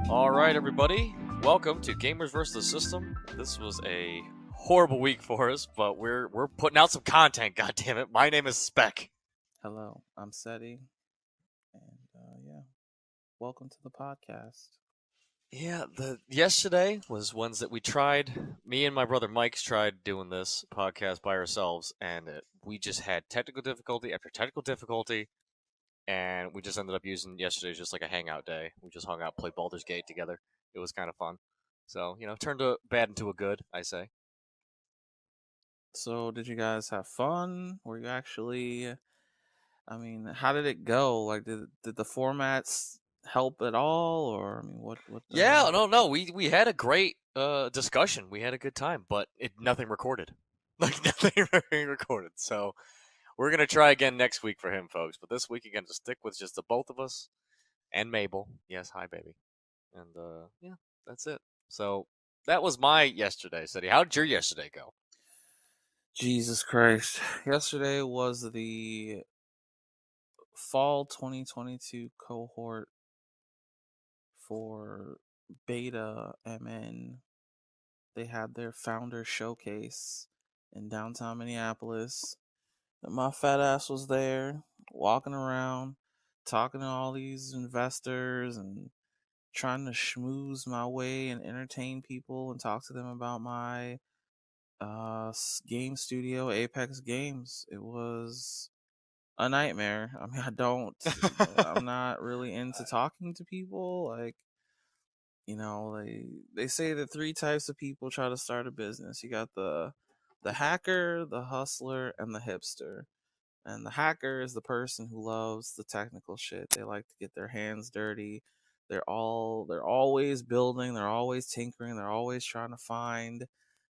All right, everybody. Welcome to Gamers vs. the System. This was a horrible week for us, but we're putting out some content. God damn it! My name is Spec. Hello, I'm Cetty, and welcome to the podcast. Yeah, the yesterday was ones that we tried. Me and my brother Mike's tried doing this podcast by ourselves, and we just had technical difficulty after technical difficulty, and we just ended up using yesterday just like a hangout day. We just hung out, played Baldur's Gate together. It was kind of fun. So turned a bad into a good, I say. So, did you guys have fun? Were you actually? I mean, how did it go? Like, did the formats help at all, or I mean, what the? Yeah, no. We had a great discussion. We had a good time, but nothing recorded. Like nothing recorded. So we're gonna try again next week for him, folks. But this week again to stick with just the both of us and Mabel. Yes, hi baby. And yeah, that's it. So that was my yesterday, City. How did your yesterday go? Jesus Christ! Yesterday was the fall 2022 cohort for Beta MN. They had their founder showcase in downtown Minneapolis. And my fat ass was there, walking around, talking to all these investors and trying to schmooze my way and entertain people and talk to them about my game studio, Apex Games. It was a nightmare. I mean, I'm not really into talking to people. Like, they say that three types of people try to start a business. You got the hacker, the hustler, and the hipster. And the hacker is the person who loves the technical shit. They like to get their hands dirty. They're always building, they're always tinkering, they're always trying to find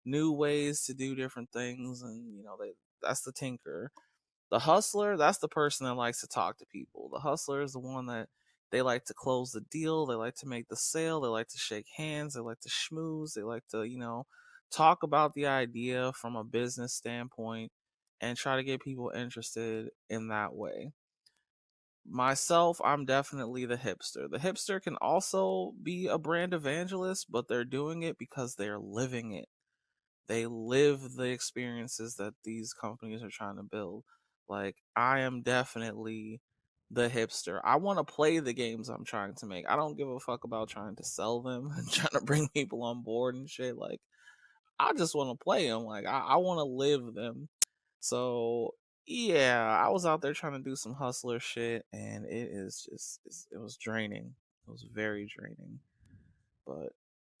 new ways to do different things, and that's the tinker. The hustler, that's the person that likes to talk to people. The hustler is the one that they like to close the deal, they like to make the sale, they like to shake hands, they like to schmooze, they like to, talk about the idea from a business standpoint and try to get people interested in that way. Myself, I'm definitely the hipster. The hipster can also be a brand evangelist, but they're doing it because they're living it. They live the experiences that these companies are trying to build. Like, I am definitely the hipster. I want to play the games I'm trying to make. I don't give a fuck about trying to sell them and trying to bring people on board and shit. Like, I just want to play them. Like, I want to live them. So yeah, I was out there trying to do some hustler shit, and it was draining. It was very draining, but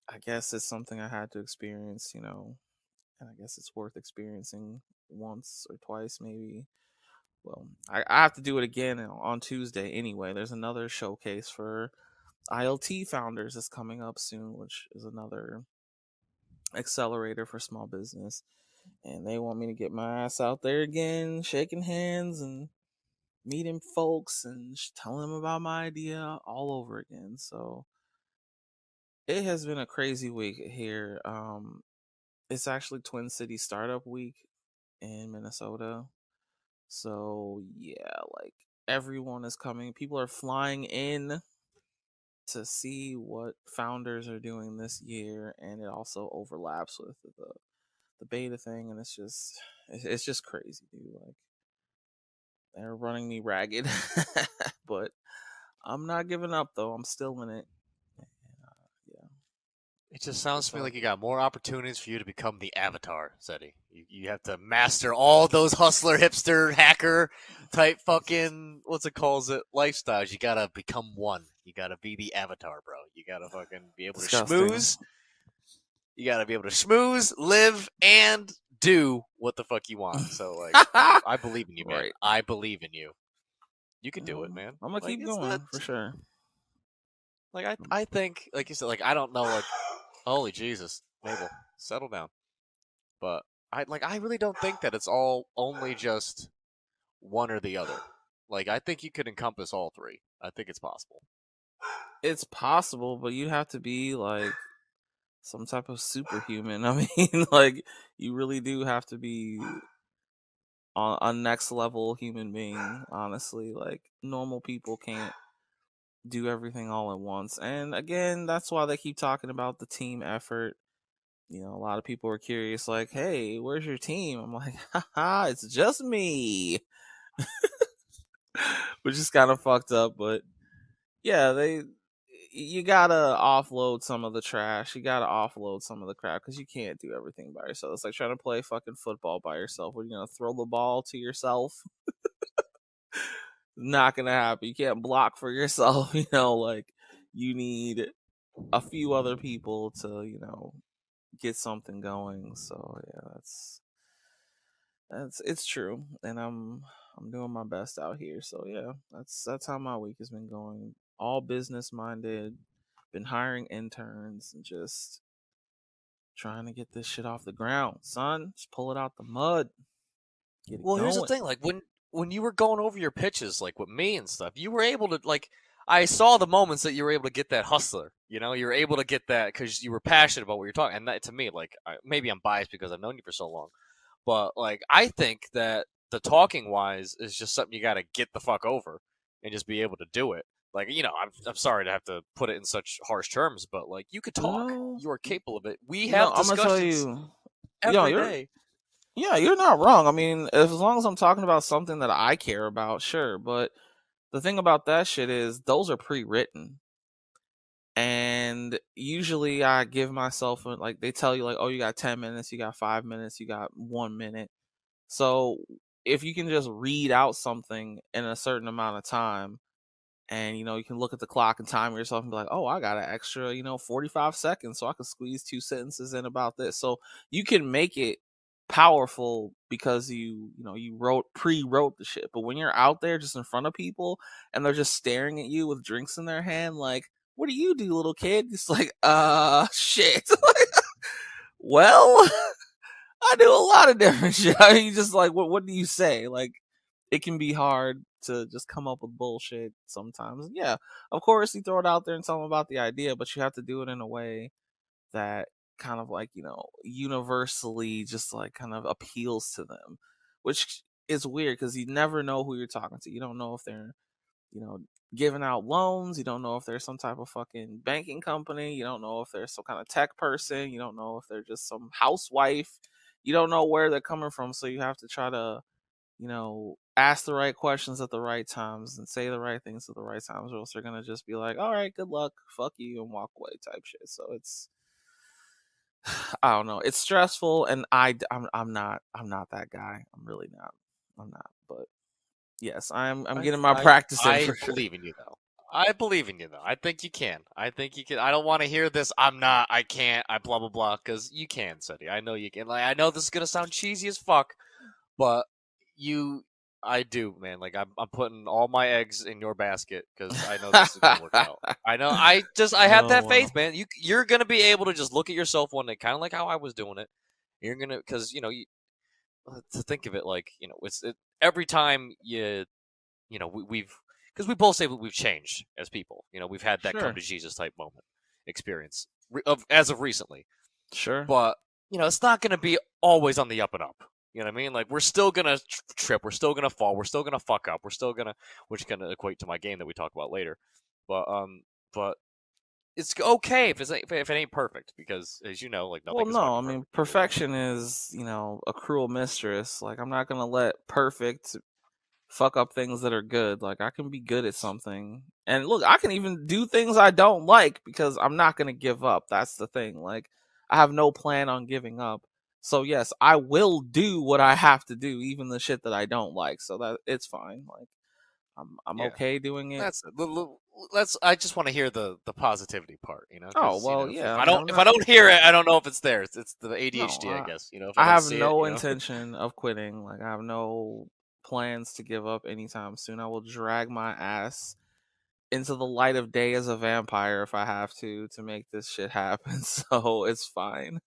I guess it's something I had to experience, and I guess it's worth experiencing once or twice, maybe. Well, I have to do it again on Tuesday anyway. There's another showcase for IoT founders that's coming up soon, which is another accelerator for small business. And they want me to get my ass out there again, shaking hands and meeting folks and telling them about my idea all over again. So it has been a crazy week here. It's actually Twin City Startup Week in Minnesota. So yeah, like everyone is coming. People are flying in to see what founders are doing this year, and it also overlaps with the beta thing, and it's just crazy, dude. Like, they're running me ragged, but I'm not giving up though. I'm still in it. And, yeah, It just sounds it's to me all like you good. got more opportunities for you to become the avatar, Seti. You have to master all those hustler, hipster, hacker type fucking what's it calls it lifestyles. You gotta become one. You gotta be the avatar, bro. You gotta fucking be able to Disgusting. schmooze. You gotta be able to schmooze, live, and do what the fuck you want. So like, I believe in you, man. Right. I believe in you. You can do it, I'm man. gonna Like keep it's not going for sure. like I think like you said like I don't know like holy Jesus, Mabel, settle down. But I really don't think that it's all only just one or the other. Like I think you could encompass all three. I think it's possible. It's possible, but you have to be like some type of superhuman. I mean, like, you really do have to be on a next level human being. Honestly, like, normal people can't do everything all at once. And again, that's why they keep talking about the team effort. A lot of people are curious, like, hey, where's your team? I'm like, haha, it's just me. Which is kind of fucked up, but yeah, you gotta offload some of the trash. You gotta offload some of the crap because you can't do everything by yourself. It's like trying to play fucking football by yourself. Where you're gonna throw the ball to yourself. Not gonna happen. You can't block for yourself. Like you need a few other people to get something going. So yeah, that's it's true, and I'm doing my best out here. So yeah, that's how my week has been going. All business minded. Been hiring interns and just trying to get this shit off the ground, son. Just pull it out the mud, get it Well, here's the going. thing, like when you were going over your pitches, like with me and stuff, you were able to like. I saw the moments that you were able to get that hustler. You were able to get that because you were passionate about what you're talking. And that, to me, like, maybe I'm biased because I've known you for so long, but like, I think that the talking wise is just something you got to get the fuck over and just be able to do it. Like, I'm sorry to have to put it in such harsh terms, but like, you could talk. No, You are capable of it. We no, have I'm gonna tell discussions you, yo, every you're day. yeah, you're not wrong. I mean, as long as I'm talking about something that I care about, sure. But the thing about that shit is those are pre-written. And usually I give myself like they tell you like, oh, you got 10 minutes, you got 5 minutes, you got 1 minute. So if you can just read out something in a certain amount of time, and you can look at the clock and time yourself and be like, oh, I got an extra 45 seconds, so I can squeeze 2 sentences in about this. So you can make it powerful because you pre-wrote the shit. But when you're out there just in front of people and they're just staring at you with drinks in their hand, like, what do you do, little kid? It's like, shit. Well, I do a lot of different shit. I mean, just like, what do you say? Like, it can be hard to just come up with bullshit sometimes. Yeah, of course, you throw it out there and tell them about the idea, but you have to do it in a way that kind of like, universally just like kind of appeals to them, which is weird because you never know who you're talking to. You don't know if they're, you know, giving out loans. You don't know if they're some type of fucking banking company. You don't know if they're some kind of tech person. You don't know if they're just some housewife. You don't know where they're coming from. So you have to try to, ask the right questions at the right times and say the right things at the right times, or else they're gonna just be like, all right, good luck, fuck you, and walk away type shit. So it's, I don't know, it's stressful, and I'm not that guy. I'm really not. I'm not. But yes, I'm I getting my I practice in I for sure. believe in you though. I believe in you though. I think you can. I think you can. I don't want to hear this. I'm not. I can't. I blah blah blah. Because you can, Cetty. I know you can. Like, I know this is gonna sound cheesy as fuck, but you, I do, man. Like, I'm putting all my eggs in your basket because I know this is gonna work out. I know. I have Oh that faith, wow. man. You're gonna be able to just look at yourself one day, kind of like how I was doing it. You're gonna, because to think of it like, every time we've, because we both say that we've changed as people. We've had that come Sure. to Jesus type moment experience of as of recently, Sure. but it's not going to be always on the up and up. You know what I mean? Like, we're still gonna trip, we're still gonna fall, we're still gonna fuck up, we're still gonna, which kind of equate to my game that we talk about later. But it's okay if it ain't perfect, because as you know, like, Well, nothing is no, fucking I mean perfect in real life. perfection is, a cruel mistress. Like, I'm not gonna let perfect fuck up things that are good. Like, I can be good at something. And look, I can even do things I don't like because I'm not going to give up. That's the thing. Like, I have no plan on giving up. So yes, I will do what I have to do, even the shit that I don't like. So that it's fine. Like, I'm Yeah. okay doing it. That's let's. I just want to hear the positivity part, Oh, because well, if yeah. I I mean, don't I'm if I not. don't hear it, I don't know if it's there. It's the No, ADHD, I guess. If I I don't have see it, no intention of quitting. Like, I have no plans to give up anytime soon. I will drag my ass into the light of day as a vampire if I have to make this shit happen. So it's fine.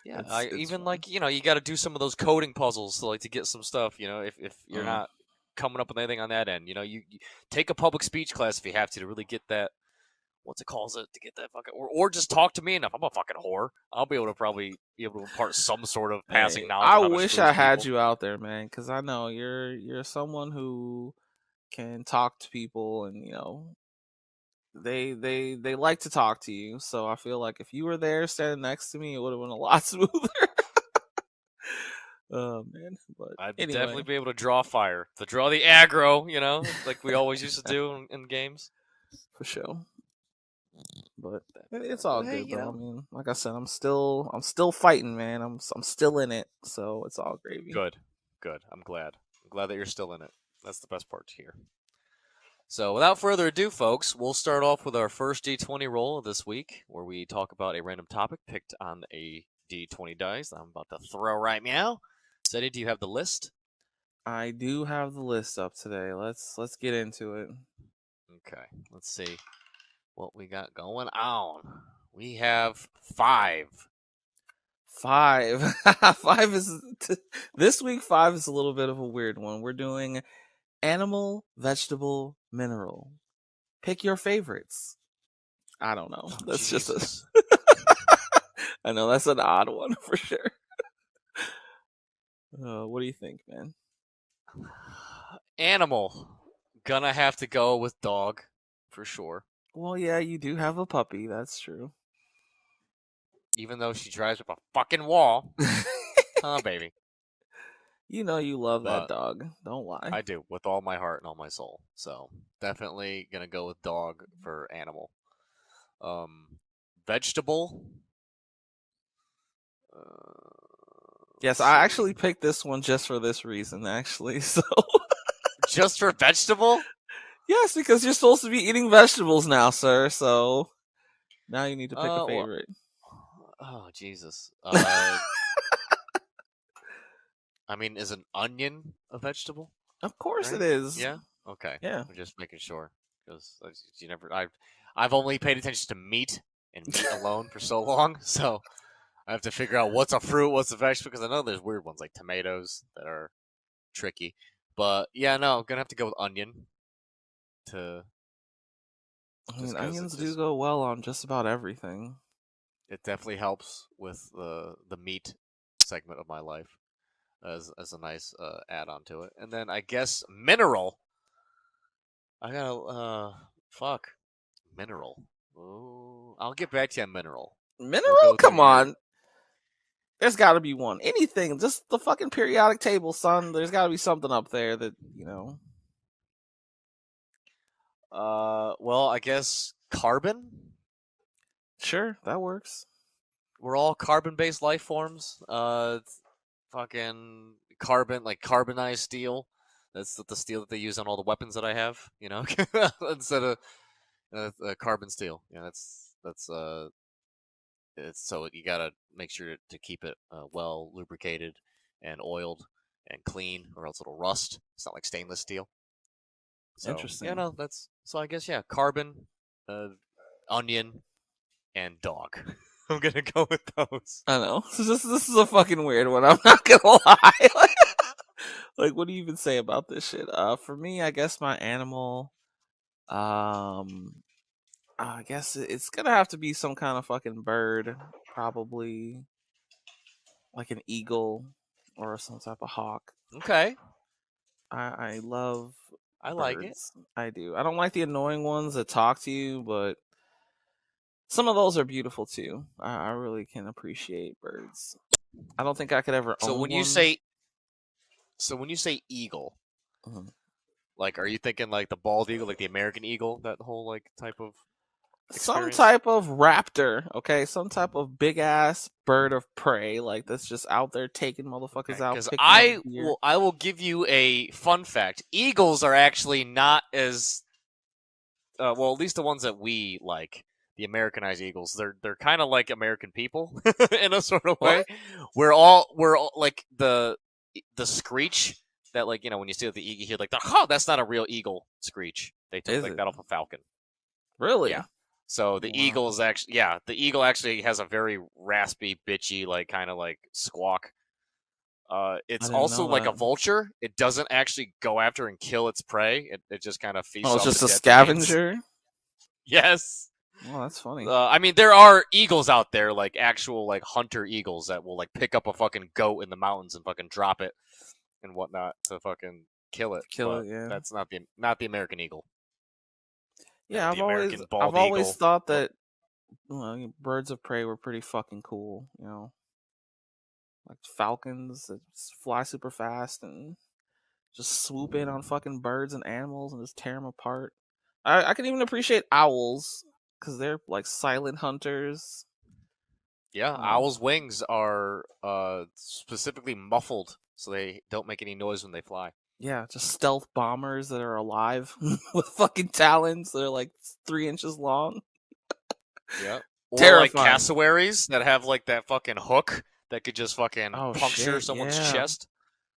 Yeah, It's even fine. like you got to do some of those coding puzzles to, like, to get some stuff. If you're Mm. not coming up with anything on that end, you take a public speech class if you have to really get that. What's it calls it to get that fucking, or just talk to me enough. I'm a fucking whore. I'll be able to probably be able to impart some sort of passing Hey, knowledge I on how to wish I schmooze had people. you out there, man, because I know you're someone who can talk to people and they like to talk to you. So I feel like if you were there standing next to me, it would have been a lot smoother. Oh man, but I'd anyway, definitely be able to draw fire, to draw the aggro, like we always used to do in games. for sure. But it's Well, all hey, good though. I mean, like I said, I'm still fighting, man. I'm still in it, so it's all gravy. good, good. I'm glad. I'm glad that you're still in it. That's the best part to hear. So, without further ado, folks, we'll start off with our first D20 roll of this week, where we talk about a random topic picked on a D20 dice I'm about to throw right meow. Cetty, do you have the list? I do have the list up today. Let's get into it. Okay, let's see what we got going on. We have 5. 5. 5 is this week. 5 is a little bit of a weird one. We're doing animal, vegetable, mineral. Pick your favorites. I don't know. Oh, That's just a. Jesus. I know that's an odd one for sure. What do you think, man? Animal. Gonna have to go with dog, for sure. Well, yeah, you do have a puppy. That's true. Even though she drives up a fucking wall. Huh, baby. You know you love that But dog. Don't lie. I do, with all my heart and all my soul. So, definitely gonna go with dog for animal. Vegetable. Yes, Let's I see. actually picked this one just for this reason, actually. So, Just for vegetable? yes, because you're supposed to be eating vegetables now, sir. So, now you need to pick a Well, favorite. oh, Jesus. I mean, is an onion a vegetable? Of course Right? it is. Yeah? Okay. Yeah. I'm just making sure. Because you never. I've only paid attention to meat and meat alone for so long, so I have to figure out what's a fruit, what's a vegetable, because I know there's weird ones like tomatoes that are tricky. But yeah, no, I'm gonna have to go with onion to I just mean, because onions do go well on just about everything. it definitely helps with the meat segment of my life as a nice add on to it. And then I guess mineral. I gotta fuck mineral. Oh, I'll get back to you on mineral. We'll Mineral? go through Come your. on. There's got to be one. Anything. Just the fucking periodic table, son. There's got to be something up there that, you know. Well, I guess carbon. Sure, that works. We're all carbon-based life forms. Fucking carbon, like carbonized steel. That's the steel that they use on all the weapons that I have. Instead of carbon steel. Yeah, that's. It's so you gotta make sure to keep it well lubricated and oiled and clean, or else it'll rust. It's not like stainless steel. So yeah, Interesting. no, that's so. I guess yeah, carbon, onion, and dog. I'm gonna go with those. I know. This is a fucking weird one. I'm not gonna lie. Like, what do you even say about this shit? For me, I guess my animal. I guess it's gonna have to be some kind of fucking bird, probably like an eagle or some type of hawk. Okay, I love I like it. birds. I do. I don't like the annoying ones that talk to you, but some of those are beautiful too. I really can appreciate birds. I don't think I could ever So own when you one. say, so when you say eagle, Mhm. like, are you thinking like the bald eagle, like the American eagle, that whole like type of Some experience? type of raptor, okay? Some type of big ass bird of prey, like that's just out there taking motherfuckers Okay, out, because picking up I deer. will I will give you a fun fact. Eagles are actually not as well, at least the ones that we like, the Americanized eagles. They're kind of like American people in a sort of What? way. We're all like the screech that, like, when you see the eagle, you hear like that's not a real eagle screech. They took Is like it that off a falcon. Yeah. really? So the eagle Wow. is actually, yeah, the eagle actually has a very raspy, bitchy, like kind of like squawk. I It's didn't also know like a that. vulture. It doesn't actually go after and kill its prey. It just kind of feasts Oh, it's off the just a dead things. scavenger. Yes. Oh, that's funny. I mean, there are eagles out there, like actual like hunter eagles that will like pick up a fucking goat in the mountains and fucking drop it and whatnot to fucking kill it. Kill But it, yeah. that's not the American eagle. Yeah, the American I've bald always eagle. thought Oh, that birds of prey were pretty fucking cool. Like falcons that fly super fast and just swoop in on fucking birds and animals and just tear them apart. I can even appreciate owls because they're like silent hunters. yeah, Um, owls' wings are specifically muffled, so they don't make any noise when they fly. yeah, just stealth bombers that are alive with fucking talons that are like 3 inches long. Yeah. Or like Terrifying. cassowaries that have like that fucking hook that could just fucking Oh puncture shit, someone's yeah. chest.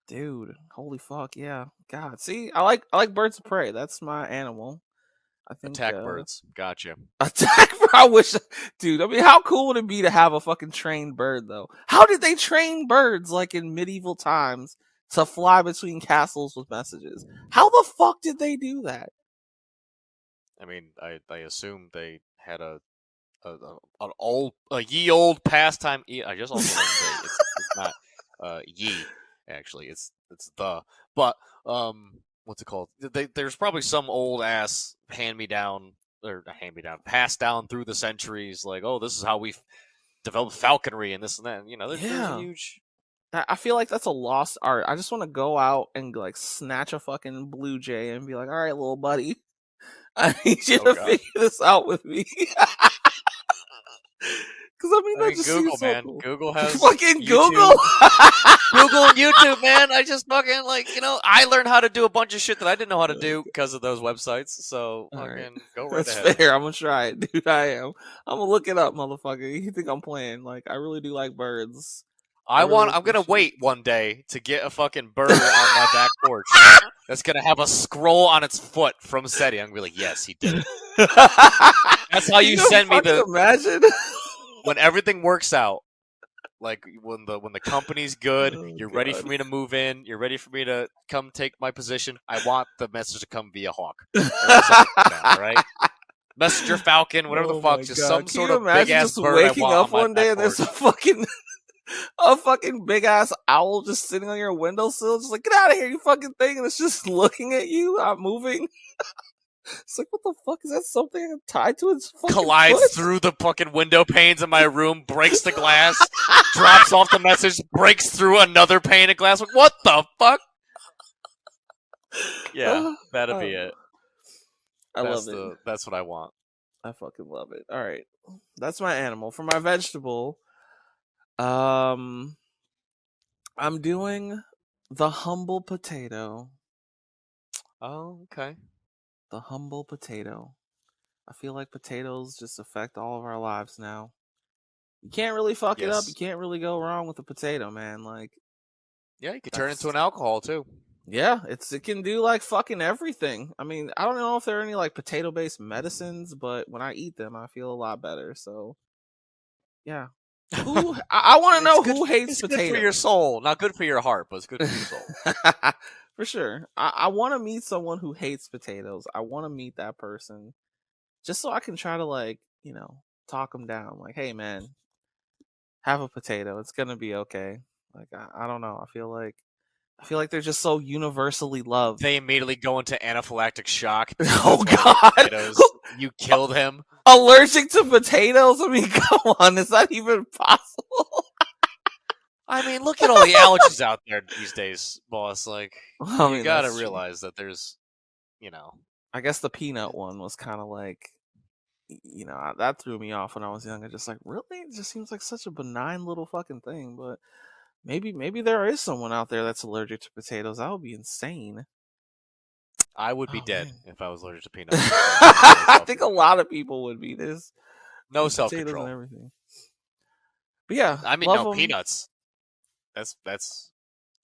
Dude, holy fuck, yeah. God, see, I like birds of prey. That's my animal. I think Attack birds. Gotcha. attack. I wish, dude. I mean, how cool would it be to have a fucking trained bird though? How did they train birds like in medieval times to fly between castles with messages? How the fuck did they do that? I mean, I assume they had an old ye old pastime. I just also learned today it's not ye actually. It's the but what's it called? There's probably some old ass hand me down or not hand me down passed down through the centuries. Like, oh, this is how we developed falconry and this and that. You know, there's a Yeah, huge. I feel like that's a lost art. I just want to go out and like snatch a fucking blue jay and be like, "All right, little buddy, I need you Oh to God. figure this out with me." Because I mean, I that mean, just seems Google, so man. cool. Google has Fucking Google. YouTube. Google and YouTube, man. I just fucking I learned how to do a bunch of shit that I didn't know how to do because of those websites. So All right, fucking go right that's ahead. fair. I'm gonna try it, dude. I am. I'm gonna look it up, motherfucker. You think I'm playing? Like, I really do like birds. I really I'm gonna appreciate. wait one day to get a fucking bird on my back porch that's gonna have a scroll on its foot from Cetty. I'm gonna be like, yes, he did it. That's how Can you you send me fucking the imagine? when everything works out. Like when the company's good, Oh you're ready for god. me to move in, you're ready for me to come take my position. I want the message to come via hawk or something like that. All right, messenger falcon, whatever the Oh fuck, my just god. some Can sort you of big imagine ass just bird I waking want on up my one back day and there's porch. a fucking big ass owl just sitting on your windowsill, just like, get out of here, you fucking thing, and it's just looking at you, not moving. It's like, what the fuck is that? Something tied to its fucking Collides foot? through the fucking window panes in my room, breaks the glass, drops off the message, breaks through another pane of glass. Like, what the fuck? Yeah, that'd be Oh, it. I love it. That's what I want. I fucking love it. All right, that's my animal. For my vegetable, um, I'm doing the humble potato. Oh, okay. The humble potato. I feel like potatoes just affect all of our lives now. You can't really fuck it up. You Yes. can't really go wrong with a potato, man. Like, Yeah, you could turn into that's an alcohol too. yeah, it can do like fucking everything. I mean, I don't know if there are any like potato based medicines, but when I eat them, I feel a lot better. So yeah, who I want to It's know good. who hates It's good for your potatoes. soul. Not good for your heart, but it's good for your soul. For sure. I want to meet someone who hates potatoes. I want to meet that person just so I can try to like, talk them down. Like, hey man, have a potato. It's gonna be okay. Like, I don't know. I feel like they're just so universally loved. They immediately go into anaphylactic shock because Oh that's why they hate God, potatoes. You killed him. allergic to potatoes? I mean, come on, is that even possible? I mean, look at all the allergies out there these days, boss. Like, I you mean, gotta that's true. realize that there's, you know, I guess the peanut one was kind of like, that threw me off when I was younger. Just like, really, it just seems like such a benign little fucking thing. But maybe there is someone out there that's allergic to potatoes. That would be insane. I would be Oh dead man. if I was allergic to peanuts. So no I self think a control. lot of people would be. No There's self potatoes and control. everything. But yeah, I mean, love no them. peanuts. That's.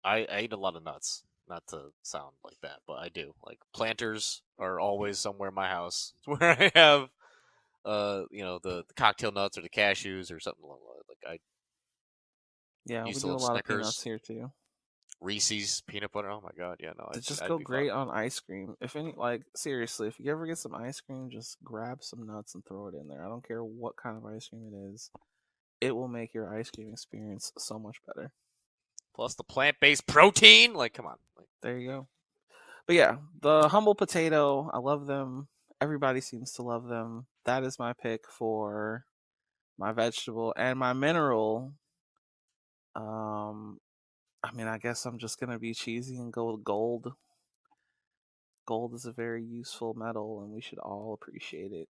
I eat a lot of nuts. Not to sound like that, but I do. Like planters are always somewhere in my house where I have the cocktail nuts or the cashews or something like I Yeah, we used to do a love lot of peanuts Snickers, here too. Reese's peanut butter. Oh my god, yeah, no, They just I'd go be fine. great on ice cream. If any, like seriously, if you ever get some ice cream, just grab some nuts and throw it in there. I don't care what kind of ice cream it is. It will make your ice cream experience so much better. Plus the plant-based protein. Like, come on. Like, There you go. But yeah, the humble potato, I love them. Everybody seems to love them. That is my pick for my vegetable and my mineral. Um, I mean, I guess I'm just gonna be cheesy and go with gold. Gold is a very useful metal, and we should all appreciate it.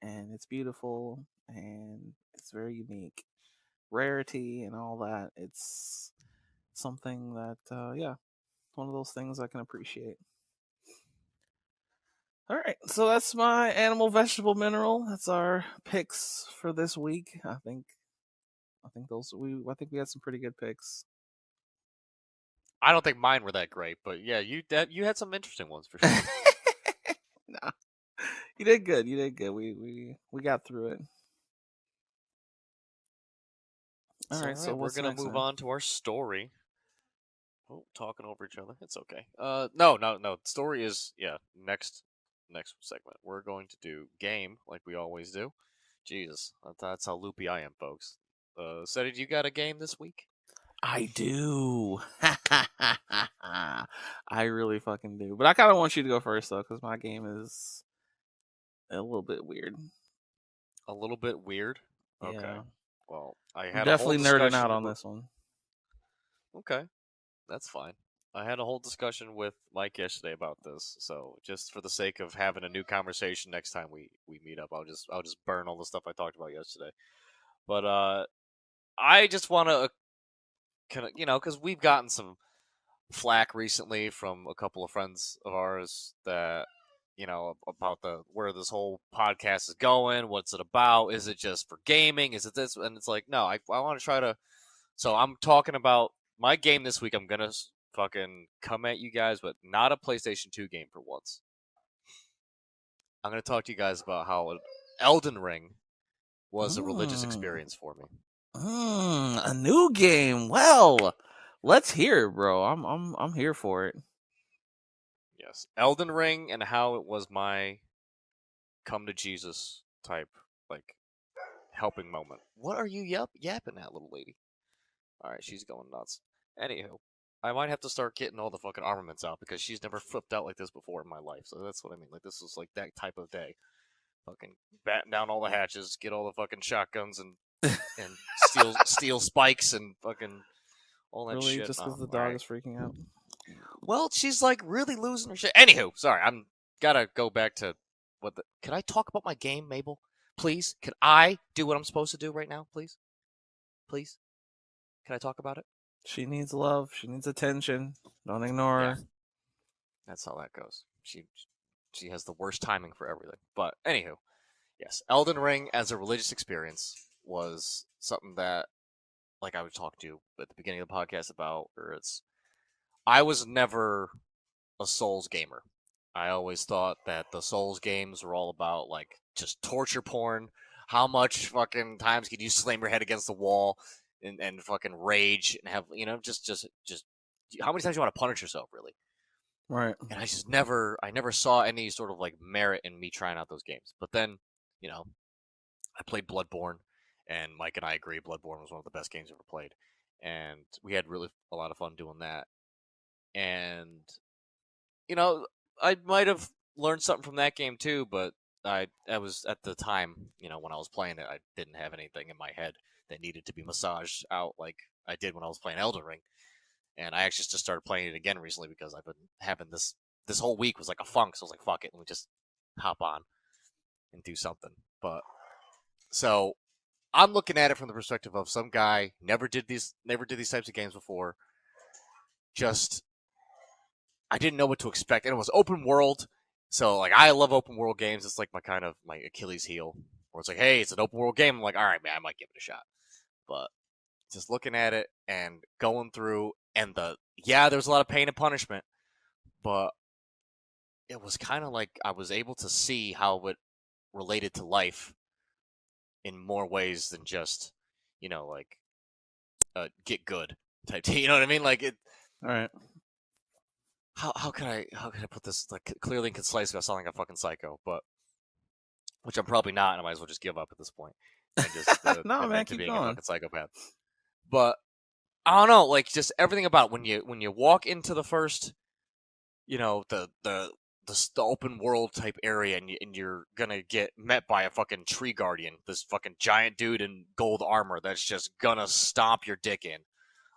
And it's beautiful, and it's very unique. Rarity and all that. It's something that, yeah, one of those things I can appreciate. All right, so that's my animal, vegetable, mineral. That's our picks for this week. I think we had some pretty good picks. I don't think mine were that great, but yeah, you had some interesting ones for sure. Nah, you did good. You did good. We got through it. All right, so We're what's gonna next, move man? on to our story. Oh, talking over each other. It's okay. No. Story is next segment. We're going to do game like we always do. Jesus, that's how loopy I am, folks. Cetty, do you got a game this week? I do. I really fucking do. But I kind of want you to go first though, because my game is a little bit weird. A little bit weird. Okay. Yeah, Well, I I'm had a whole definitely nerding out discussion. on this one. Okay, that's fine. I had a whole discussion with Mike yesterday about this, so just for the sake of having a new conversation next time we meet up, I'll just burn all the stuff I talked about yesterday. But I just want to kind of because we've gotten some flack recently from a couple of friends of ours that about the where this whole podcast is going, what's it about, is it just for gaming, is it this, and it's like no, I want to try to. So I'm talking about my game this week. I'm gonna fucking come at you guys, but not a PlayStation 2 game for once. I'm gonna talk to you guys about how Elden Ring was a religious Mm. experience for me. A new game. Well, let's hear it, bro. I'm here for it. Yes, Elden Ring and how it was my come to Jesus type like helping moment. What are you yapping at, little lady? All right, she's going nuts. Anywho, I might have to start getting all the fucking armaments out because she's never flipped out like this before in my life. So that's what I mean. Like this was like that type of day. Fucking batten down all the hatches, get all the fucking shotguns and steel spikes and fucking all that Really, shit. just because the All dog right. is freaking out. Well, she's like really losing her shit. Anywho, sorry, I'm gotta go back to what the. Can I talk about my game, Mabel? Please, can I do what I'm supposed to do right now? Please, please, can I talk about it? She needs love. She needs attention. Don't ignore Yeah, her. that's how that goes. She has the worst timing for everything. But anywho, yes, Elden Ring as a religious experience was something that, like I was talking to you at the beginning of the podcast about, or it's. I was never a Souls gamer. I always thought that the Souls games were all about like just torture porn. How much fucking times can you slam your head against the wall and fucking rage and have just how many times you want to punish yourself really? Right. And I never saw any sort of like merit in me trying out those games. But then, you know, I played Bloodborne, and Mike and I agree Bloodborne was one of the best games ever played, and we had really a lot of fun doing that. And I might have learned something from that game too, but I was at the time, when I was playing it, I didn't have anything in my head that needed to be massaged out like I did when I was playing Elden Ring. And I actually just started playing it again recently because I've been having this whole week was like a funk, so I was like, fuck it, let me just hop on and do something. But so I'm looking at it from the perspective of some guy never did these types of games before. Just I didn't know what to expect, and it was open world. So like I love open world games. It's like my Achilles heel. Where it's like, hey, it's an open world game. I'm like, all right, man, I might give it a shot. But just looking at it and going through, and there's a lot of pain and punishment, but it was kind of like I was able to see how it related to life in more ways than just, like get good type. You know what I mean? Like it. All right. How can I put this like clearly and concise without sounding like a fucking psycho? But which I'm probably not, and I might as well just give up at this point and just No, man, admit to keep being a going. fucking psychopath. But I don't know, like just everything about it. When you walk into the first, the the open world type area, and you're gonna get met by a fucking tree guardian, this fucking giant dude in gold armor that's just gonna stomp your dick in.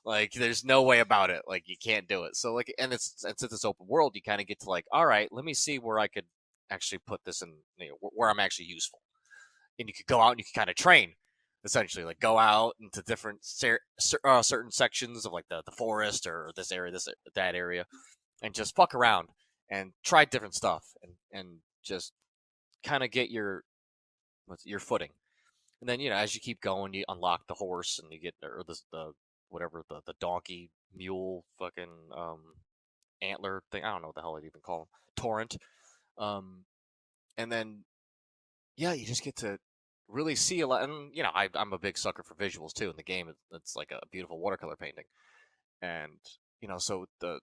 Like, there's no way about it. Like, you can't do it. So, like, and since it's open world, you kind of get to, like, all right, let me see where I could actually put this in, where I'm actually useful. And you could go out and you could kind of train, essentially, like, go out into different certain sections of, like, the forest or this area, that area, and just fuck around and try different stuff and just kind of get your footing. And then, as you keep going, you unlock the horse and you get, or the whatever, the donkey, mule, fucking antler thing. I don't know what the hell I'd even call them. Torrent. And then, yeah, you just get to really see a lot. And, I'm a big sucker for visuals too. In the game, it's like a beautiful watercolor painting. And, so the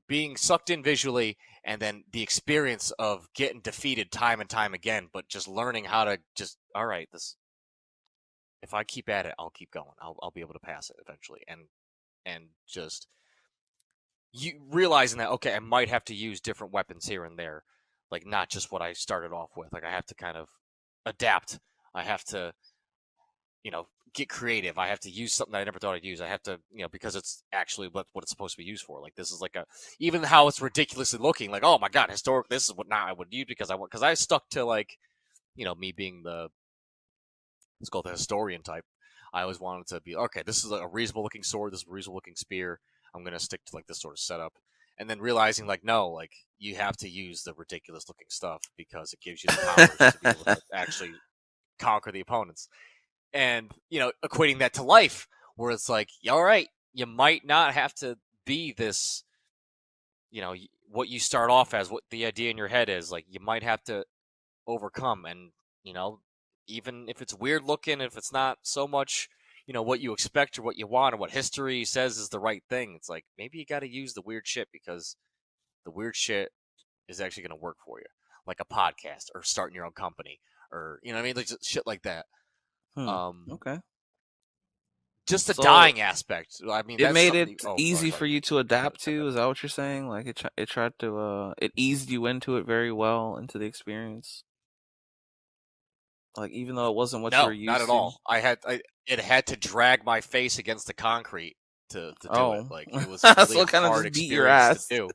being sucked in visually, and then the experience of getting defeated time and time again, but just learning how to just, all right, if I keep at it, I'll keep going. I'll be able to pass it eventually. And just you realizing that, okay, I might have to use different weapons here and there, like not just what I started off with. Like, I have to kind of adapt. I have to, get creative. I have to use something that I never thought I'd use. I have to, because it's actually what it's supposed to be used for. Like, this is like even how it's ridiculously looking, like, oh my God, historic, this is what now I would use, because I stuck to, like, me being let's call it the historian type. I always wanted to be, okay, this is a reasonable looking sword, this is a reasonable looking spear. I'm going to stick to, like, this sort of setup. And then realizing, like, no, like, you have to use the ridiculous looking stuff because it gives you the powers to be able to actually conquer the opponents. And, equating that to life, where it's like, all right, you might not have to be this, what you start off as, what the idea in your head is. Like, you might have to overcome, and, even if it's weird looking, if it's not so much, what you expect or what you want or what history says is the right thing, it's like, maybe you got to use the weird shit, because the weird shit is actually going to work for you, like a podcast or starting your own company, or, what I mean, like, just shit like that. Okay. Just the So dying aspect. I mean, it that's made something. it Oh, easy sorry. for you to adapt to. Is that what you're saying? Like, it tried to it eased you into it very well, into the experience. Like, even though it wasn't what you were No, not used at to. all. It had to drag my face against the concrete to do it. Oh, Like, it was a really so it kind of hard just beat your experience to ass. do.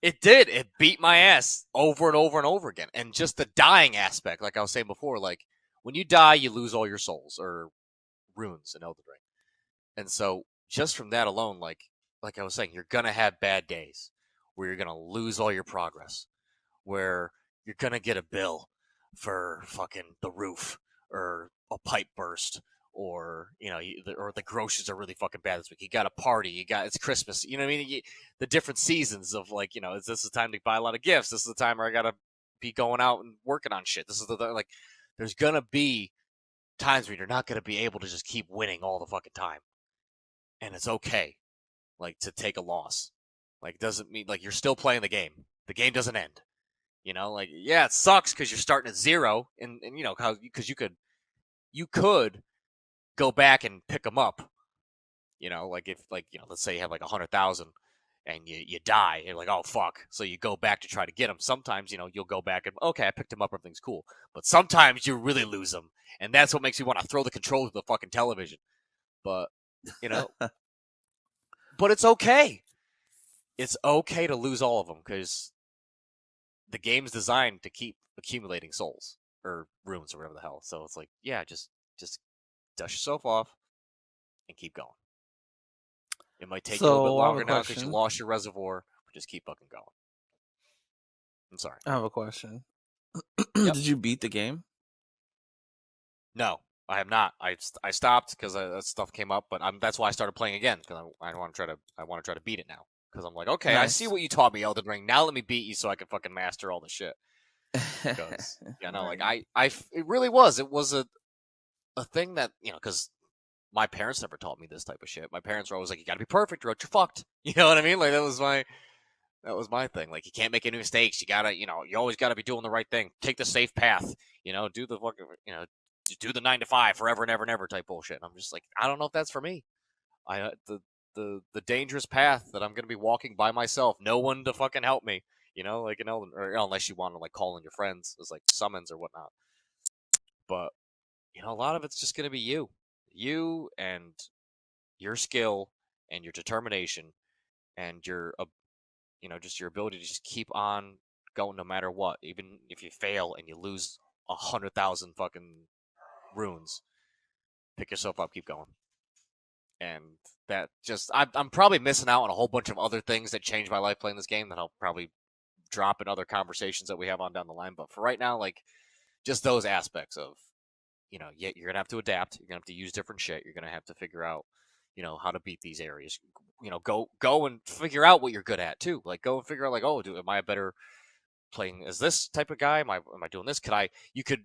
It did. It beat my ass over and over and over again. And just the dying aspect, like I was saying before, like, when you die, you lose all your souls or runes in Elden Ring. And so, just from that alone, like I was saying, you're gonna have bad days where you're gonna lose all your progress, where you're gonna get a bill for fucking the roof, or a pipe burst, or, or the groceries are really fucking bad this week. You got a party, it's Christmas. You know what I mean? The different seasons of, like, is this the time to buy a lot of gifts? This is the time where I gotta be going out and working on shit. This is like, there's gonna be times where you're not gonna be able to just keep winning all the fucking time, and it's okay, like, to take a loss. Like, doesn't mean, like, you're still playing the game. The game doesn't end. Like, yeah, it sucks because you're starting at zero, and because you could go back and pick them up. Like, if, like, let's say you have like 100,000 and you die, you're like, oh fuck, so you go back to try to get them. Sometimes, you'll go back and, okay, I picked them up, everything's cool. But sometimes you really lose them, and that's what makes me want to throw the controller to the fucking television. But but it's okay. It's okay to lose all of them, because the game's designed to keep accumulating souls or runes or whatever the hell. So it's like, yeah, just dust yourself off and keep going. It might take you a little bit So I have a longer now because you question. lost your reservoir, but just keep fucking going. I'm sorry. I have a question. Yep. Did you beat the game? No, I have not. I stopped because that stuff came up, but that's why I started playing again, because I want to try to beat it now, because I'm like, okay, I see Nice. what you taught me, Elden Ring. Now let me beat you so I can fucking master all the shit. Because like, it really was. It was a thing that, because my parents never taught me this type of shit. My parents were always like, you gotta be perfect or else you're fucked. You know what I mean? Like, that was my thing. Like, you can't make any mistakes. You gotta, you always gotta be doing the right thing. Take the safe path. Do the fucking, do the 9 to 5 forever and ever and ever type bullshit. And I'm just like, I don't know if that's for me. The dangerous path that I'm gonna be walking by myself, no one to fucking help me. like in Elden, or unless you want to like call in your friends as like summons or whatnot. But a lot of it's just going to be you and your skill and your determination and just your ability to just keep on going no matter what, even if you fail and you lose 100,000 fucking runes. Pick yourself up, keep going. And that just I'm probably missing out on a whole bunch of other things that changed my life playing this game that I'll probably drop in other conversations that we have on down the line. But for right now, like just those aspects of you're gonna have to adapt. You're gonna have to use different shit. You're gonna have to figure out how to beat these areas. Go and figure out what you're good at too. Like go and figure out like, oh, am I a better playing as this type of guy? Am I doing this? Could I? You could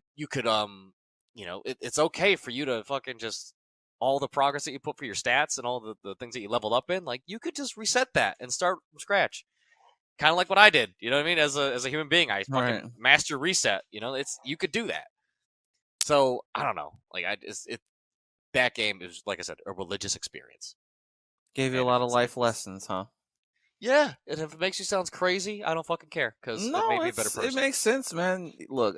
it's okay for you to fucking just all the progress that you put for your stats and all the things that you leveled up in, like you could just reset that and start from scratch. Kind of like what I did, you know what I mean? As a human being, I Right. fucking master reset. You could do that. So I don't know. Like that game is, like I said, a religious experience. Gave you a And lot of life lessons, huh? yeah, and if it makes you sound crazy, I don't fucking care because it No, made me a better it person. makes sense, man. Look,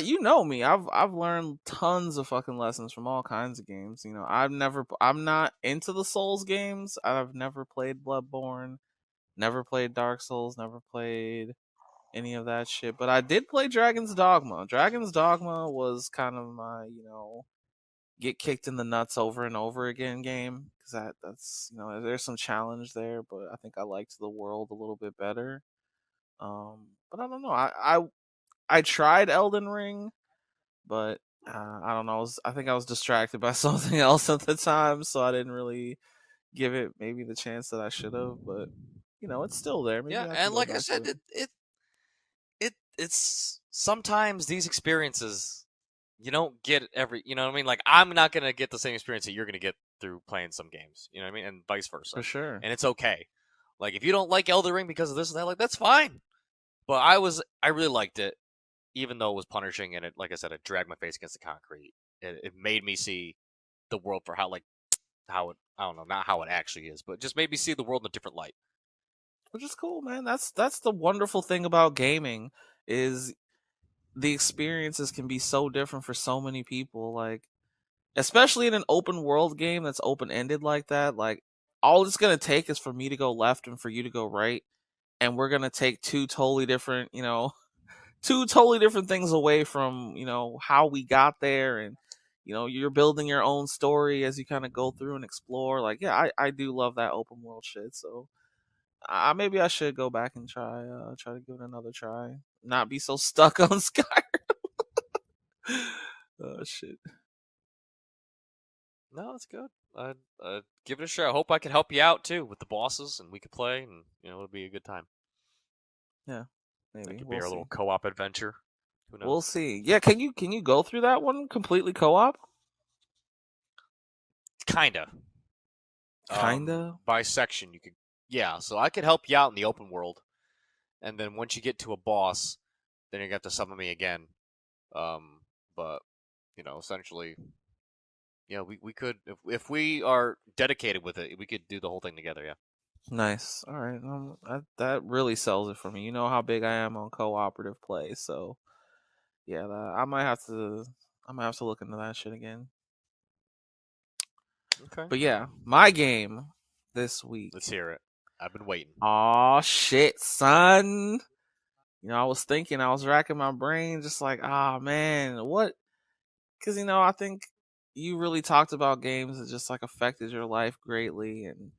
you know me. I've learned tons of fucking lessons from all kinds of games. I'm not into the Souls games. I've never played Bloodborne, never played Dark Souls, never played any of that shit. But I did play Dragon's Dogma. Dragon's Dogma was kind of my, get kicked in the nuts over and over again game, because that's there's some challenge there, but I think I liked the world a little bit better. But I don't know. I tried Elden Ring, but I don't know. I think I was distracted by something else at the time, so I didn't really give it maybe the chance that I should have. But it's still there. Yeah, Maybe I can and go like I back to said, it it's sometimes these experiences you don't get every. You know what I mean? Like I'm not gonna get the same experience that you're gonna get through playing some games. You know what I mean? And vice versa. for sure. And it's okay. Like if you don't like Elden Ring because of this and that, like that's fine. But I really liked it, even though it was punishing and it, like I said, it dragged my face against the concrete. It made me see the world for how it, I don't know, not how it actually is, but just made me see the world in a different light. Which is cool, man. That's the wonderful thing about gaming, is the experiences can be so different for so many people. Like, especially in an open world game that's open ended like that. Like, all it's gonna take is for me to go left and for you to go right, and we're gonna take two totally different, two totally different things away from how we got there. And you're building your own story as you kind of go through and explore. Like, yeah, I do love that open world shit. So maybe I should go back and try to give it another try, not be so stuck on Sky. Oh shit. No, it's good. I'd give it a shot. I hope I can help you out too with the bosses, and we could play, and it'll be a good time. Yeah, That maybe could be we'll our see. little co-op adventure. Who We'll knows? see. Yeah, can you go through that one completely co-op? Kinda. Kinda. By section, you could. Yeah, so I could help you out in the open world, and then once you get to a boss, then you have to summon me again. But essentially, yeah, we could if we are dedicated with it, we could do the whole thing together. Yeah. Nice. All right. That really sells it for me. You know how big I am on cooperative play, so yeah, I might have to look into that shit again. Okay. But yeah, my game this week. Let's hear it. I've been waiting. Aw, shit, son. I was thinking, I was racking my brain, just like, man, what? Because I think you really talked about games that just like affected your life greatly and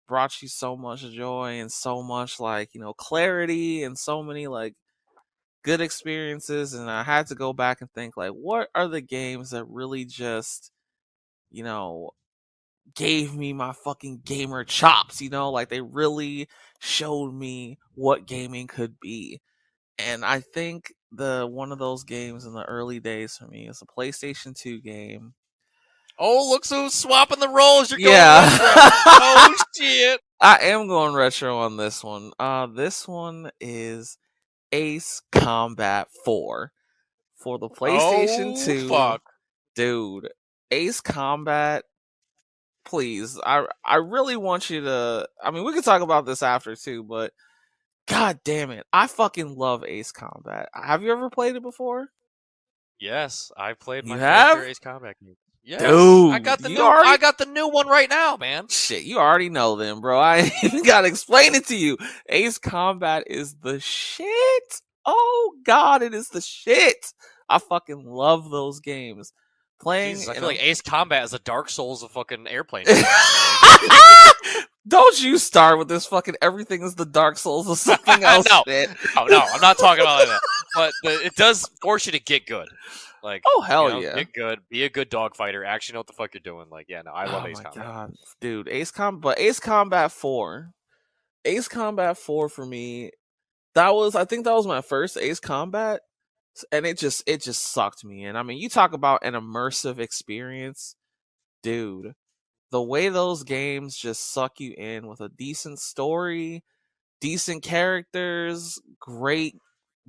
brought you so much joy and so much like clarity and so many like good experiences. And I had to go back and think like, what are the games that really just you know gave me my fucking gamer chops? Like they really showed me what gaming could be. And I think the one of those games in the early days for me is a PlayStation 2 game. Oh, look who's swapping the roles. You're going Yeah. retro. Oh shit. I am going retro on this one. This one is Ace Combat 4 for the PlayStation Oh 2. fuck. Dude, Ace Combat, please. I really want you to, I mean, we could talk about this after too, but God damn it. I fucking love Ace Combat. Have you ever played it before? Yes, I played You my fair share have? Ace Combat games. Yes, I Dude, got the you new. I already got the new one right now, man. shit, you already know them, bro. I ain't even gotta explain it to you. Ace Combat is the shit. Oh god, it is the shit. I fucking love those games. Playing Jesus, I in feel a like Ace Combat is the Dark Souls of fucking airplane shooters. Don't you start with this fucking everything is the Dark Souls or something else No, shit. no, I'm not talking about like that. But it does force you to get good. Like, Oh hell yeah. get good, be a good dog fighter, actually know what the fuck you're doing. Like, yeah, no, I love Oh Ace my Combat. god. Dude, Ace Combat 4. Ace Combat 4 for me, I think that was my first Ace Combat. And it just sucked me in. I mean, you talk about an immersive experience, dude. The way those games just suck you in with a decent story, decent characters, great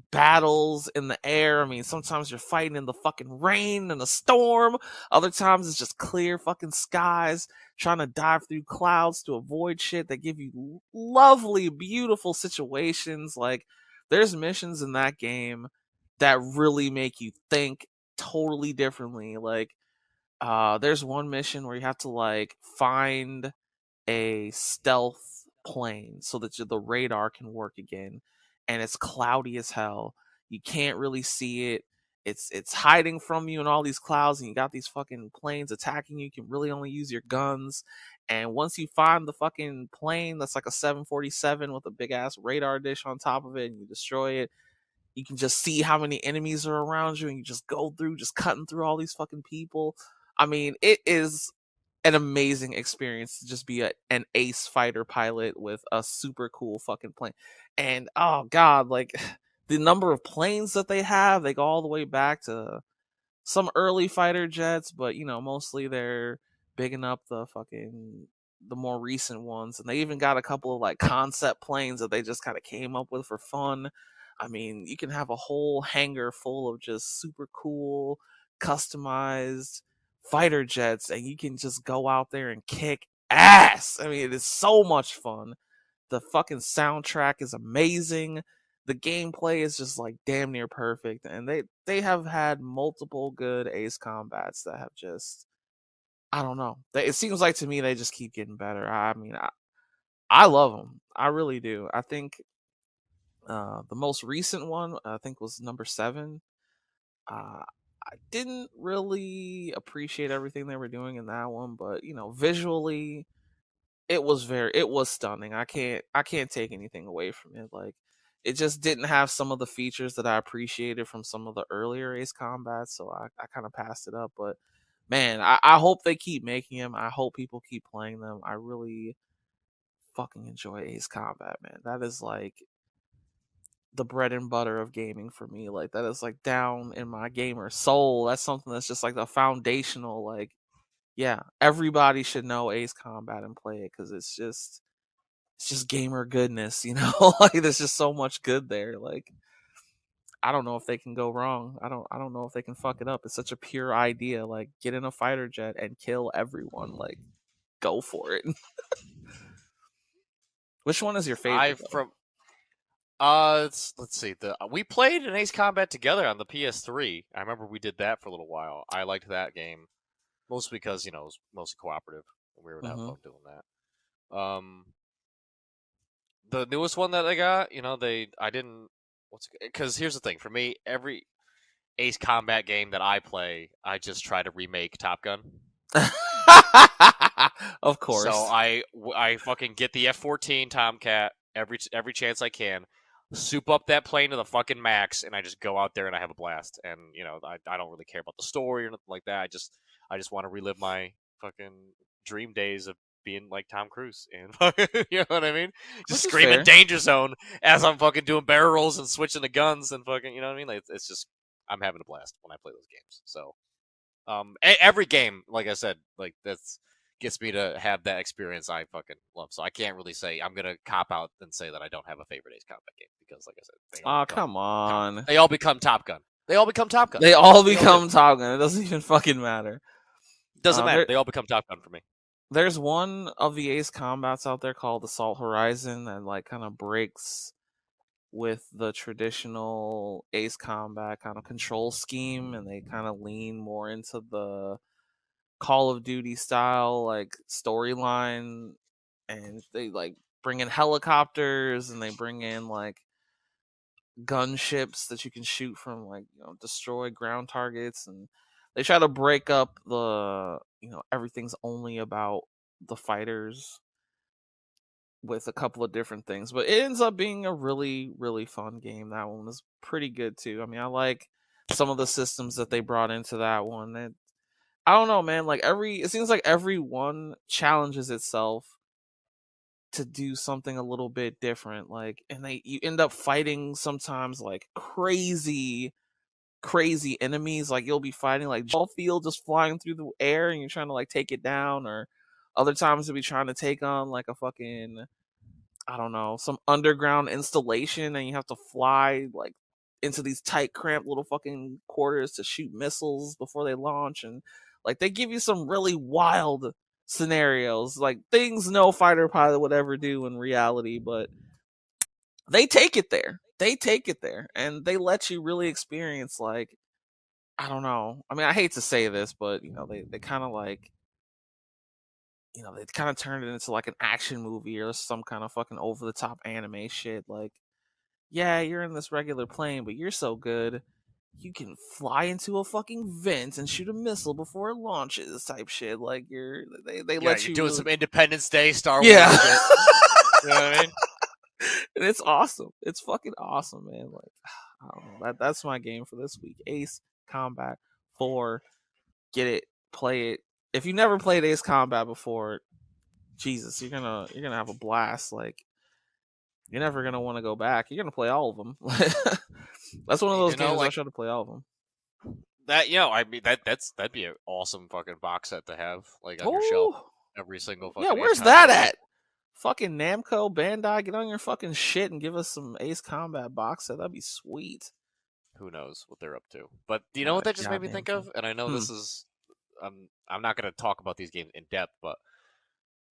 battles in the air. I mean, sometimes you're fighting in the fucking rain and a storm. Other times it's just clear fucking skies, trying to dive through clouds to avoid shit that give you lovely, beautiful situations. Like, there's missions in that game that really make you think totally differently. Like, there's one mission where you have to like find a stealth plane so that the radar can work again, and it's cloudy as hell. You can't really see it. It's hiding from you in all these clouds, and you got these fucking planes attacking you. You can really only use your guns. And once you find the fucking plane that's like a 747 with a big ass radar dish on top of it, and you destroy it, you can just see how many enemies are around you, and you just go through, just cutting through all these fucking people. I mean, it is an amazing experience to just be an ace fighter pilot with a super cool fucking plane. And oh god, like the number of planes that they go all the way back to some early fighter jets, but mostly they're bigging up the more recent ones. And they even got a couple of like concept planes that they just kind of came up with for fun. I mean, you can have a whole hangar full of just super cool customized fighter jets, and you can just go out there and kick ass. I mean, it is so much fun. The fucking soundtrack is amazing. The gameplay is just like damn near perfect, and they have had multiple good Ace Combats that have just, I don't know. It seems like to me they just keep getting better. I mean, I love them. I really do. I think the most recent one I think was number 7. I didn't really appreciate everything they were doing in that one, but visually it was stunning. I can't take anything away from it. Like, it just didn't have some of the features that I appreciated from some of the earlier Ace Combats, so I kind of passed it up. But man, I hope they keep making them. I hope people keep playing them. I really fucking enjoy Ace Combat, man. That is like the bread and butter of gaming for me. Like, that is like down in my gamer soul. That's something that's just like the foundational, like, yeah, everybody should know Ace Combat and play it, because it's just gamer goodness, like there's just so much good there. Like, I don't know if they can go wrong. I don't know if they can fuck it up. It's such a pure idea. Like, get in a fighter jet and kill everyone. Like, go for it. Which one is your I favorite though? from let's see. We played an Ace Combat together on the PS3. I remember we did that for a little while. I liked that game mostly because it was mostly cooperative, and we would have Mm-hmm. fun doing that. The newest one that I got, I didn't. Because here's the thing for me, every Ace Combat game that I play, I just try to remake Top Gun. Of So course. I fucking get the F-14 Tomcat every chance I can, soup up that plane to the fucking max, and I just go out there and I have a blast. And I don't really care about the story or nothing like that. I just want to relive my fucking dream days of being like Tom Cruise, and you know what I mean? Just Which is screaming fair. danger zone as I'm fucking doing barrel rolls and switching the guns and fucking, you know what I mean? Like, it's just, I'm having a blast when I play those games. So every game, like I said, like, that's gets me to have that experience I fucking love. So I can't really say I'm gonna cop out and say that I don't have a favorite Ace Combat game, because, like I said, Oh, come on. They all become Top Gun. They all become Top Gun. They all They all do. become Top Gun. It doesn't even fucking matter. Doesn't matter. There, They all become Top Gun for me. there's one of the Ace Combats out there called Assault Horizon that like kind of breaks with the traditional Ace Combat kind of control scheme, and they kind of lean more into the Call of Duty style like storyline, and they like bring in helicopters and they bring in like gunships that you can shoot from, like, destroy ground targets, and they try to break up the, everything's only about the fighters with a couple of different things, but it ends up being a really really fun game. That one was pretty good too. I mean, I like some of the systems that they brought into that one. I don't know, man, like it seems like every one challenges itself to do something a little bit different, like, and you end up fighting sometimes like crazy enemies. Like, you'll be fighting like ball field just flying through the air and you're trying to like take it down, or other times you'll be trying to take on like a fucking, I don't know, some underground installation, and you have to fly like into these tight, cramped little fucking quarters to shoot missiles before they launch. And like, they give you some really wild scenarios, like things no fighter pilot would ever do in reality, but they take it there. They take it there, and they let you really experience, like, I don't know. I mean, I hate to say this, but they kind of like, they kind of turned it into like an action movie or some kind of fucking over the top anime shit. Like, yeah, you're in this regular plane, but you're so good, you can fly into a fucking vent and shoot a missile before it launches, type shit. Like, they Yeah, let you're you doing really, some Independence Day Star Wars yeah, shit. You know what I mean? and it's awesome. It's fucking awesome, man. Like, I don't know. That's my game for this week. Ace Combat 4. Get it, play it. If you never played Ace Combat before, Jesus, you're gonna have a blast. Like, you're never gonna want to go back. You're gonna play all of them. That's one of those games I Like try to play all of them. that. I mean, that'd be an awesome fucking box set to have, like, on your shelf. Oh, Every single yeah. fucking Ace Where's that Combat game. at? Fucking Namco, Bandai, get on your fucking shit and give us some Ace Combat box set. That'd be sweet. Who knows what they're up to? But do you know Not what a that just made me goddamn think thing. of? And I know this is, I'm not going to talk about these games in depth, but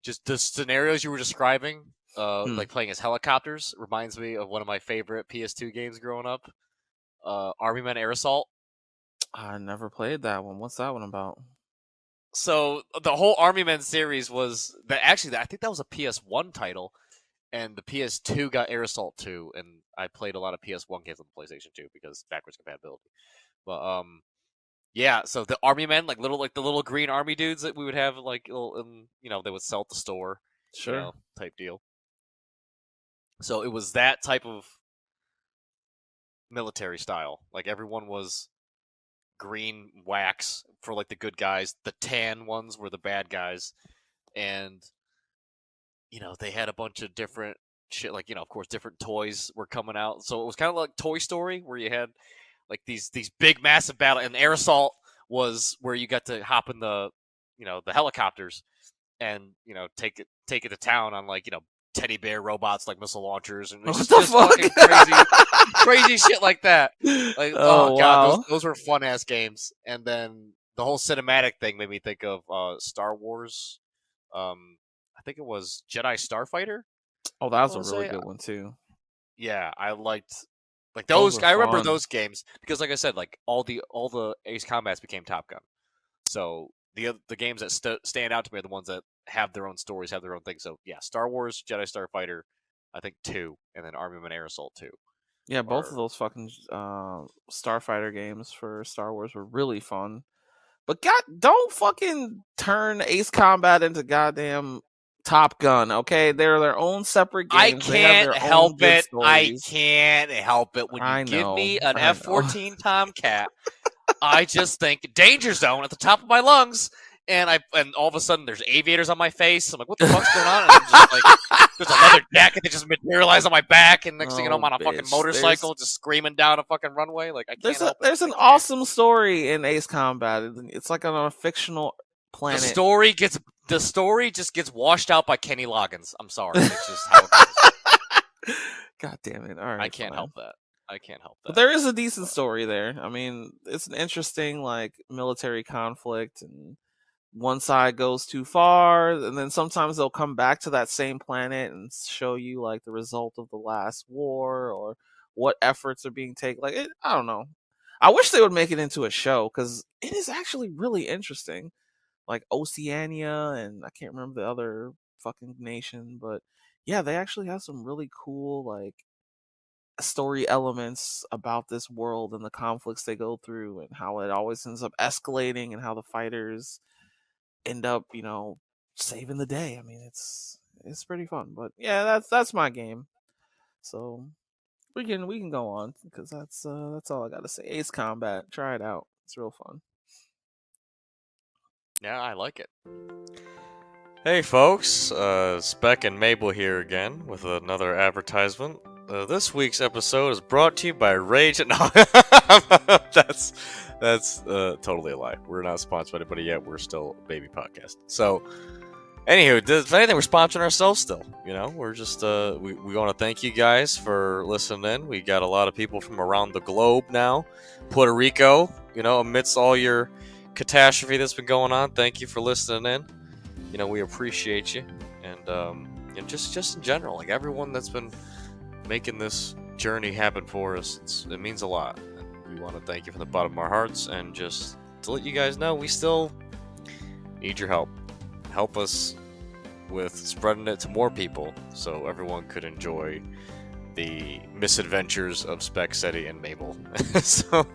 just the scenarios you were describing, Hmm. like playing as helicopters, reminds me of one of my favorite PS2 games growing up, Army Men Air Assault. I never played that one. What's that one about? So the whole Army Men series was that actually, I think that was a PS1 title, and the PS2 got Air Assault 2, and I played a lot of PS1 games on the PlayStation 2 because backwards compatibility. But yeah, so the army men, like the little green army dudes that we would have, like, they would sell at the store, Sure. type deal. So it was that type of military style. Like, everyone was green wax for like the good guys. The tan ones were the bad guys, and they had a bunch of different shit. Like, of course, different toys were coming out. So it was kind of like Toy Story, where you had like these big massive battle, and Air Assault was where you got to hop in the the helicopters and take it to town on, like, teddy bear robots like missile launchers, and What it's the just fucking fuck? crazy shit like that. Like, oh Oh god, wow. those were fun ass games. And then the whole cinematic thing made me think of Star Wars. I think it was Jedi Starfighter. Oh, that I was a want to really say, good one too. yeah, I liked like Those those. were I remember fun. those games because, like I said, like all the Ace Combats became Top Gun. So the games that stand out to me are the ones that have their own stories, have their own things. So yeah, Star Wars, Jedi Starfighter, I think 2, and then Army Men Air Assault 2. Yeah, both of Or those fucking Starfighter games for Star Wars were really fun. But God, don't fucking turn Ace Combat into goddamn Top Gun, okay? They're their own separate I games. They have can't their help own good it. I stories. can't help it. When you I give know. me an I know. F-14 Tomcat, I just think danger zone at the top of my lungs, and all of a sudden there's aviators on my face. I'm like, what the fuck's going on? And I'm just like, there's a leather jacket that just materialized on my back, and next thing you know, I'm Oh, on a fucking bitch. There's just screaming down a fucking runway. Like, I can't help it. There's I an can't. awesome story in Ace Combat. It's like on a fictional The planet. story just gets washed out by Kenny Loggins. I'm sorry. It's just how it goes. God damn it. All right. I can't fine. help that. I can't help But that. there is a decent story there. I mean, it's an interesting like military conflict, and one side goes too far, and then sometimes they'll come back to that same planet and show you like the result of the last war or what efforts are being taken. Like I don't know. I wish they would make it into a show because it is actually really interesting. Like Oceania and I can't remember the other fucking nation, but yeah, they actually have some really cool like story elements about this world and the conflicts they go through and how it always ends up escalating and how the fighters end up, saving the day. I mean, it's pretty fun. But yeah, that's my game. So we can go on because that's all I got to say. Ace Combat, try it out. It's real fun. Yeah, I like it. Hey folks, Spec and Mabel here again with another advertisement. This week's episode is brought to you by Rage. No, that's totally a lie. We're not sponsored by anybody yet. We're still a baby podcast. So, anywho, if anything, we're sponsoring ourselves still. We're just we want to thank you guys for listening in. We got a lot of people from around the globe now, Puerto Rico. Amidst all your catastrophe that's been going on, thank you for listening in. We appreciate you, and just in general, like everyone that's been making this journey happen for us, it means a lot. And we want to thank you from the bottom of our hearts, and just to let you guys know, we still need your help. Help us with spreading it to more people, so everyone could enjoy the misadventures of Spec, Cetty, and Mabel. So,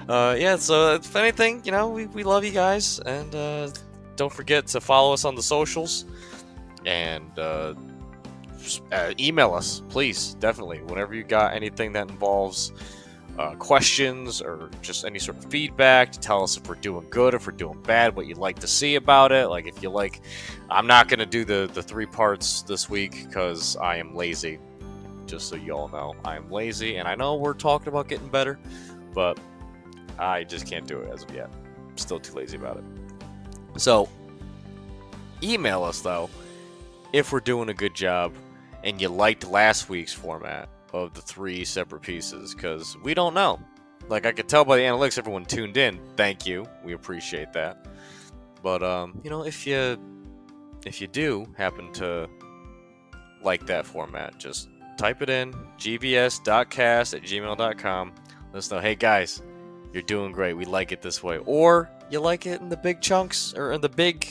So if anything, we love you guys, and don't forget to follow us on the socials, and email us, please, definitely, whenever you got anything that involves questions or just any sort of feedback to tell us if we're doing good, if we're doing bad, what you'd like to see about it. Like if you like, I'm not going to do the 3 parts this week because I am lazy, just so you all know. I am lazy, and I know we're talking about getting better, but I just can't do it as of yet. I'm still too lazy about it. So, email us, though, if we're doing a good job and you liked last week's format of the 3 separate pieces, because we don't know. Like, I could tell by the analytics everyone tuned in. Thank you. We appreciate that. But, if you do happen to like that format, just type it in, gvs.cast@gmail.com. Let us know, hey, guys, you're doing great. We like it this way. Or you like it in the big chunks, or in the big,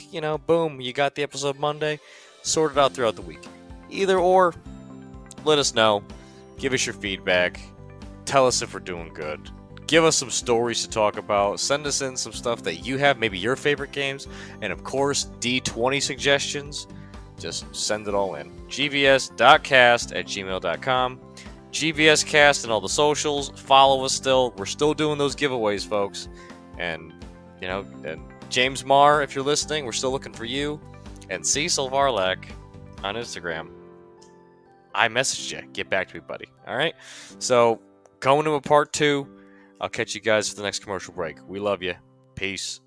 boom, you got the episode Monday, sort it out throughout the week. Either or, let us know. Give us your feedback. Tell us if we're doing good. Give us some stories to talk about. Send us in some stuff that you have, maybe your favorite games. And of course, D20 suggestions. Just send it all in. gvs.cast@gmail.com. gvs.cast and all the socials. Follow us still. We're still doing those giveaways, folks. And, and James Marr, if you're listening, we're still looking for you. And Cecil Varlak on Instagram. I messaged you. Get back to me, buddy. All right? So, going to a part 2. I'll catch you guys for the next commercial break. We love you. Peace.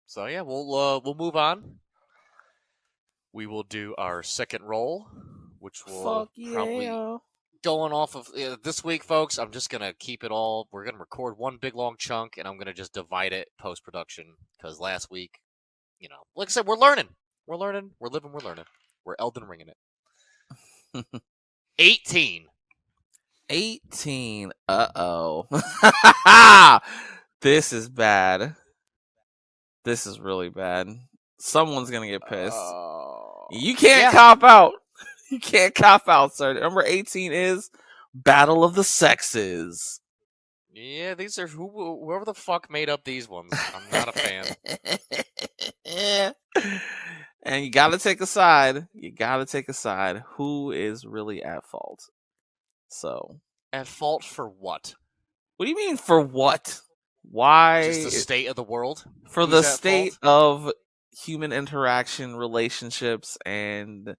So, yeah, we'll move on. We will do our second roll, which will probably... Going off of this week, folks, I'm just going to keep it all. We're going to record one big long chunk, and I'm going to just divide it post-production, because last week, like I said, we're learning. We're learning. We're living. We're learning. We're Elden Ringing it. 18. 18. Uh-oh. This is bad. This is really bad. Someone's going to get pissed. You can't cop out. You can't cop out, sir. Number 18 is Battle of the Sexes. Yeah, these are whoever the fuck made up these ones. I'm not a fan. And you gotta take a side. You gotta take a side. Who is really at fault? So, at fault for what? What do you mean for what? Why? Just the state of the world? For the state of human interaction, relationships, and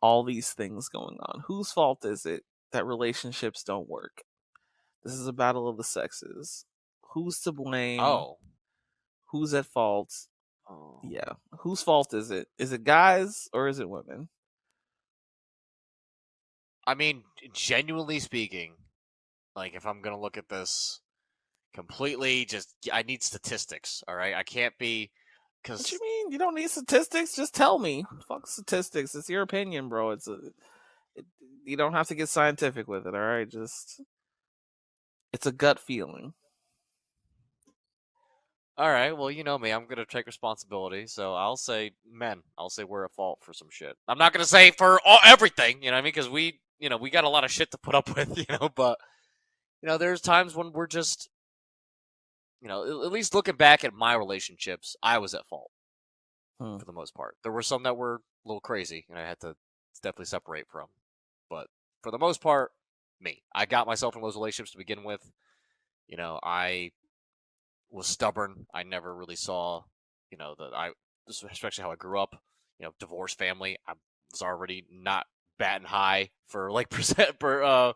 all these things going on. Whose fault is it that relationships don't work? This is a battle of the sexes. Who's to blame? Oh. Who's at fault? Oh. Yeah. Whose fault is it? Is it guys or is it women? I mean, genuinely speaking, Like, if I'm gonna look at this completely, I need statistics. All right, I can't be What you because mean? You don't need statistics? Just tell me. Fuck statistics. It's your opinion, bro. You don't have to get scientific with it. All right, just it's a gut feeling. all right. Well, you know me. I'm gonna take responsibility. So I'll say men. I'll say we're at fault for some shit. I'm not gonna say for everything. You know what I mean? Because we got a lot of shit to put up with. But there's times when we're just, at least looking back at my relationships, I was at fault for the most part. There were some that were a little crazy, and I had to definitely separate from. But for the most part, me. I got myself in those relationships to begin with. I was stubborn. I never really saw, that especially how I grew up, divorced family. I was already not batting high for like a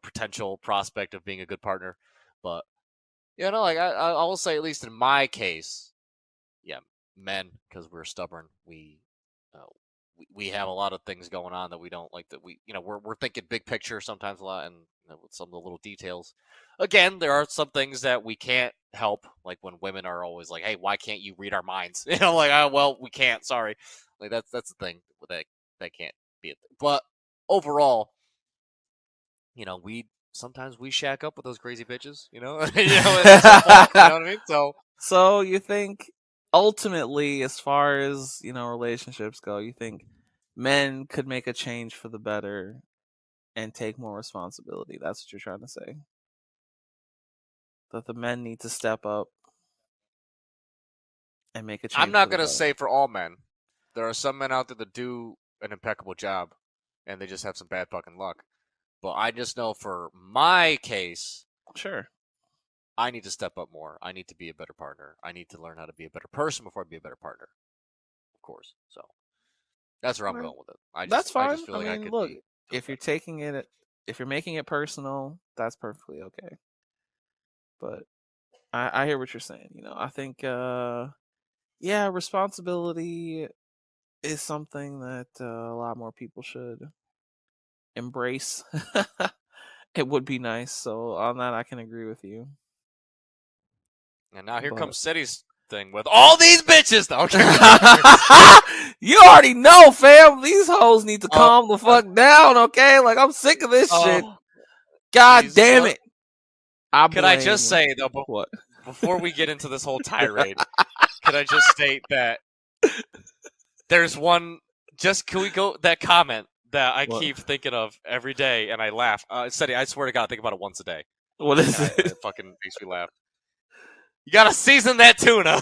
potential prospect of being a good partner. But like I will say, at least in my case, yeah, men, because we're stubborn, uh, we have a lot of things going on that we don't like, that we're thinking big picture sometimes a lot, and with some of the little details. Again, there are some things that we can't help, like when women are always like, "Hey, why can't you read our minds?" Like, "Oh, well, we can't. Sorry." Like that's the thing that can't be it. But overall, we sometimes we shack up with those crazy bitches. And it's our fault. You know what I mean? So you think ultimately, as far as relationships go, you think men could make a change for the better and take more responsibility? That's what you're trying to say. That the men need to step up and make a I'm change for not the gonna better. say for all men. There are some men out there that do an impeccable job, and they just have some bad fucking luck. But I just know for my case, Sure. I need to step up more. I need to be a better partner. I need to learn how to be a better person before I be a better partner. Of course. So that's where I'm Right. going with it. I That's just I fine. just feel I like I mean, could look, be doing if you're better. taking it, if you're making it personal, that's perfectly okay. But I hear what you're saying. I think, yeah, responsibility is something that a lot more people should embrace. It would be nice. So on that, I can agree with you. And now here But comes Cetty's thing with all these bitches. No, okay. you already know, fam. These hoes need to Oh, calm the fuck down, okay? Like I'm sick of this shit. oh, God jeez. damn it. I Could I blame just say though, what? before we get into this whole tirade, could I just state that there's one. Just can we go that comment that I What? keep thinking of every day, and I laugh. Cetty, I swear to God, I think about it once a day, What is and it? it fucking makes me laugh. You gotta season that tuna.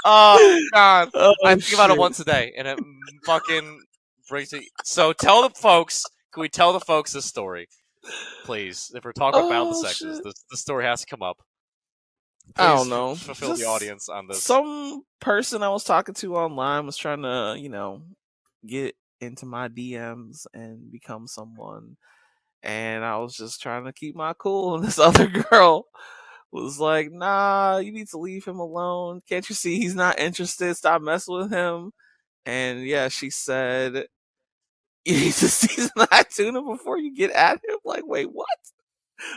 Oh God, I Oh think about it shit. once a day, and it fucking brings me. So tell the folks. Can we tell the folks this story, please? If we're talking about the Oh sexes, shit. this story has to come up. I don't Please know. fulfill the Just audience on this. some person I was talking to online was trying to, get into my DMs and become someone. And I was just trying to keep my cool. And this other girl was like, nah, you need to leave him alone. Can't you see he's not interested? Stop messing with him. And yeah, she said, you need to season that tuna before you get at him. Like, wait, what?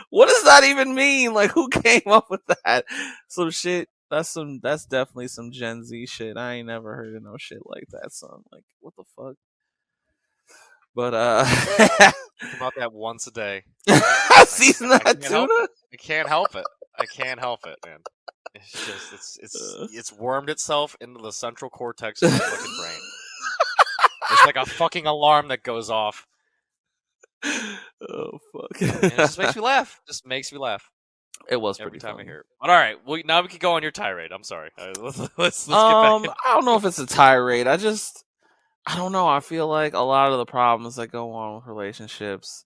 What does that even mean? Like, who came up with that? Some shit. That's definitely some Gen Z shit. I ain't never heard of no shit like that, son. Like, what the fuck? But Think about that once a day. season I that can't help tuna. it. I can't help it. I can't help it, man. It's just Uh, it's wormed itself into the central cortex of my fucking brain. It's like a fucking alarm that goes off, oh fuck! and it just makes me laugh. Just makes me laugh It was every pretty time I funny. hear it. But all right, now we can go on your tirade. I'm sorry. Let's get back in. I don't know if it's a tirade. I don't know. I feel like a lot of the problems that go on with relationships,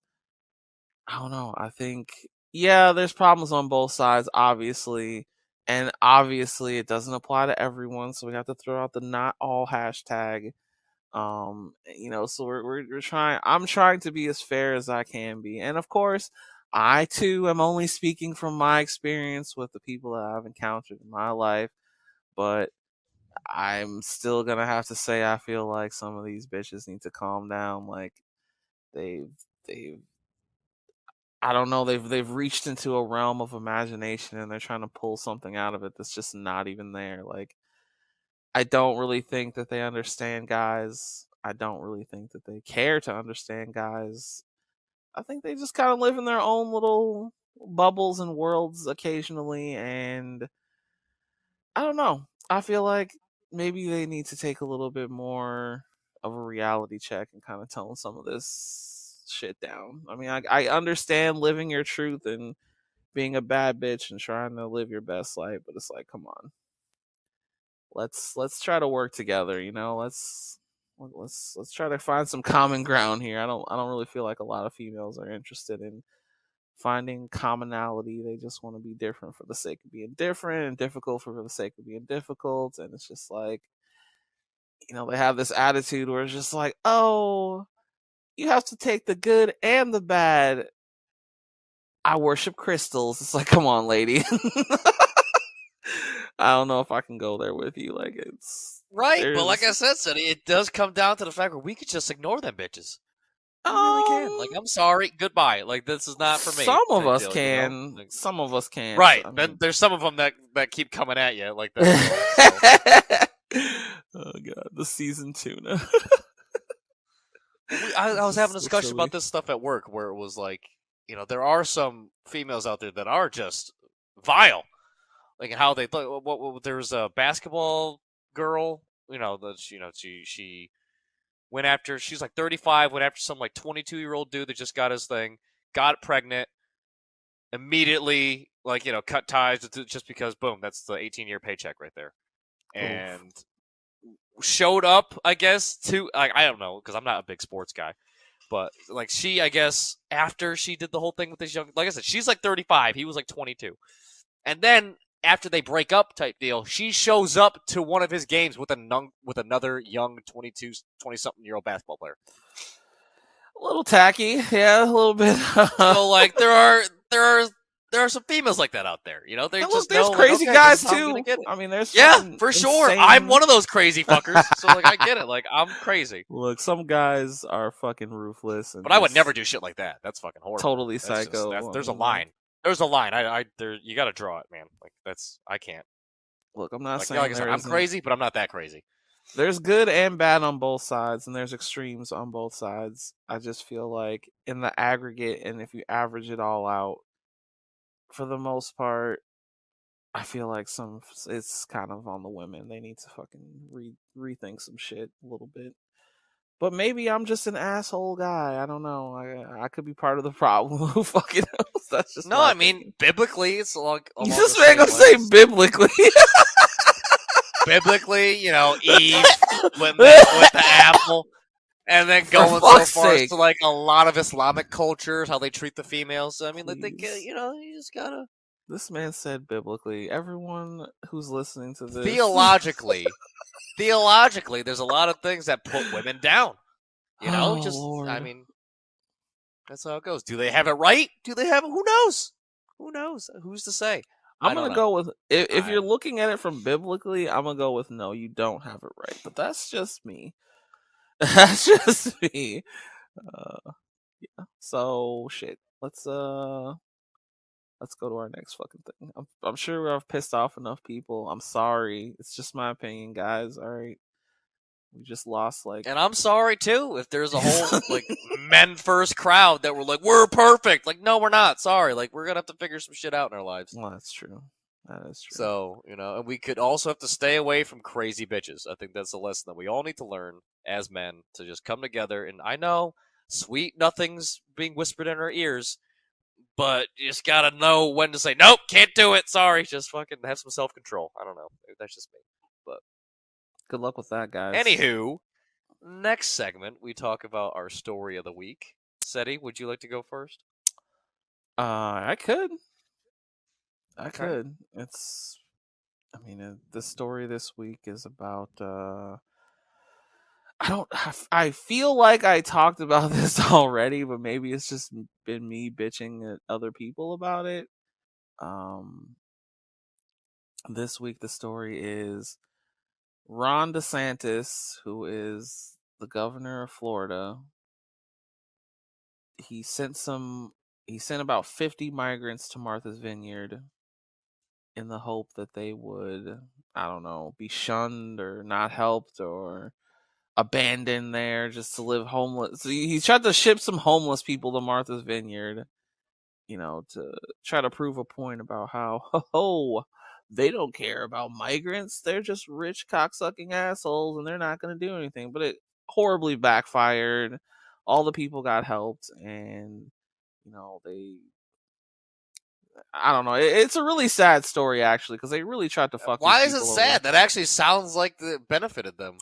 I don't know. I think, yeah, there's problems on both sides, obviously. And obviously, it doesn't apply to everyone. So we have to throw out the not all hashtag. So we're trying, I'm trying to be as fair as I can be. And of course, I too am only speaking from my experience with the people that I've encountered in my life. But I'm still gonna have to say I feel like some of these bitches need to calm down. Like they've I don't know. They've reached into a realm of imagination and they're trying to pull something out of it that's just not even there. Like, I don't really think that they understand guys. I don't really think that they care to understand guys. I think they just kind of live in their own little bubbles and worlds occasionally, and I don't know. I feel like maybe they need to take a little bit more of a reality check and kind of tone some of this shit down. I mean, I understand living your truth and being a bad bitch and trying to live your best life, but it's like, come on, let's try to work together. You know, let's try to find some common ground here. I don't really feel like a lot of females are interested in finding commonality. They just want to be different for the sake of being different and difficult for the sake of being difficult. And it's just like, they have this attitude where it's just like, oh, you have to take the good and the bad. I worship crystals. It's like, come on, lady. I don't know if I can go there with you. Like, right, but like I said, Cetty, it does come down to the fact where we could just ignore them bitches. We really can. Like, I'm sorry, goodbye. Like, this is not for me. Some of us deal, can. Like, some of us can. Right. I mean... Then there's some of them that keep coming at you like that. So. Oh god, the season tuna. I was having a discussion about this stuff at work where it was like, there are some females out there that are just vile. Like how they there was a basketball girl, she went after, she's like 35, went after some like 22-year-old dude that just got his thing, got pregnant, immediately like, cut ties just because boom, that's the 18-year paycheck right there. And showed up, I guess, to like, I don't know, because I'm not a big sports guy. But like she, I guess, after she did the whole thing with this young, like I said, she's like 35, he was like 22. And then after they break up type deal, she shows up to one of his games with another young 20-something-year-old basketball player. A little tacky, yeah, a little bit. So like there are some females like that out there, They just there's know, crazy like, okay, guys too. I mean, there's for sure. I'm one of those crazy fuckers. So like I get it. Like I'm crazy. Look, some guys are fucking ruthless, but I would never do shit like that. That's fucking horrible. Totally psycho. There's a line. There's a line. You got to draw it, man. Like I can't. Look, I'm not saying like I said, I'm crazy, but I'm not that crazy. There's good and bad on both sides, and there's extremes on both sides. I just feel like in the aggregate, and if you average it all out, for the most part, I feel like it's kind of on the women. They need to fucking rethink some shit a little bit. But maybe I'm just an asshole guy. I don't know. I could be part of the problem. Who fucking knows? That's just no. I mean, biblically, it's like this man gonna say biblically. Biblically, Eve with the apple, and then going so far to like a lot of Islamic cultures, how they treat the females. So, I mean, like you just gotta. This man said biblically. Everyone who's listening to this, theologically, there's a lot of things that put women down. Lord. I mean, that's how it goes. Do they have it right? Do they have it? Who knows? Who knows? Who's to say? I'm gonna go with if you're looking at it from biblically, I'm gonna go with no, you don't have it right. But that's just me. That's just me. Yeah. So shit. Let's go to our next fucking thing. I'm sure I've pissed off enough people. I'm sorry. It's just my opinion, guys. All right. We just lost and I'm sorry too if there's a whole like men first crowd that were like, we're perfect. Like, no, we're not. Sorry. Like, we're gonna have to figure some shit out in our lives. Well, that's true. That is true. So, and we could also have to stay away from crazy bitches. I think that's a lesson that we all need to learn as men, to just come together. And I know sweet nothing's being whispered in our ears, but you just gotta know when to say, nope, can't do it. Sorry. Just fucking have some self-control. I don't know. Maybe that's just me. But good luck with that, guys. Anywho, next segment, we talk about our story of the week. Cetty, would you like to go first? I could. The story this week is about, I feel like I talked about this already, but maybe it's just been me bitching at other people about it. This week the story is Ron DeSantis, who is the governor of Florida. He sent some he sent about 50 migrants to Martha's Vineyard in the hope that they would, I don't know, be shunned or not helped or abandoned there just to live homeless. So he tried to ship some homeless people to Martha's Vineyard, to try to prove a point about how, they don't care about migrants. They're just rich cocksucking assholes and they're not going to do anything. But it horribly backfired. All the people got helped and, they, I don't know. It's a really sad story actually because they really tried to fuck these Why is it people over. sad? That actually sounds like it benefited them.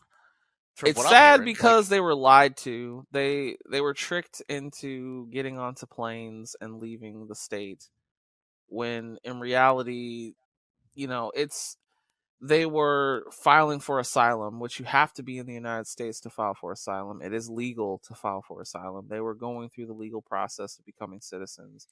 From It's what I'm sad hearing, because they were lied to. They were tricked into getting onto planes and leaving the state when in reality, it's they were filing for asylum, which you have to be in the United States to file for asylum. It is legal to file for asylum. They were going through the legal process of becoming citizens.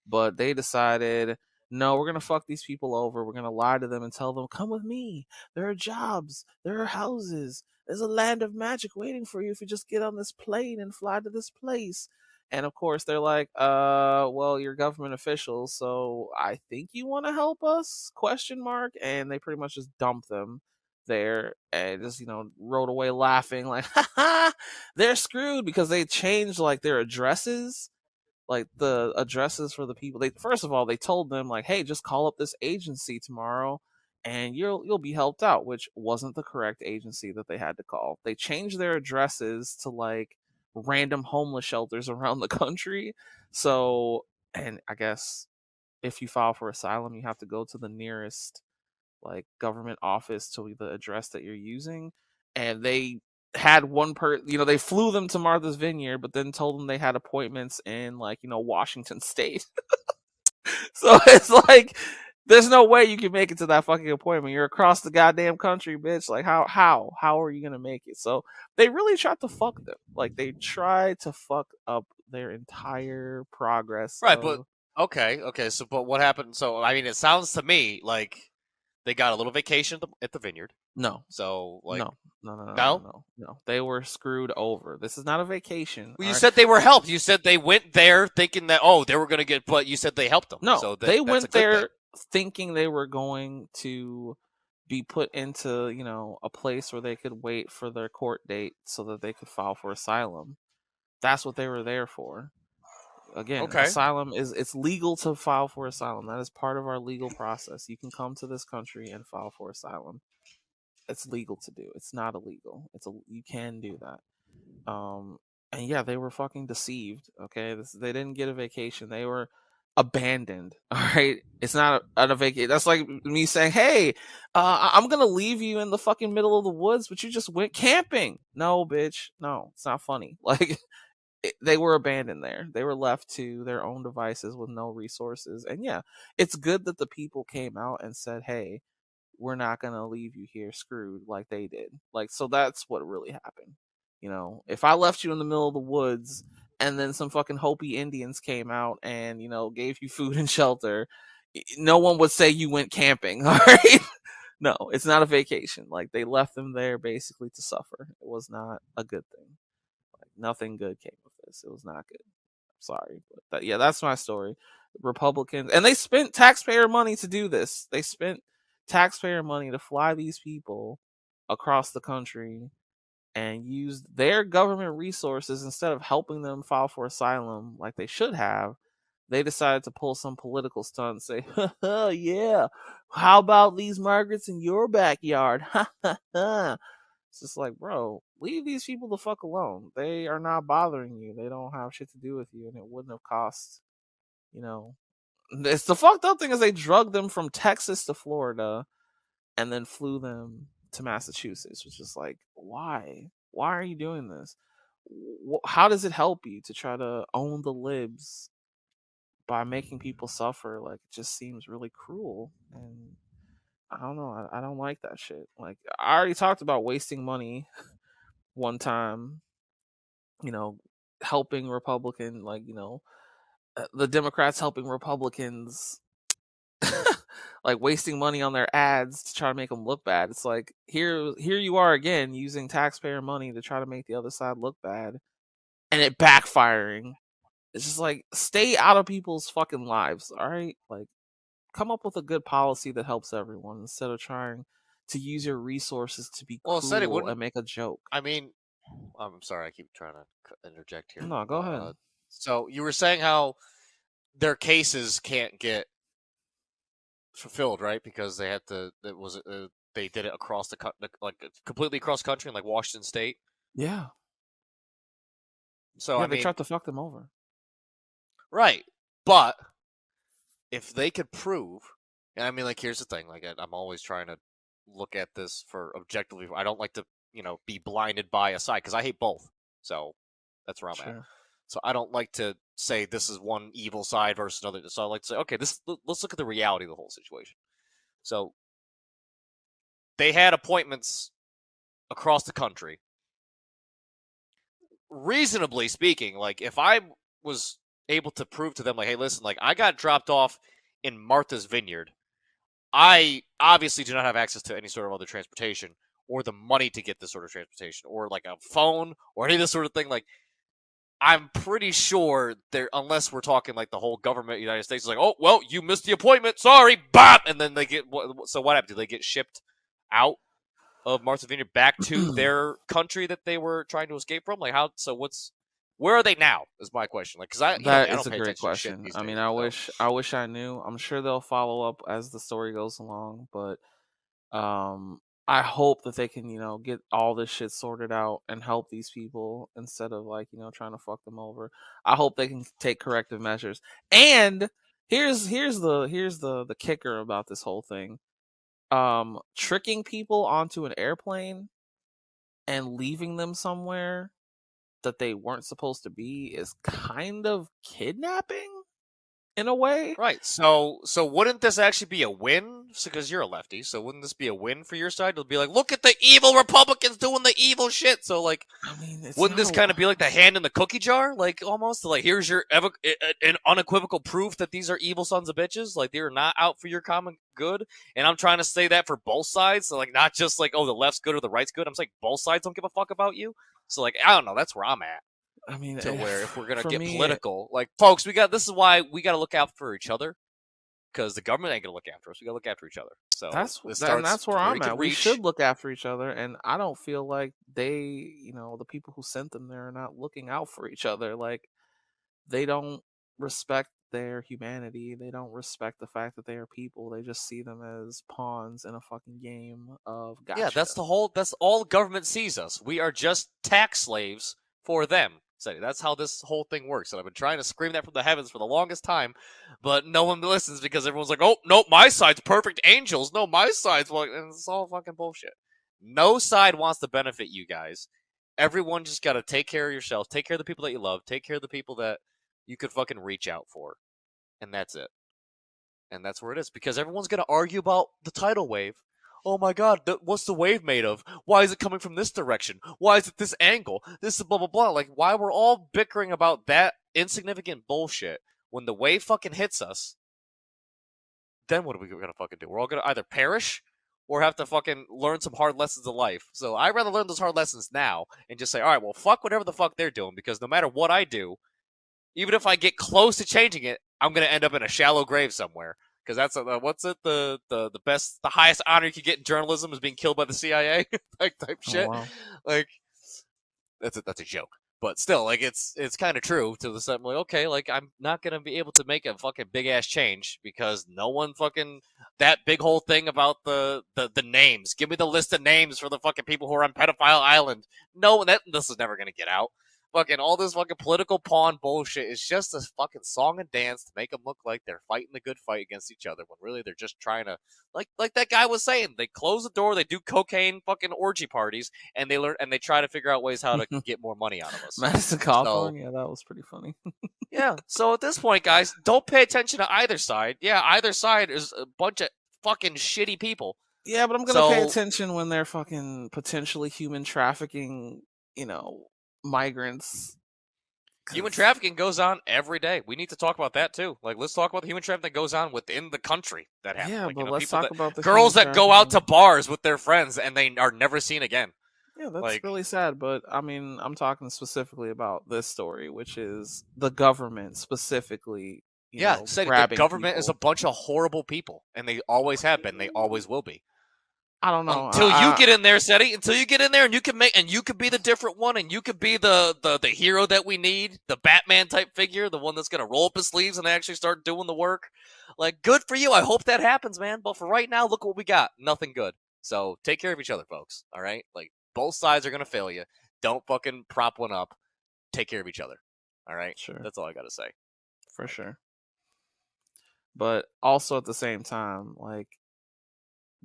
But they decided, no, we're gonna fuck these people over. We're gonna lie to them and tell them, come with me. There are jobs. There are houses. There's a land of magic waiting for you if you just get on this plane and fly to this place. And of course, they're like, well, you're government officials, so I think you want to help us? Question mark. And they pretty much just dumped them there and just rode away laughing like, ha ha, they're screwed because they changed like their addresses, like the addresses for the people. They first of all they told them like, hey, just call up this agency tomorrow and you'll be helped out, which wasn't the correct agency that they had to call. They changed their addresses to like random homeless shelters around the country. So, and I guess if you file for asylum you have to go to the nearest like government office to the address that you're using. And they had they flew them to Martha's Vineyard, but then told them they had appointments in like, Washington State. So it's like, there's no way you can make it to that fucking appointment. You're across the goddamn country, bitch. Like, how are you gonna make it? So they really tried to fuck them. Like, they tried to fuck up their entire progress right? But of. okay. So, but what happened? So, I mean, it sounds to me like they got a little vacation at the vineyard. No, So, like, no, no, no, no, no, no. no, no. They were screwed over. This is not a vacation. Well, All you right. said they were helped. You said they went there thinking that they were going to get, but you said they helped them. No, So they that's a went good thing. there thinking they were going to be put into, a place where they could wait for their court date so that they could file for asylum. That's what they were there for. Again, Okay. asylum it's legal to file for asylum. That is part of our legal process. You can come to this country and file for asylum. It's legal to do. It's not illegal. You can do that. And yeah, they were fucking deceived. Okay, they didn't get a vacation. They were abandoned. All right, it's not a vacation. That's like me saying, "Hey, I'm gonna leave you in the fucking middle of the woods, but you just went camping." No, bitch. No, it's not funny. Like they were abandoned there. They were left to their own devices with no resources. And yeah, it's good that the people came out and said, "Hey, we're not going to leave you here screwed like they did." Like, so that's what really happened. If I left you in the middle of the woods and then some fucking Hopi Indians came out and, gave you food and shelter, no one would say you went camping. All right. No, it's not a vacation. Like, they left them there basically to suffer. It was not a good thing. Like, nothing good came of this. It was not good. Sorry, but yeah, that's my story. Republicans, and they spent taxpayer money to do this. They spent taxpayer money to fly these people across the country and used their government resources instead of helping them file for asylum like they should have. They decided to pull some political stunt and say, yeah, how about these migrants in your backyard? It's just like, bro, leave these people the fuck alone. They are not bothering you. They don't have shit to do with you, and it wouldn't have cost, you know. It's the fucked up thing is they drugged them from Texas to Florida and then flew them to Massachusetts, which is like, why? Why are you doing this? How does it help you to try to own the libs by making people suffer? Like, it just seems really cruel. And I don't know. I don't like that shit. Like, I already talked about wasting money one time, you know, helping Republican, like, the Democrats helping Republicans, like wasting money on their ads to try to make them look bad. It's like, here you are again using taxpayer money to try to make the other side look bad and it backfiring. It's just like, stay out of people's fucking lives, all right? Like, come up with a good policy that helps everyone instead of trying to use your resources to be Well, said it cruel wouldn't. and make a joke. I mean, I'm sorry, I keep trying to interject here, No, go but ahead. so you were saying how their cases can't get fulfilled, right? Because they had to. It was they did it across like completely across country in like Washington State. Yeah. So Yeah, I they mean, tried to fuck them over. right, but if they could prove, and I mean, like, here's the thing: like, I'm always trying to look at this for objectively. I don't like to, be blinded by a side because I hate both. So that's where I'm at. Sure. So I don't like to say this is one evil side versus another. So I like to say, okay, let's look at the reality of the whole situation. So they had appointments across the country. Reasonably speaking, like if I was able to prove to them, like, hey, listen, like I got dropped off in Martha's Vineyard. I obviously do not have access to any sort of other transportation or the money to get this sort of transportation or like a phone or any of this sort of thing. Like, I'm pretty sure there, unless we're talking like the whole government of the United States is like, oh, well, you missed the appointment. Sorry. Bop. And then they get, so what happened? Do they get shipped out of Martha's Vineyard back to their country that they were trying to escape from? Like, how, so where are they now is my question. Like, cause you know me, That I is don't a pay great attention to shit question. these I mean, days. I So, wish I wish I knew. I'm sure they'll follow up as the story goes along, but um I hope that they can, get all this shit sorted out and help these people instead of like, trying to fuck them over. I hope they can take corrective measures. And here's the kicker about this whole thing. Tricking people onto an airplane and leaving them somewhere that they weren't supposed to be is kind of kidnapping in a way. right. So wouldn't this actually be a win? Because you're a lefty, so wouldn't this be a win for your side? It'll be like, look at the evil Republicans doing the evil shit. So like, I mean, it's wouldn't not this a kind of be like the hand in the cookie jar? Like almost like here's your an unequivocal proof that these are evil sons of bitches. Like they're not out for your common good. And I'm trying to say that for both sides. So like not just like, oh, the left's good or the right's good. I'm saying both sides don't give a fuck about you. So like I don't know. That's where I'm at. I mean, To where if we're gonna for get me, political, like folks, this is why we got to look out for each other because the government ain't gonna look after us. We gotta look after each other. So this starts that's where where you I'm can at. We reach. should look after each other, and I don't feel like they, the people who sent them there are not looking out for each other. Like, they don't respect their humanity. They don't respect the fact that they are people. They just see them as pawns in a fucking game of Yeah, gotcha. that's all government sees us. We are just tax slaves for them. So that's how this whole thing works. And I've been trying to scream that from the heavens for the longest time, but no one listens because everyone's like, oh, no, my side's perfect angels. No, my side's like, and it's all fucking bullshit. No side wants to benefit you guys. Everyone just got to take care of yourselves, take care of the people that you love, take care of the people that you could fucking reach out for. And that's it. And that's where it is because everyone's going to argue about the tidal wave. Oh my god, what's the wave made of? Why is it coming from this direction? Why is it this angle? This is blah blah blah. Like, why we're all bickering about that insignificant bullshit when the wave fucking hits us, then what are we gonna fucking do? We're all gonna either perish or have to fucking learn some hard lessons of life. So I'd rather learn those hard lessons now and just say, alright, well, fuck whatever the fuck they're doing because no matter what I do, even if I get close to changing it, I'm gonna end up in a shallow grave somewhere. Because that's what's it the best the highest honor you could get in journalism is being killed by the CIA like type Oh shit. wow. Like that's a joke, but still like it's kind of true to the side. Like okay, like I'm not gonna be able to make a fucking big ass change because no one fucking that big whole thing about the names. Give me the list of names for the fucking people who are on Pedophile Island. No, this is never gonna get out. Fucking all this fucking political pawn bullshit is just a fucking song and dance to make them look like they're fighting the good fight against each other when really they're just trying to like that guy was saying. They close the door, they do cocaine fucking orgy parties, and they learn and they try to figure out ways how to get more money out of us. Madison So Cawthorn, yeah, that was pretty funny. yeah, so at this point, guys, don't pay attention to either side. Yeah, either side is a bunch of fucking shitty people. Yeah, but I'm gonna pay So attention when they're fucking potentially human trafficking, migrants. human 'Cause trafficking goes on every day. We need to talk about that too. Like, let's talk about the human trafficking that goes on within the country that happens. yeah, Like, but let's people talk that about the human girls that go out to trafficking. bars with their friends and they are never seen again. Yeah, that's Like, really sad. But I mean, I'm talking specifically about this story, which is the government specifically, yeah, said the grabbing government is a people. bunch of horrible people, and they always have been. They always will be. I don't know. Until you get in there, Cetty. Until you get in there, and you could be the different one, and you could be the hero that we need, the Batman type figure, the one that's gonna roll up his sleeves and actually start doing the work. Like, good for you. I hope that happens, man. But for right now, look what we got. Nothing good. So take care of each other, folks. All right. Like, both sides are gonna fail you. Don't fucking prop one up. Take care of each other. All right. Sure, That's all I gotta say. for sure. But also at the same time, like,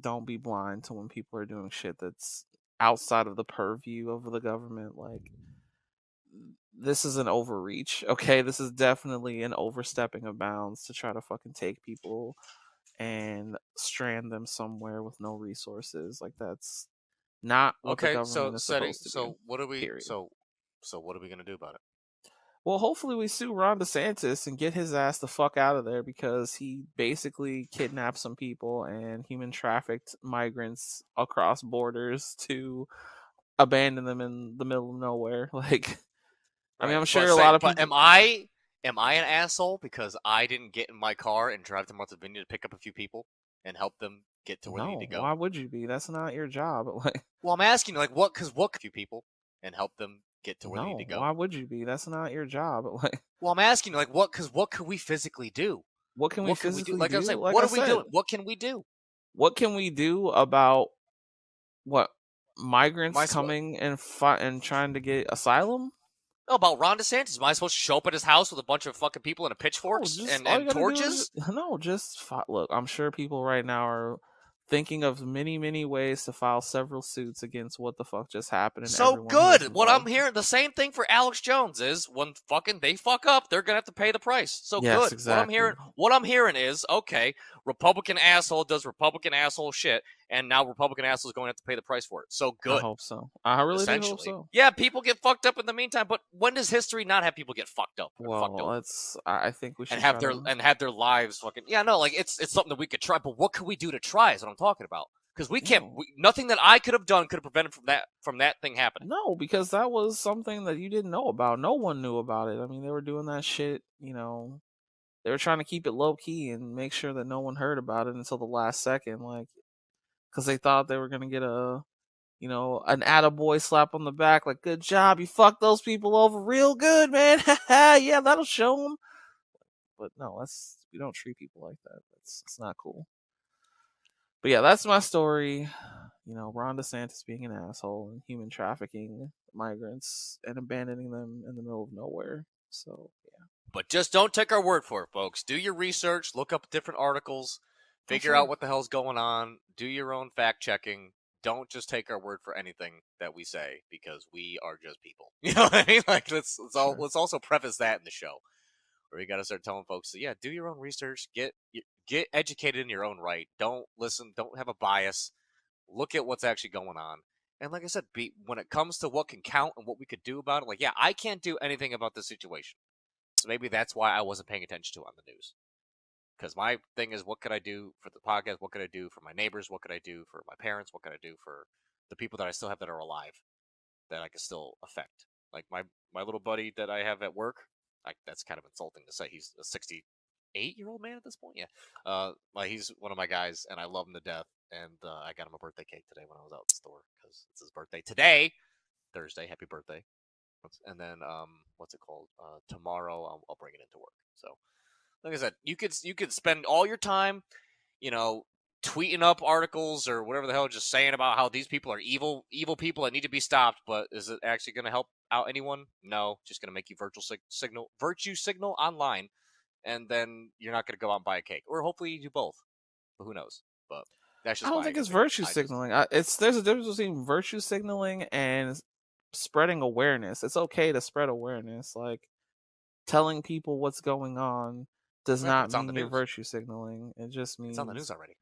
don't be blind to when people are doing shit that's outside of the purview of the government. Like, this is an overreach. Okay, this is definitely an overstepping of bounds to try to fucking take people and strand them somewhere with no resources. Like, that's not what the Okay. So government is Cetty. supposed to do. So what are we? Period. So what are we gonna do about it? Well, hopefully we sue Ron DeSantis and get his ass the fuck out of there, because he basically kidnapped some people and human trafficked migrants across borders to abandon them in the middle of nowhere. Like, I mean, Right. I'm sure a lot of But people. am I an asshole because I didn't get in my car and drive to Martha's Vineyard to pick up a few people and help them get to where they need to No, go? why would you be? That's not your job. Like, Well, I'm asking you, like, what? Because what? Few people and help them get to where they need to no, go. why would you be? That's not your job. Like, Well, I'm asking you, like, what? Because what could we physically do? what can we What can we do? physically Like I was do? saying, Like what I are we said, doing? What can we do? what can we do about what My migrants coming and and trying to get asylum? No, about Ron DeSantis. Am I supposed to show up at his house with a bunch of fucking people and No, pitchforks just and, all you and gotta do is torches? no, just look. I'm sure people right now are thinking of many, many ways to file several suits against what the fuck just happened and So everyone who was good. What I'm involved. hearing, the same thing for Alex Jones is when fucking they fuck up, they're gonna have to pay the price. So Yes, good. exactly. What I'm hearing is okay. Republican asshole does Republican asshole shit, and now Republican asshole is going to have to pay the price for it. So I good. hope so. I really do hope Essentially, so. yeah, people get fucked up in the meantime. But when does history not have people get fucked up and fucked Well, over? I think we And should try to. have their lives fucking like it's something that we could try, but what could we do to try is what I'm talking about. Because we can't No, nothing that I could have done could have prevented from that thing happening. no, because that was something that you didn't know about. No one knew about it. I mean, they were doing that shit. They were trying to keep it low key and make sure that no one heard about it until the last second, like, because they thought they were gonna get an attaboy slap on the back, like, good job, you fucked those people over real good, man. Yeah, that'll show them. But no, we don't treat people like that. It's not cool. But yeah, that's my story. Ron DeSantis being an asshole and human trafficking migrants and abandoning them in the middle of nowhere. So yeah, But just don't take our word for it, folks. Do your research, look up different articles, for figure out sure. what the hell's going on, do your own fact checking. Don't just take our word for anything that we say because we are just people. You know what I mean? Like Sure. let's also preface that in the show. Where you got to start telling folks, yeah, do your own research, get educated in your own right. Don't listen, don't have a bias. Look at what's actually going on. And like I said, when it comes to what can count and what we could do about it, like, yeah, I can't do anything about this situation. So maybe that's why I wasn't paying attention to on the news. Because my thing is, what could I do for the podcast? What could I do for my neighbors? What could I do for my parents? What could I do for the people that I still have that are alive that I can still affect? Like my little buddy that I have at work. That's kind of insulting to say. He's a 68-year-old man at this point. Yeah, like he's one of my guys, and I love him to death. And I got him a birthday cake today when I was out at the store because it's his birthday today, Thursday. Happy birthday! And then what's it called? Tomorrow I'll bring it into work. So like I said, you could spend all your time, you know, tweeting up articles or whatever the hell, just saying about how these people are evil people that need to be stopped. But is it actually going to help out anyone? No, just going to make you virtue signal online, and then you're not going to go out and buy a cake, or hopefully you do both. But who knows? But that's I just don't my think it's opinion. virtue signaling. There's a difference between virtue signaling and spreading awareness. It's okay to spread awareness. Like, telling people what's going on does Right, but not it's on the mean you're news. virtue signaling. It just It's on the news means already.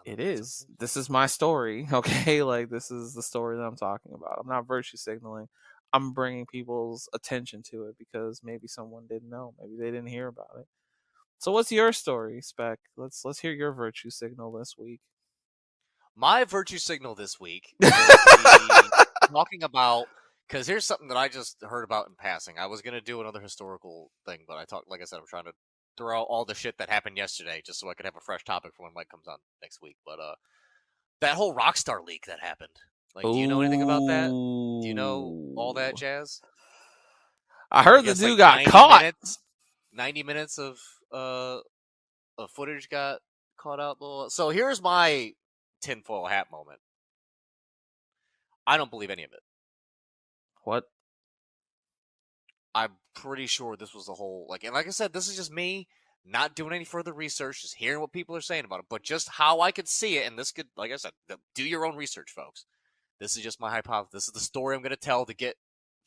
it It's on the is. news. This is my story, okay? Like, this is the story that I'm talking about. I'm not virtue signaling. I'm bringing people's attention to it because maybe someone didn't know. Maybe they didn't hear about it. So what's your story, Spec? Let's hear your virtue signal this week. My virtue signal this week is going to be talking about, because here's something that I just heard about in passing. I was gonna do another historical thing, but like I said, I'm trying to throw out all the shit that happened yesterday just so I could have a fresh topic for when Mike comes on next week. But that whole Rockstar leak that happened. Like, do you know anything about that? Do you know all that Ooh. jazz? I I heard the guess like dude got caught. 90 minutes of footage got caught out. So here's my tinfoil hat moment. I don't believe any of it. What? I'm pretty sure this was the whole and like I said, this is just me not doing any further research, just hearing what people are saying about it, but just how I could see it, and this could, like I said, do your own research, folks. This is just my hypothesis. This is the story I'm gonna tell to get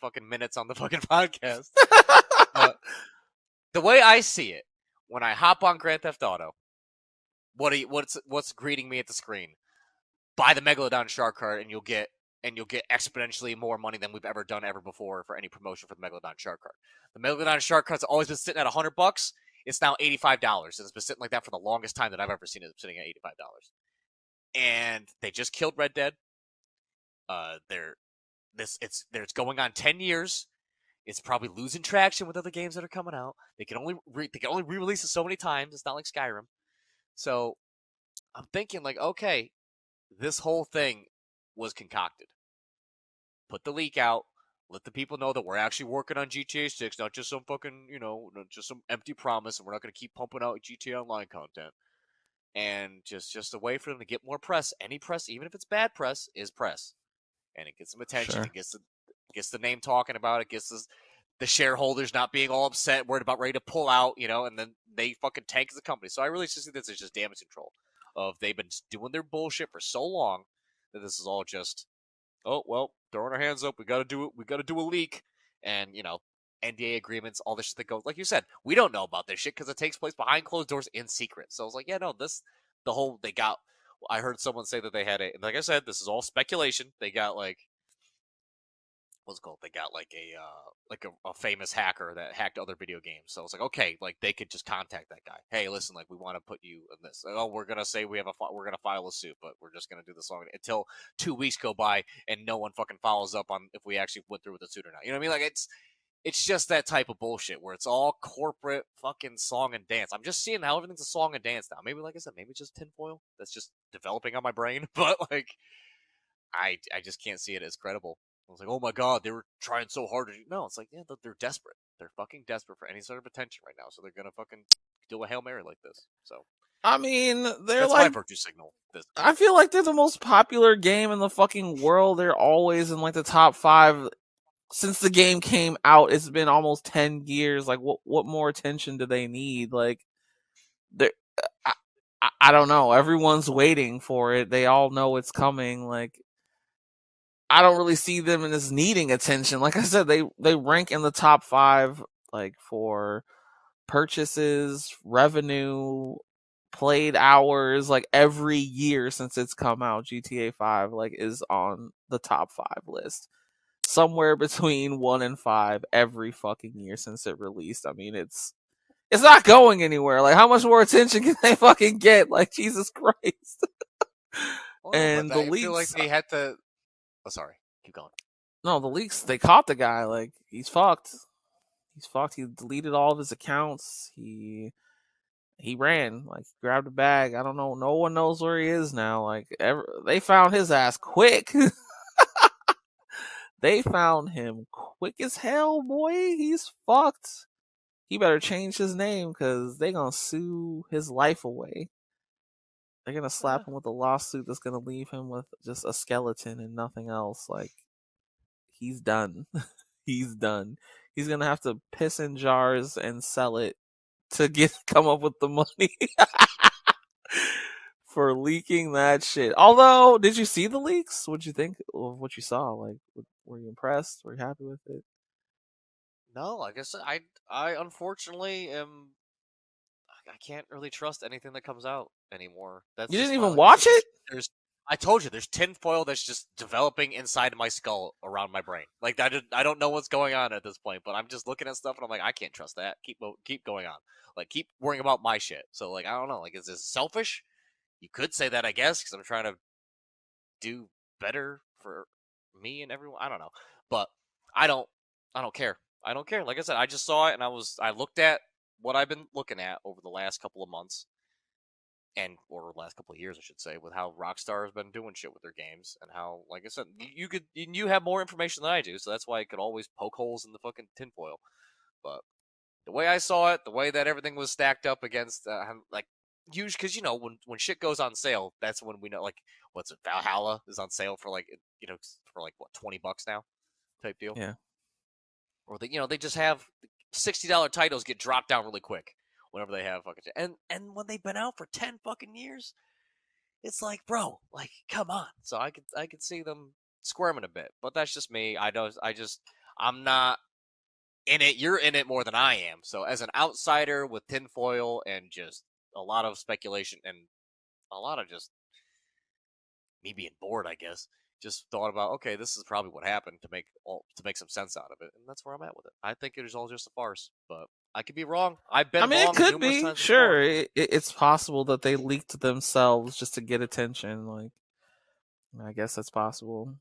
fucking minutes on the fucking podcast. But the way I see it, when I hop on Grand Theft Auto, what's greeting me at the screen? Buy the Megalodon Shark card, and you'll get exponentially more money than we've ever done ever before for any promotion for the Megalodon Shark card. The Megalodon Shark card's always been sitting at $100. It's now $85, and it's been sitting like that for the longest time that I've ever seen it, sitting at $85. And they just killed Red Dead. It's going on 10 years. It's probably losing traction with other games that are coming out. They can only re-release it so many times. It's not like Skyrim. So I'm thinking like, okay, this whole thing was concocted. Put the leak out. Let the people know that we're actually working on GTA 6, not just some fucking, not just some empty promise, and we're not going to keep pumping out GTA Online content. And just a way for them to get more press. Any press, even if it's bad press, is press. And it gets some attention. Sure. It gets the name talking about it. Gets the shareholders not being all upset, worried about ready to pull out, and then they fucking tank as a company. So I really just think this is just damage control. They've been doing their bullshit for so long that this is all just, oh well, throwing our hands up. We got to do it. We got to do a leak, and NDA agreements, all this shit that goes. Like you said, we don't know about this shit because it takes place behind closed doors in secret. So I was like, yeah, no, the whole they got. I heard someone say that they had like I said, this is all speculation. They got what's it called? They got a famous hacker that hacked other video games. So it's like, okay, like they could just contact that guy. Hey, listen, like we want to put you in this. Like, oh, we're gonna say we're gonna file a suit, but we're just gonna do this long until 2 weeks go by and no one fucking follows up on if we actually went through with the suit or not. You know what I mean? Like it's just that type of bullshit where it's all corporate fucking song and dance. I'm just seeing how everything's a song and dance now. Maybe, like I said, maybe it's just tinfoil that's just developing on my brain, but like I just can't see it as credible. I was like, oh my god, they were trying so hard to do. No, it's like, yeah, they're desperate. They're fucking desperate for any sort of attention right now, so they're gonna fucking do a Hail Mary like this. So I mean, they're that's my like, virtue signal. I feel like they're the most popular game in the fucking world. They're always in like the top 5 since the game came out. It's been almost 10 years. Like, what more attention do they need? Like, they I don't know. Everyone's waiting for it. They all know it's coming. Like, I don't really see them as needing attention. Like I said, they rank in the top 5, like, for purchases, revenue, played hours. Like, every year since it's come out, GTA 5 like is on the top 5 list. Somewhere between 1 and 5 every fucking year since it released. I mean, it's not going anywhere. Like, how much more attention can they fucking get? Like, Jesus Christ. Well, no, but And the I feel like leaks, they had to. Oh, sorry. Keep going. no, the leaks, they caught the guy. Like, he's fucked. He's fucked. He deleted all of his accounts. He ran, like, grabbed a bag. I don't know. No one knows where he is now. Like, they found his ass quick. They found him quick as hell, boy. He's fucked. He better change his name because they gonna sue his life away. They're gonna slap him with a lawsuit that's gonna leave him with just a skeleton and nothing else. Like, he's done. He's done. He's gonna have to piss in jars and sell it to come up with the money for leaking that shit. Although, did you see the leaks? What'd you think of what you saw? Like, were you impressed? Were you happy with it? No, I guess I unfortunately am. I can't really trust anything that comes out anymore. That's You didn't just even like I said, watch it? there's I told you there's tinfoil that's just developing inside my skull around my brain. Like I don't know what's going on at this point, but I'm just looking at stuff and I'm like, I can't trust that. Keep going on. Like, keep worrying about my shit. So like, I don't know. Like, is this selfish? You could say that, I guess, because I'm trying to do better for me and everyone. I don't know, but I don't care. I don't care. Like I said, I just saw it and I looked at what I've been looking at over the last couple of months or last couple of years, I should say, with how Rockstar has been doing shit with their games and how, like I said, you have more information than I do, so that's why I could always poke holes in the fucking tinfoil. But the way I saw it, the way that everything was stacked up against, like, huge, because when shit goes on sale, that's when we know, like, what's it, Valhalla is on sale for like, for like what, $20 now, type deal. Yeah. Or they just have $60 titles get dropped down really quick whenever they have fucking, and when they've been out for 10 fucking years, it's like, bro, like, come on. So I could see them squirming a bit, but that's just me. I'm not in it. You're in it more than I am. So as an outsider with tinfoil and just a lot of speculation and a lot of just me being bored, I guess, just thought about, okay, this is probably what happened to make some sense out of it, and that's where I'm at with it. I think it is all just a farce, but I could be wrong. I've I been mean, it wrong could numerous be. times before. Sure, it's possible that they leaked themselves just to get attention. Like, I guess that's possible.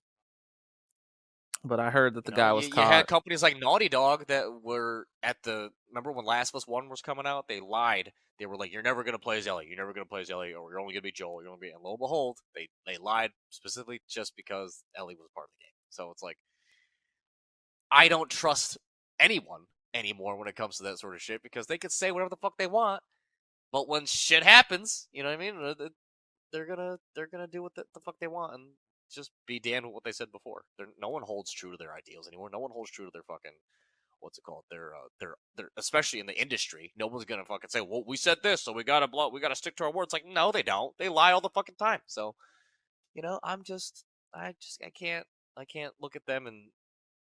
But I heard that the guy was You had caught. companies like Naughty Dog that were remember when Last of Us 1 was coming out? They lied. They were like, you're never going to play as Ellie. You're never going to play as Ellie, or you're only going to be Joel. You're only going to be, and lo and behold, they lied specifically just because Ellie was part of the game. So it's like, I don't trust anyone anymore when it comes to that sort of shit, because they could say whatever the fuck they want, but when shit happens, you know what I mean? They're gonna do what the fuck they want and just be damned with what they said before. No one holds true to their ideals anymore. No one holds true to their fucking, what's it called? Their especially in the industry. No one's gonna fucking say, well, we said this, so we gotta stick to our words. Like, no, they don't. They lie all the fucking time. So, I can't look at them and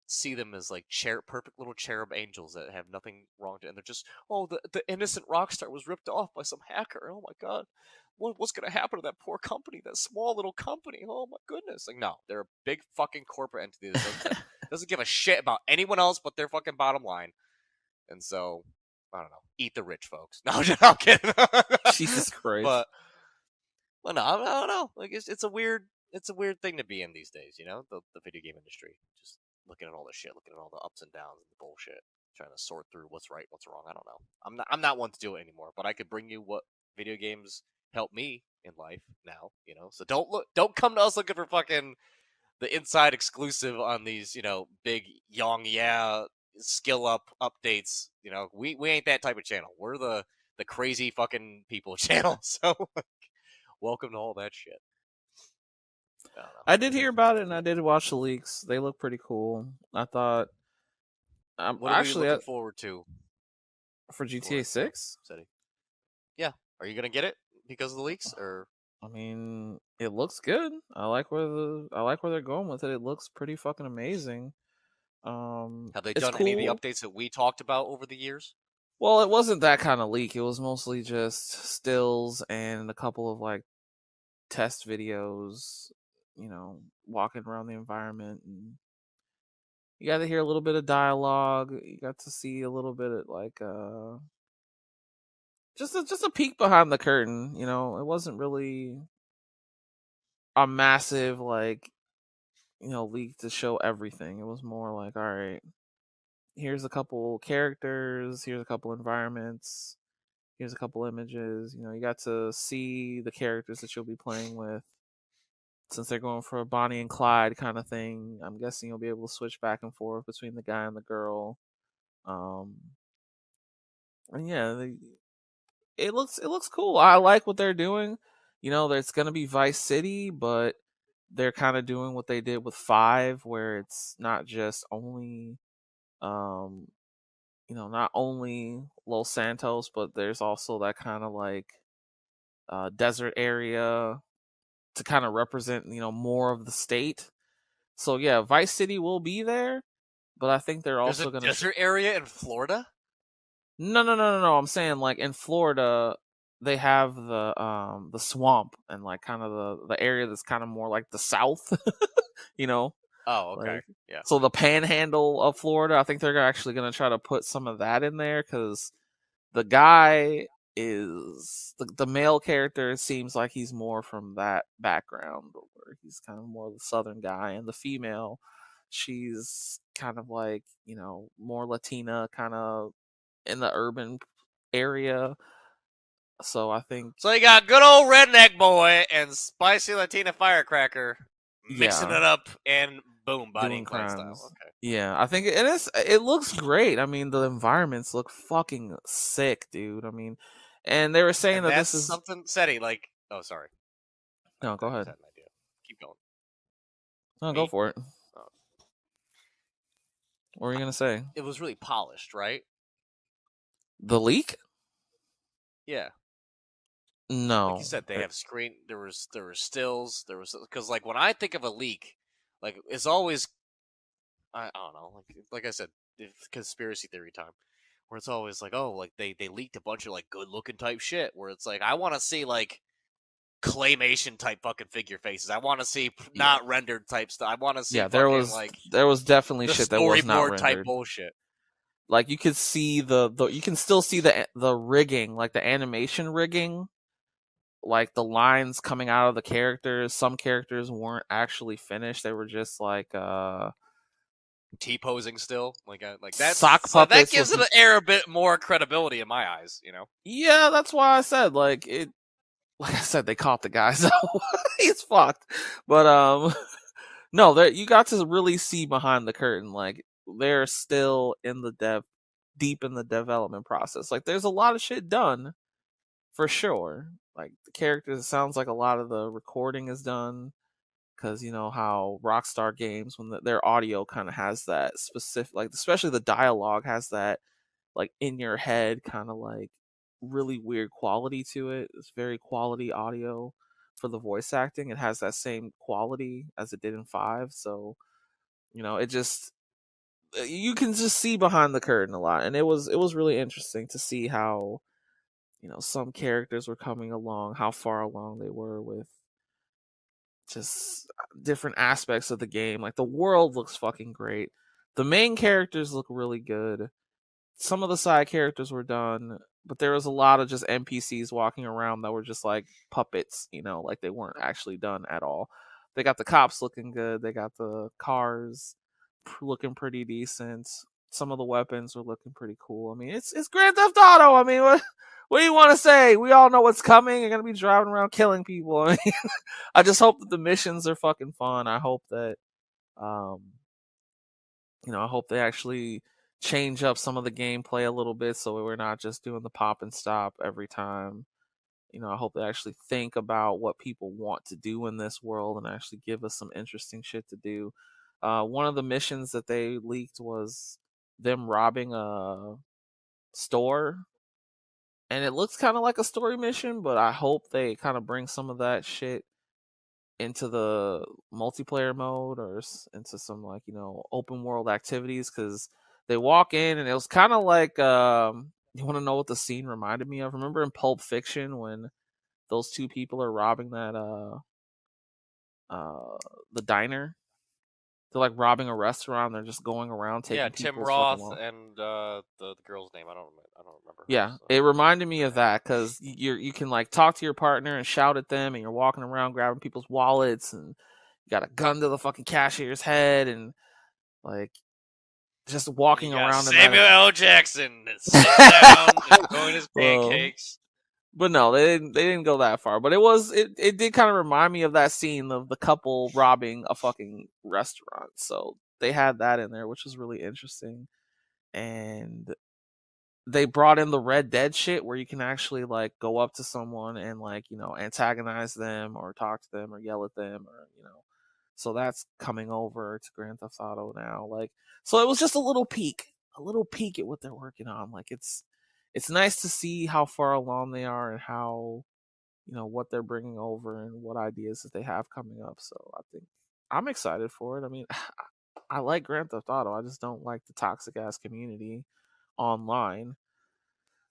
see them as like perfect little cherub angels that have nothing wrong to, and they're just, oh, the innocent rock star was ripped off by some hacker. Oh my god, what's gonna happen to that poor company, that small little company? Oh my goodness. Like, no, they're a big fucking corporate entity that doesn't give a shit about anyone else but their fucking bottom line. And so, I don't know, eat the rich, folks. No, I'm kidding. Jesus Christ. But no, I don't know. Like, it's a weird thing to be in these days. The video game industry. Just looking at all the shit, looking at all the ups and downs and the bullshit, trying to sort through what's right, what's wrong. I don't know. I'm not one to do it anymore. But I could bring you what video games help me in life now. So don't come to us looking for fucking the inside exclusive on these big skill up updates. We ain't that type of channel. We're the crazy fucking people channel. So welcome to all that shit. I did hear about it, and I did watch the leaks. They look pretty cool. I thought. What are we looking forward to for GTA 6? Cetty? Yeah, are you gonna get it because of the leaks, or? I mean, it looks good. I like where they're going with it. It looks pretty fucking amazing. Have they done any of the updates that we talked about over the years? Well, it wasn't that kind of leak. It was mostly just stills and a couple of like test videos, walking around the environment, and you got to hear a little bit of dialogue. You got to see a little bit of like just a peek behind the curtain. It wasn't really a massive like leak to show everything. It was more like, all right, here's a couple characters, here's a couple environments, here's a couple images. You got to see the characters that you'll be playing with. Since they're going for a Bonnie and Clyde kind of thing, I'm guessing you'll be able to switch back and forth between the guy and the girl. And yeah, it looks cool. I like what they're doing. There's gonna be Vice City, but they're kind of doing what they did with 5, where it's not just only, not only Los Santos, but there's also that kind of like desert area to kind of represent, more of the state. So yeah, Vice City will be there, but I think they're also going to desert area in Florida. No. I'm saying like in Florida, they have the swamp and like kind of the area that's kind of more like the South, Oh, okay. Yeah. So the panhandle of Florida, I think they're actually going to try to put some of that in there, because the guy is the male character seems like he's more from that background where he's kind of more the southern guy, and the female, she's kind of like, more Latina, kind of in the urban area. So I think, So you got good old redneck boy and spicy Latina firecracker mixing yeah, it up, and boom, Bonnie doing and Clyde style. crimes. Okay. Yeah, I think it looks great. I mean, the environments look fucking sick, dude. I mean, and they were saying And that that's this is something Cetty, like, oh, sorry. I no, go thought you ahead. had an idea. Keep going. No, go Me? for it. Oh. What were you gonna say? It was really polished, right? The leak? Yeah. Like you No. said, they have screen. There was stills. There was, because like when I think of a leak, like it's always, I don't know, like I said, it's conspiracy theory time, where it's always like, oh, like they leaked a bunch of like good looking type shit, where it's like I want to see like claymation type fucking figure faces. I want to see Yeah. not rendered type stuff. I want to see Yeah, there fucking was like there was definitely the shit that was not storyboard type rendered. bullshit. Like you could see you can still see the rigging, like the animation rigging, like the lines coming out of the characters. Some characters weren't actually finished. They were just like T-posing still, like that's sock so that puppets gives with it an air a bit more credibility in my eyes, you know. Yeah, that's why I said like it like I said they caught the guy, so he's fucked. But no, there you got to really see behind the curtain. Like they're still in the deep in the development process. Like there's a lot of shit done for sure. Like the characters, it sounds like a lot of the recording is done because you know how Rockstar Games, when their audio kind of has that specific, like especially the dialogue has that like in your head kind of like really weird quality to it. It's very quality audio for the voice acting. It has that same quality as it did in 5. So, it just you can just see behind the curtain a lot, and it was really interesting to see how, some characters were coming along, how far along they were with just different aspects of the game. Like the world looks fucking great. The main characters look really good. Some of the side characters were done, but there was a lot of just NPCs walking around that were just like puppets, like they weren't actually done at all. They got the cops looking good. They got the cars looking pretty decent. Some of the weapons were looking pretty cool. I mean, it's Grand Theft Auto. I mean, what do you want to say? We all know what's coming. You're gonna be driving around killing people. I mean, I just hope that the missions are fucking fun. I hope that, um, I hope they actually change up some of the gameplay a little bit so we're not just doing the pop and stop every time. I hope they actually think about what people want to do in this world and actually give us some interesting shit to do. One of the missions that they leaked was them robbing a store, and it looks kind of like a story mission, but I hope they kind of bring some of that shit into the multiplayer mode or into some like open world activities, because they walk in and it was kind of like you want to know what the scene reminded me of? Remember in Pulp Fiction when those two people are robbing that uh the diner? They're like robbing a restaurant. They're just going around Yeah, taking Tim people's fucking Roth wallet. and the girl's name, I don't remember Yeah, hers. it reminded me of that because you can like talk to your partner and shout at them, and you're walking around grabbing people's wallets, and you got a gun to the fucking cashier's head, and like just You walking got around in Samuel that. L. Jackson sitting down, enjoying his Well, pancakes. but no, they didn't go that far. But it did kind of remind me of that scene of the couple robbing a fucking restaurant. So they had that in there, which was really interesting. And they brought in the Red Dead shit where you can actually like go up to someone and like, antagonize them or talk to them or yell at them or, so that's coming over to Grand Theft Auto now. Like, so it was just a little peek at what they're working on. Like it's nice to see how far along they are and how, what they're bringing over and what ideas that they have coming up. So I think I'm excited for it. I mean, I like Grand Theft Auto. I just don't like the toxic ass community online.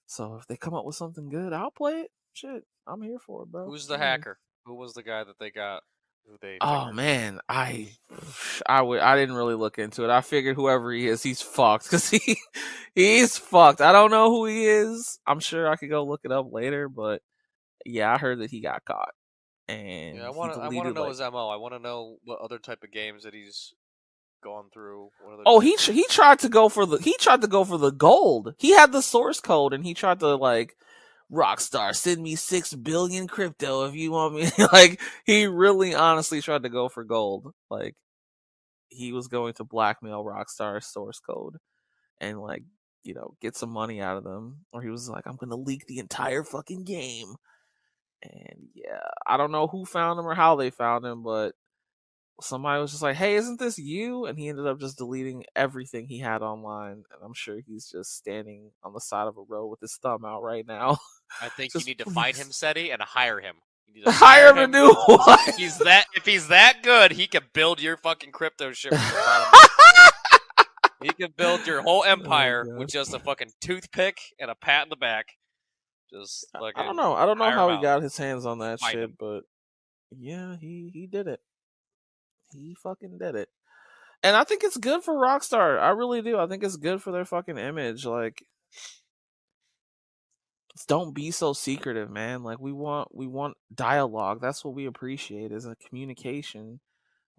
So if they come up with something good, I'll play it. Shit, I'm here for it, bro. Who's the hacker? Who was the guy that they got? Who they Oh fingered? man, I didn't really look into it. I figured whoever he is, he's fucked because He's fucked. I don't know who he is. I'm sure I could go look it up later, but yeah, I heard that he got caught Yeah, and I he want to. I want to deleted know like. his MO. I want to know what other type of games that he's gone through. What other Oh, type of. he tried to go for the gold. He had the source code and he tried to like Rockstar send me 6 billion crypto if you want me. Like he really honestly tried to go for gold. Like he was going to blackmail Rockstar's source code and like get some money out of them, or he was like, I'm gonna leak the entire fucking game. And yeah, I don't know who found him or how they found him, but somebody was just like, hey, isn't this you? And he ended up just deleting everything he had online, and I'm sure he's just standing on the side of a road with his thumb out right now. I think you Just need to find him, please Cetty, and hire him. You need to hire hire him to him. do what? If he's that good, he can build your fucking crypto shit from the bottom. He can build your whole Oh empire with gosh. just a fucking toothpick and a pat in the back. Just I don't fucking know. I don't know hire him how he out. got his hands on that Find shit, him. but yeah, he did it. He fucking did it. And I think it's good for Rockstar. I really do. I think it's good for their fucking image. Like, don't be so secretive, man. Like, we want dialogue. That's what we appreciate is a communication.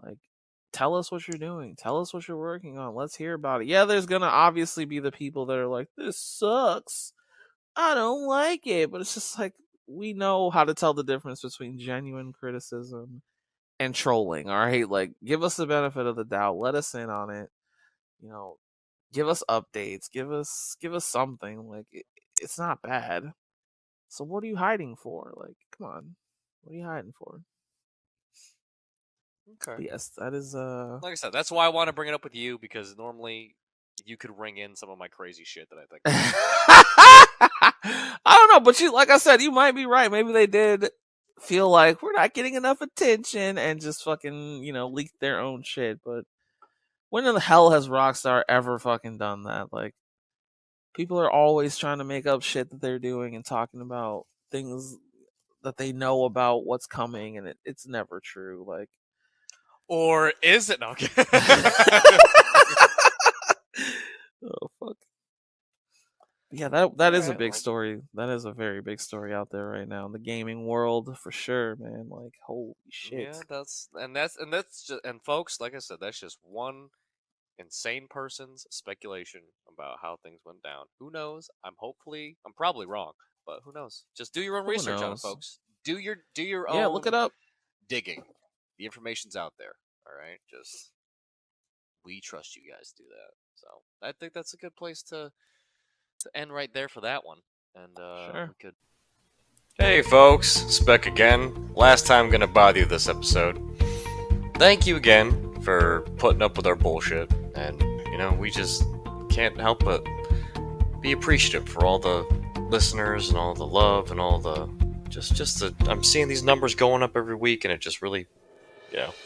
Like, tell us what you're doing. Tell us what you're working on. Let's hear about it. Yeah, there's gonna obviously be the people that are like, this sucks. I don't like it. But it's just like we know how to tell the difference between genuine criticism and trolling. All right, like give us the benefit of the doubt. Let us in on it. You know, give us updates. Give us something. Like it's not bad. So what are you hiding for? Like, come on, what are you hiding for? Okay. But yes, that is Like I said, that's why I want to bring it up with you, because normally you could ring in some of my crazy shit that I think. I don't know, but you, like I said, you might be right. Maybe they did feel like we're not getting enough attention and just fucking, leaked their own shit. But when in the hell has Rockstar ever fucking done that? Like, people are always trying to make up shit that they're doing and talking about things that they know about what's coming, and it's never true. Like, Or is it? No. oh fuck. Yeah, that is a Alright, big well, story. That is a very big story out there right now in the gaming world for sure, man. Like, holy shit. yeah, that's just, and folks, like I said, that's just one insane person's speculation about how things went down. Who knows? I'm probably wrong, but who knows? Just do your own Who research on it, knows? folks. Do your Yeah, look own it up. digging. The information's out there. All right, just we trust you guys to do that. So I think that's a good place to end right there for that one. And Sure. we could. Hey folks, Spec again. Last time gonna bother you this episode. Thank you again for putting up with our bullshit, and we just can't help but be appreciative for all the listeners and all the love and all the just the I'm seeing these numbers going up every week, and it just really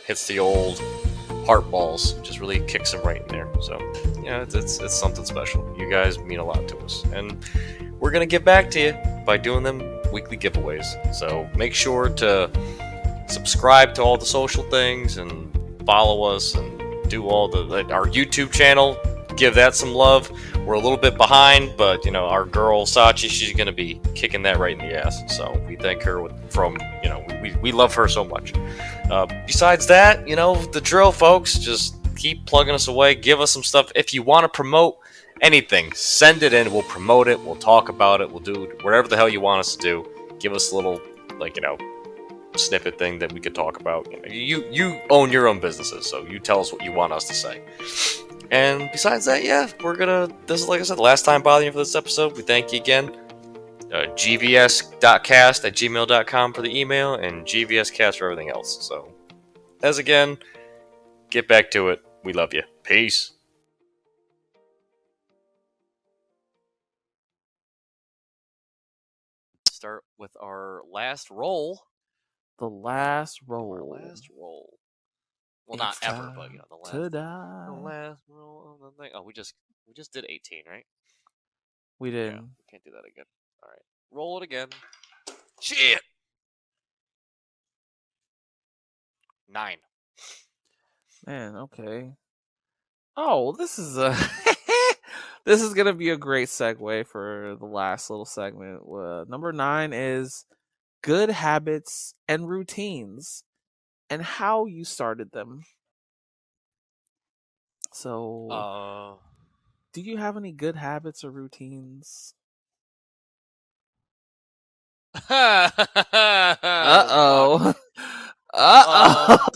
hits the old heart balls, just really kicks them right in there. So it's something special. You guys mean a lot to us, and we're gonna get back to you by doing them weekly giveaways. So make sure to subscribe to all the social things and follow us and do all our YouTube channel. Give that some love. We're a little bit behind, but our girl Sachi, she's gonna be kicking that right in the ass. So we thank her we love her so much. Besides that, the drill, folks. Just keep plugging us away. Give us some stuff. If you want to promote anything, send it in. We'll promote it. We'll talk about it. We'll do whatever the hell you want us to do. Give us a little snippet thing that we could talk about. You own your own businesses, so you tell us what you want us to say. And besides that, this is, like I said, the last time bothering you for this episode. We thank you again. gvs.cast at gmail.com for the email, and gvs.cast for everything else. So, as again, get back to it. We love you. Peace. Start with our last roll. The last Our roll. last roll. Well, not It's ever, but time the last. to die. The last roll of the thing. Oh, we just did 18, right? We did. Yeah, we can't do that again. All right, roll it again. Shit. 9. Man, okay. Oh, this is a This is gonna be a great segue for the last little segment. Number 9 is good habits and routines and how you started them. So, Uh, do you have any good habits or routines? Uh fuck. oh. Uh Um,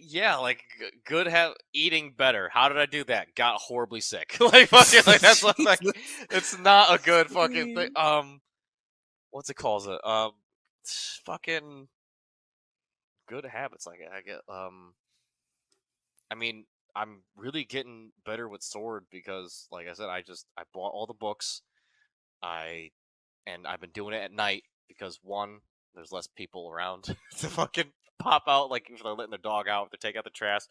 yeah, like good have eating better. How did I do that? Got horribly sick. Like fucking, like that's what, like Jesus. it's not a good fucking thing. Please. What's it called? Fucking good habits. Like I get I mean, I'm really getting better with sword because, like I said, I bought all the books. I and I've been doing it at night because one, there's less people around to fucking pop out, like if they're letting their dog out to take out the trash.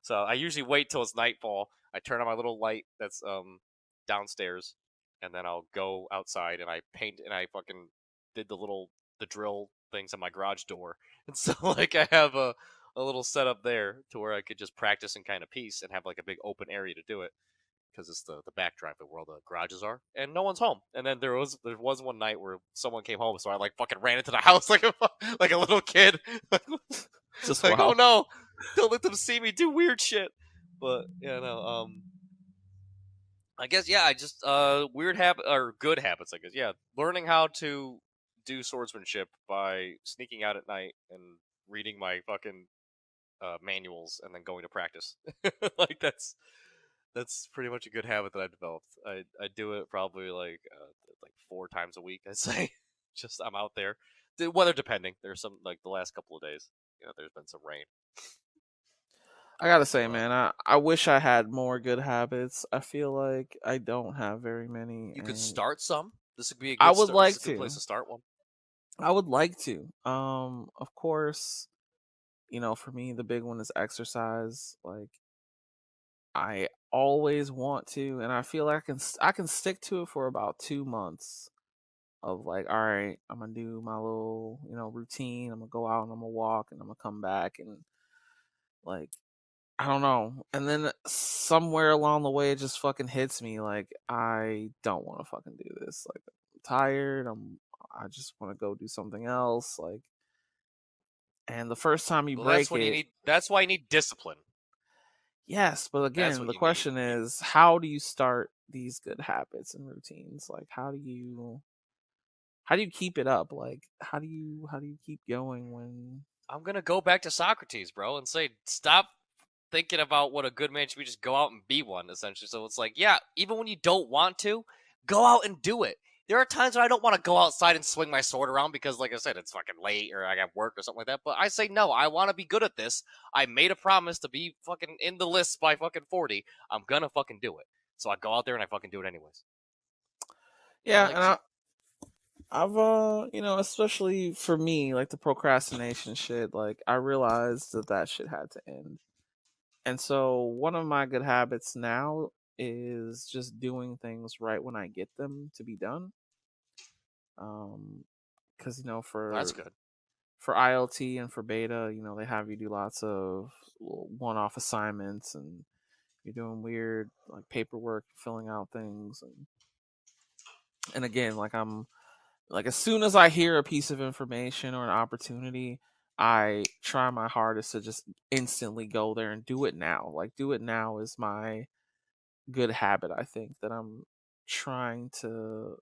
So I usually wait till it's nightfall. I turn on my little light that's downstairs, and then I'll go outside and I paint and I fucking did the drill things on my garage door, and so like I have a little setup there to where I could just practice in kind of peace and have like a big open area to do it because it's the back driveway where all the garages are, and no one's home. And then there was one night where someone came home, so I like fucking ran into the house like a little kid, Just like oh wow. no, don't let them see me do weird shit. But yeah, no, I guess yeah, I just weird habit or good habits. I guess yeah, learning how to do swordsmanship by sneaking out at night and reading my fucking manuals and then going to practice. Like that's pretty much a good habit that I developed. I do it probably like 4 times a week. I say, just I'm out there. The weather depending. There's some like the last couple of days. There's been some rain. I gotta So say, man, I wish I had more good habits. I feel like I don't have very many, you could and start some. This would be a I good would start. This is like a good place to. to start one. I would like to. Of course, for me, the big one is exercise. Like, I always want to, and I feel like I can stick to it for about 2 months. Of like, all right, I'm gonna do my little, routine. I'm gonna go out and I'm gonna walk and I'm gonna come back and like I don't know. And then somewhere along the way, it just fucking hits me like I don't want to fucking do this. Like I'm tired. I just want to go do something else. Like, and the first time you Well, that's break when you it, need. That's why you need discipline. yes. But That's again, what the you need. question is, how do you start these good habits and routines? Like, how do you keep it up? Like, how do you keep going when? I'm gonna go back to Socrates, bro, and say stop thinking about what a good man should be. Just go out and be one, essentially. So it's like, yeah, even when you don't want to, go out and do it. There are times when I don't want to go outside and swing my sword around because, like I said, it's fucking late or I got work or something like that. But I say, no, I want to be good at this. I made a promise to be fucking in the list by fucking 40. I'm gonna fucking do it. So I go out there and I fucking do it anyways. Yeah, and I've especially for me, like the procrastination shit, like I realized that shit had to end. And so one of my good habits now is just doing things right when I get them to be done. Um cuz That's good. for ILT and for beta, they have you do lots of one-off assignments and you're doing weird like paperwork, filling out things and again, like as soon as I hear a piece of information or an opportunity, I try my hardest to just instantly go there and do it now. Like do it now is my good habit, I think, that I'm trying to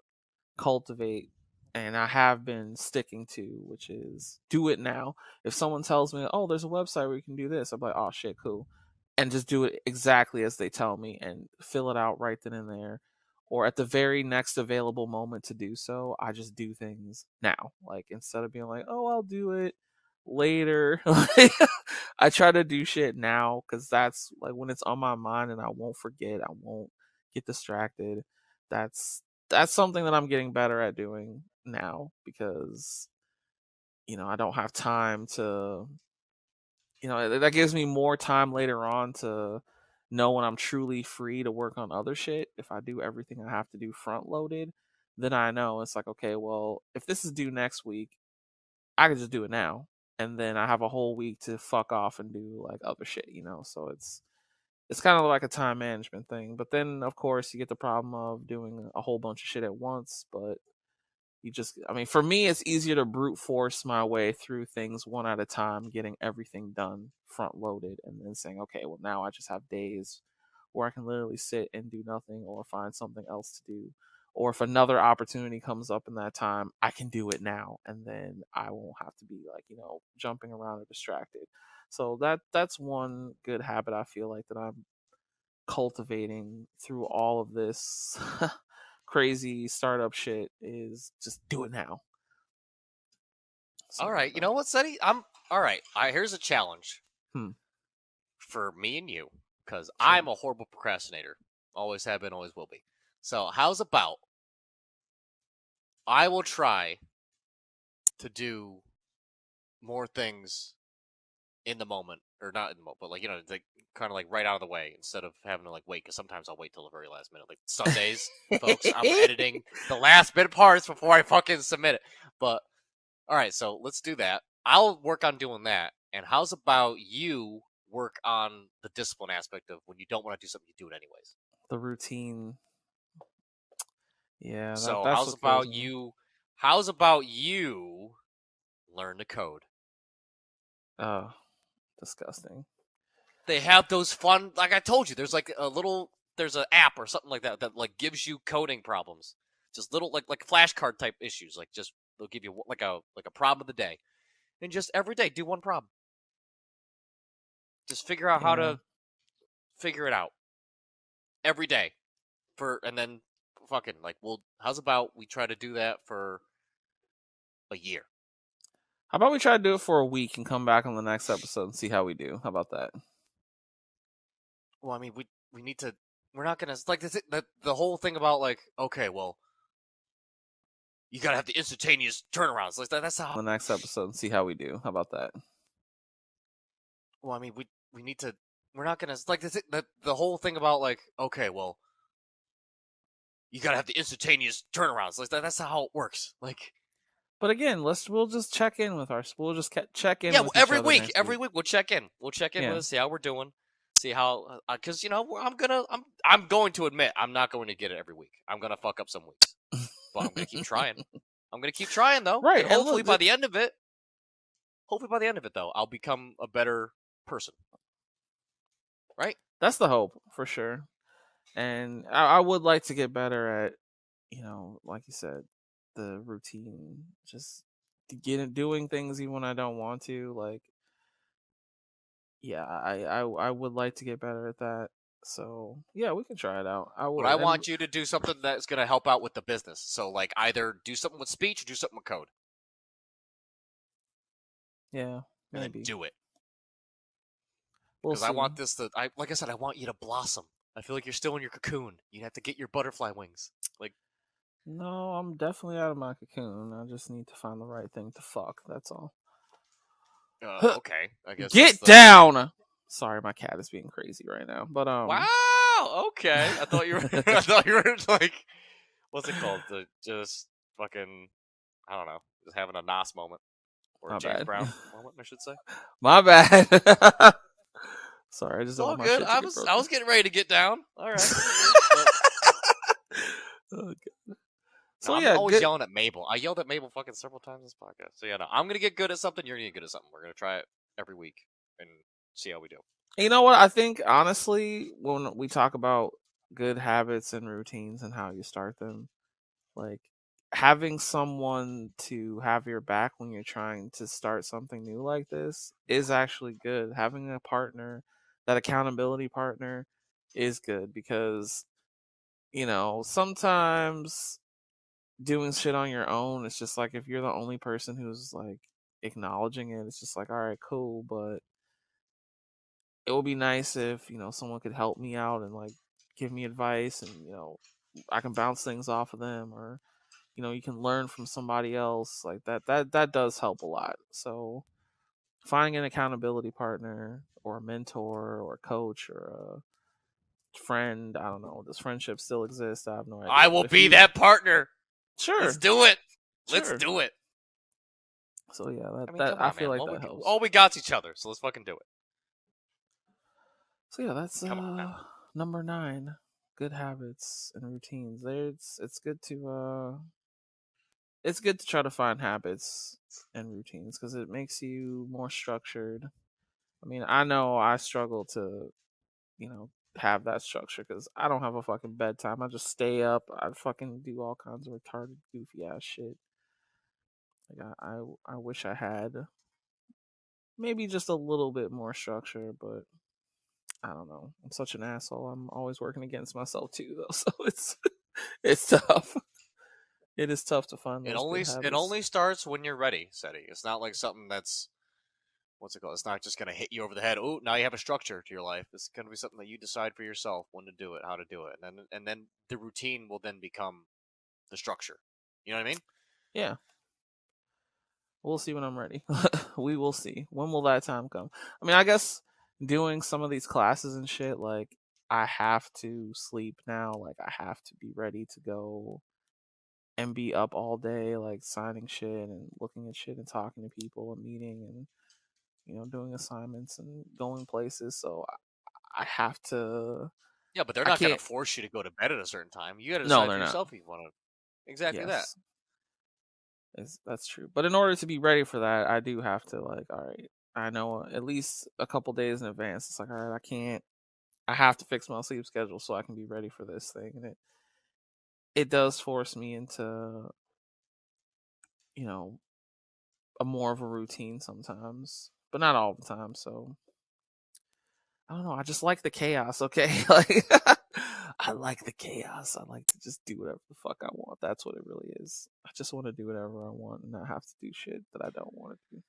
cultivate and I have been sticking to, which is do it now. If someone tells me, "Oh, there's a website where you can do this," I'm like, "Oh shit, cool." And just do it exactly as they tell me and fill it out right then and there. Or at the very next available moment to do so, I just do things now. Like instead of being like, "Oh, I'll do it later." I try to do shit now cuz that's like when it's on my mind and I won't forget, I won't get distracted. That's that's something that I'm getting better at doing now because I don't have time to that gives me more time later on to know when I'm truly free to work on other shit. If I do everything I have to do front loaded, then I know it's like, okay, well, if this is due next week, I can just do it now. And then I have a whole week to fuck off and do like other shit. So it's kind of like a time management thing. But then, of course, you get the problem of doing a whole bunch of shit at once. But I mean, for me, it's easier to brute force my way through things one at a time, getting everything done front loaded, and then saying, okay, well, now I just have days where I can literally sit and do nothing or find something else to do. Or if another opportunity comes up in that time, I can do it now, and then I won't have to be like, jumping around or distracted. So that's one good habit I feel like that I'm cultivating through all of this crazy startup shit is just do it now. So, All right, you know what, Cetty? I'm all right. Here's a challenge Hmm. for me and you, because Sure. I'm a horrible procrastinator. Always have been, always will be. So, how's about I will try to do more things in the moment, or not in the moment, but like kind of like right out of the way instead of having to like wait. Because sometimes I'll wait till the very last minute. Like Sundays, folks, I'm editing the last bit parts before I fucking submit it. But all right, so let's do that. I'll work on doing that. And how's about you work on the discipline aspect of when you don't want to do something, you do it anyways. The routine. Yeah, So that's what kills me. How's about you learn to code? Oh, disgusting. They have those fun, like I told you, there's like there's an app or something like that that like gives you coding problems, just little like flashcard type issues. Like just they'll give you like a problem of the day, and just every day do one problem. Just figure out how Yeah. to figure it out every day and then fucking like, well, how's about we try to do that for a year? How about we try to do it for a week and come back on the next episode and see how we do? How about that? Well, I mean, we need to. We're not gonna like the whole thing about like, okay, well, you gotta have the instantaneous turnarounds. Like that's how. The next episode and see how we do. How about that? Well, I mean, we need to. We're not gonna like the whole thing about like, okay, well, you gotta have the instantaneous turnarounds. Like that's how it works. Like, But again, we'll just check in with we'll just check in yeah, with each every other week, next week. we'll check in. We'll check in Yeah. with us, see how we're doing, see how because I'm going to admit I'm not going to get it every week. I'm gonna fuck up some weeks, but I'm gonna keep trying. I'm gonna keep trying though, Right, and and hopefully look, by the end of it, though, I'll become a better person. Right? that's the hope for sure. And I would like to get better at, like you said, the routine, just doing things even when I don't want to. Like, yeah, I would like to get better at that. So yeah, we can try it out. I But would, I and want you to do something that's gonna help out with the business. So like either do something with speech or do something with code. yeah, And then maybe do it. we'll Because I see. want like I said, I want you to blossom. I feel like you're still in your cocoon. You have to get your butterfly wings. Like, No, I'm definitely out of my cocoon. I just need to find the right thing to fuck. That's all. okay. I guess that's Get the. down. Sorry, my cat is being crazy right now. But Wow. Okay. I thought you were. I thought you were like, what's it called? Just fucking. I don't know. Just having a Nas moment or a my James bad. Brown moment, I should say. My bad. Sorry, I just It's don't all want my good. shit to get I broken. was getting ready to get down. All right. Okay. No, So I'm yeah, always good. yelling at Mabel. I yelled at Mabel fucking several times in this podcast. So yeah, no, I'm gonna get good at something. You're gonna get good at something. We're gonna try it every week and see how we do. You know what? I think honestly, when we talk about good habits and routines and how you start them, like having someone to have your back when you're trying to start something new like this is actually good. Having a partner, that accountability partner, is good because sometimes doing shit on your own, it's just like if you're the only person who's like acknowledging it, it's just like, all right, cool, but it would be nice if, someone could help me out and like give me advice and, I can bounce things off of them or, you can learn from somebody else. Like that does help a lot. So finding an accountability partner or a mentor or a coach or a friend, I don't know, does friendship still exist? I have no idea. I But will if be you that partner. Let's Sure. do it. Let's Sure. do it. So yeah, I mean, that come I on, feel man. like that helps. All we got's each other, so let's fucking do it. So yeah, that's Come on now. number 9. Good habits and routines. It's good to try to find habits and routines because it makes you more structured. I mean, I know I struggle to, have that structure because I don't have a fucking bedtime. I just stay up. I fucking do all kinds of retarded, goofy ass shit. Like I wish I had maybe just a little bit more structure, but I don't know. I'm such an asshole. I'm always working against myself too, though. So it's tough. It is tough to find It those only good it habits. only starts when you're ready, Cetty. It's not like something that's what's it called? It's not just gonna hit you over the head. Oh, now you have a structure to your life. It's gonna be something that you decide for yourself when to do it, how to do it, and then the routine will then become the structure. You know what I mean? Yeah, we'll see when I'm ready. We will see. When will that time come? I mean, I guess doing some of these classes and shit, like I have to sleep now. Like I have to be ready to go and be up all day, like signing shit and looking at shit and talking to people and meeting and doing assignments and going places. So I have to. Yeah, but they're I not gonna can't. force you to go to bed at a certain time. You got to No, decide they're for not. yourself if you want to. Exactly that. Yes, that's true. But in order to be ready for that, I do have to like, all right, I know at least a couple days in advance. It's like, all right, I can't. I have to fix my sleep schedule so I can be ready for this thing, and it does force me into you know a more of a routine sometimes, but not all the time. So I don't know. I just like the chaos. Okay, like I like the chaos. I like to just do whatever the fuck I want. That's what it really is. I just want to do whatever I want and not have to do shit that I don't want to do.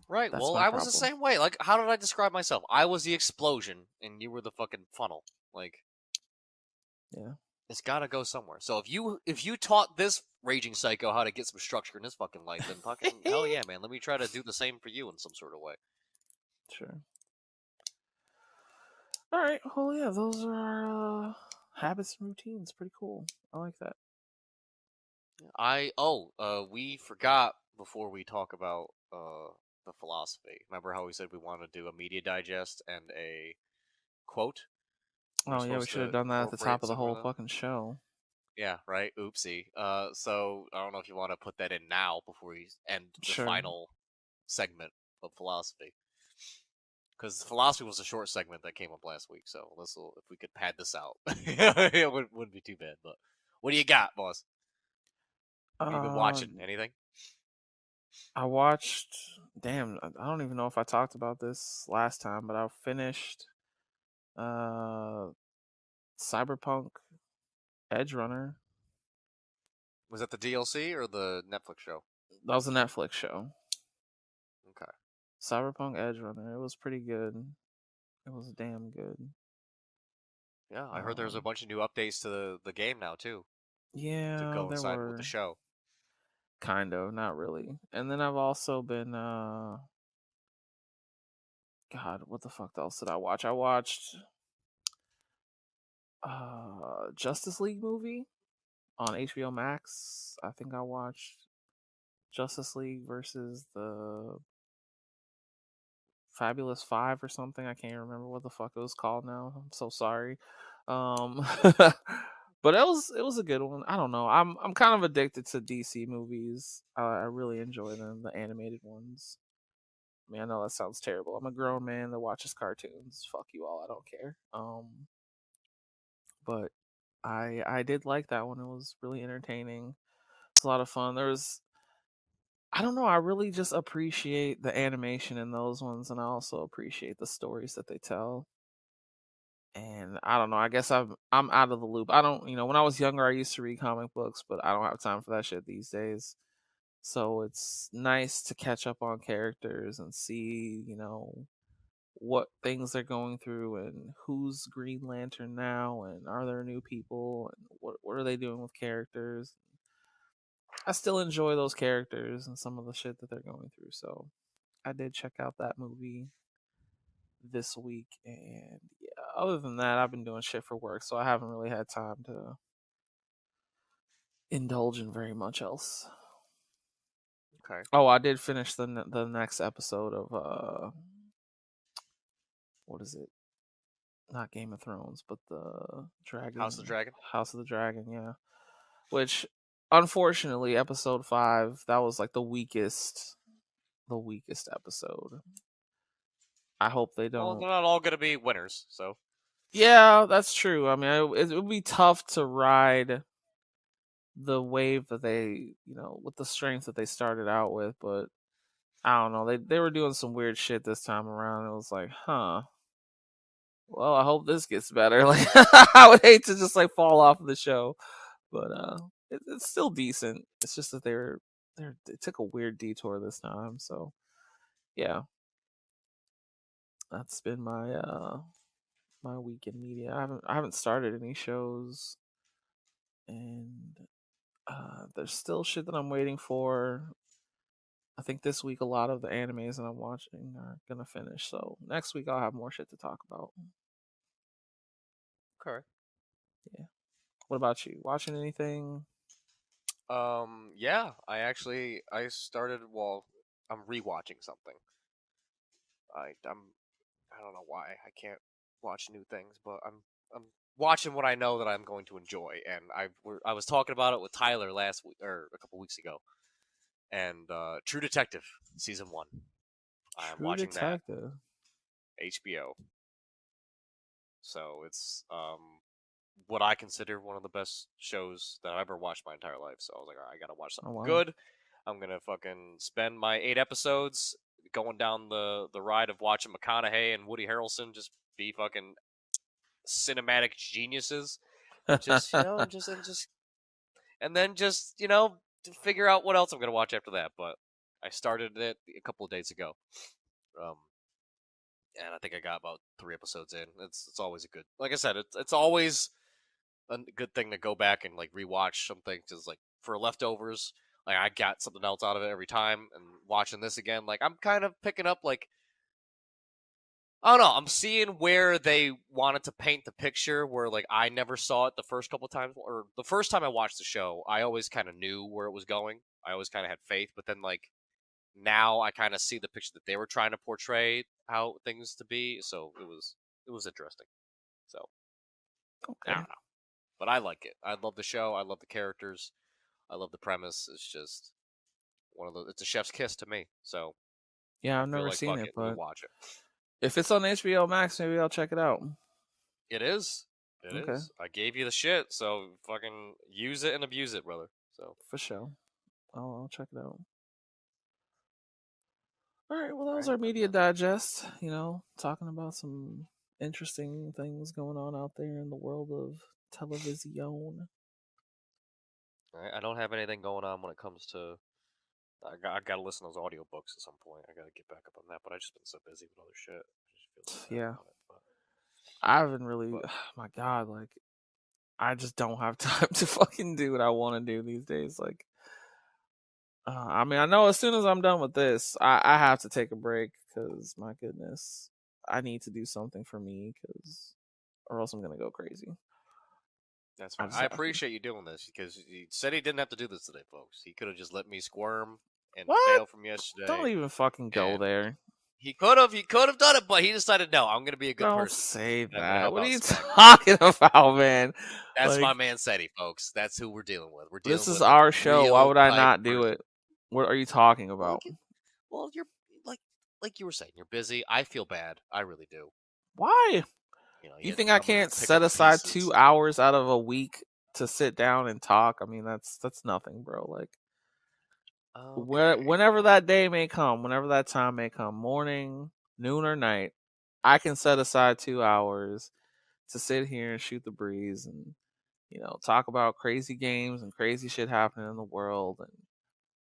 Right. That's Well, my I was the problem. same way. Like, how did I describe myself? I was the explosion, and you were the fucking funnel. Like, Yeah. it's got to go somewhere. So if you taught this raging psycho how to get some structure in his fucking life, then fucking hell yeah, man. Let me try to do the same for you in some sort of way. Sure. All right. Well, yeah, those are our habits and routines. Pretty cool. I like that. We forgot before we talk about the philosophy. Remember how we said we wanted to do a media digest and a quote? We were Oh yeah, we supposed should have to done that at the top incorporate of the some more whole of them. fucking show. Yeah, right. Oopsie. So I don't know if you want to put that in now before we end the Sure. final segment of philosophy, because philosophy was a short segment that came up last week. So let's if we could pad this out, it wouldn't be too bad. But what do you got, boss? What you been Uh, watching? Anything? I watched. Damn, I don't even know if I talked about this last time, but I finished uh Cyberpunk Edge Runner. Was that the DLC or the Netflix show? That was a Netflix show. Okay. Cyberpunk Edge Runner. It was pretty good. It was damn good. Yeah, I heard there's a Um, bunch of new updates to the game now too to yeah, there coincide with the were show. kind of, not really. And then I've also been God, what the fuck else did I watch? I watched Justice League movie on HBO Max. I think I watched Justice League versus the Fabulous Five or something. I can't remember what the fuck it was called now. I'm so sorry. But it was a good one. I don't know. I'm kind of addicted to DC movies. I really enjoy them, the animated ones. I mean, I know that sounds terrible. I'm a grown man that watches cartoons. Fuck you all. I don't care. But I did like that one. It was really entertaining. It's a lot of fun. There's I don't know. I really just appreciate the animation in those ones, and I also appreciate the stories that they tell. And I don't know. I guess I'm out of the loop. I don't. When I was younger, I used to read comic books, but I don't have time for that shit these days. So it's nice to catch up on characters and see, what things they're going through and who's Green Lantern now and are there new people and what are they doing with characters. I still enjoy those characters and some of the shit that they're going through. So I did check out that movie this week, and yeah, other than that, I've been doing shit for work, so I haven't really had time to indulge in very much else. Okay. Oh, I did finish the next episode of what is it? not Game of Thrones, but the House of the Dragon. House of the Dragon, yeah. Which, unfortunately, episode 5 that was like the weakest episode. I hope they Well, don't. they're not all gonna be winners, so Yeah, that's true. I mean, it would be tough to ride the wave that they, with the strength that they started out with, but I don't know. They were doing some weird shit this time around. It was like, huh. Well, I hope this gets better. Like, I would hate to just like fall off of the show, but it's still decent. It's just that they took a weird detour this time. So yeah, that's been my week in media. I haven't started any shows, and there's still shit that I'm waiting for. I think this week a lot of the animes that I'm watching are gonna finish. So next week I'll have more shit to talk about. okay. Yeah. What about you? Watching anything? Yeah, I started. Well, I'm rewatching something. I don't know why I can't watch new things, but I'm watching what I know that I'm going to enjoy, and I was talking about it with Tyler last week or a couple weeks ago, and True Detective season 1. I am True watching that Detective. HBO. So it's what I consider one of the best shows that I've ever watched my entire life. So I was like, all right, I gotta watch Oh something wow. good. I'm gonna fucking spend my 8 episodes going down the ride of watching McConaughey and Woody Harrelson just be fucking cinematic geniuses, and just and then just to figure out what else I'm gonna watch after that. But I started it a couple of days ago. Um, and I think I got about 3 episodes in. It's always a good, like I said, it's always a good thing to go back and like rewatch something, just like for leftovers. Like I got something else out of it every time, and watching this again, like I'm kind of picking up like I don't know. I'm seeing where they wanted to paint the picture where like I never saw it the first couple times, or the first time I watched the show, I always kind of knew where it was going. I always kind of had faith, but then like now I kind of see the picture that they were trying to portray how things to be. So it was interesting. So I Okay. don't know, but I like it. I love the show. I love the characters. I love the premise. It's just one of those. It's a chef's kiss to me. So Yeah, I I've feel never like seen fuck it, it. Let me but watch it. if it's on HBO Max, maybe I'll check it out. It is. It Okay, is. I gave you the shit, so fucking use it and abuse it, brother. So for sure. I'll check it out. All right. Well, that all was right, our but media digest. Talking about some interesting things going on out there in the world of television. all right, I don't have anything going on when it comes to. I gotta listen to those audiobooks at some point. I gotta get back up on that, but I just been so busy with other shit. I just feel so bad Yeah, about it. I haven't really. But My God, like I just don't have time to fucking do what I want to do these days. Like, I mean, I know as soon as I'm done with this, I have to take a break because my goodness, I need to do something for me because, or else I'm gonna go crazy. that's I fine. just I have to. appreciate you doing this because he said he didn't have to do this today, folks. He could have just let me squirm and What? fail from yesterday, Don't even fucking go and there. he could have done it, but he decided no. I'm gonna be a good Don't person, say and I'm gonna that. help What are out you Spec. talking about, man? That's my Like, man, Cetty, folks. That's who we're dealing with. We're this dealing is with a our show. Why real would I type not do person. it? What are you talking Well, about? well, you're like you were saying, you're busy. I feel bad. I really do. Why? You You had think I somebody to can't pick up set the aside pieces. 2 hours out of a week to sit down and talk? I mean, that's nothing, bro. Like, Okay, whenever that day may come, whenever that time may come, morning, noon, or night, I can set aside 2 hours to sit here and shoot the breeze and talk about crazy games and crazy shit happening in the world and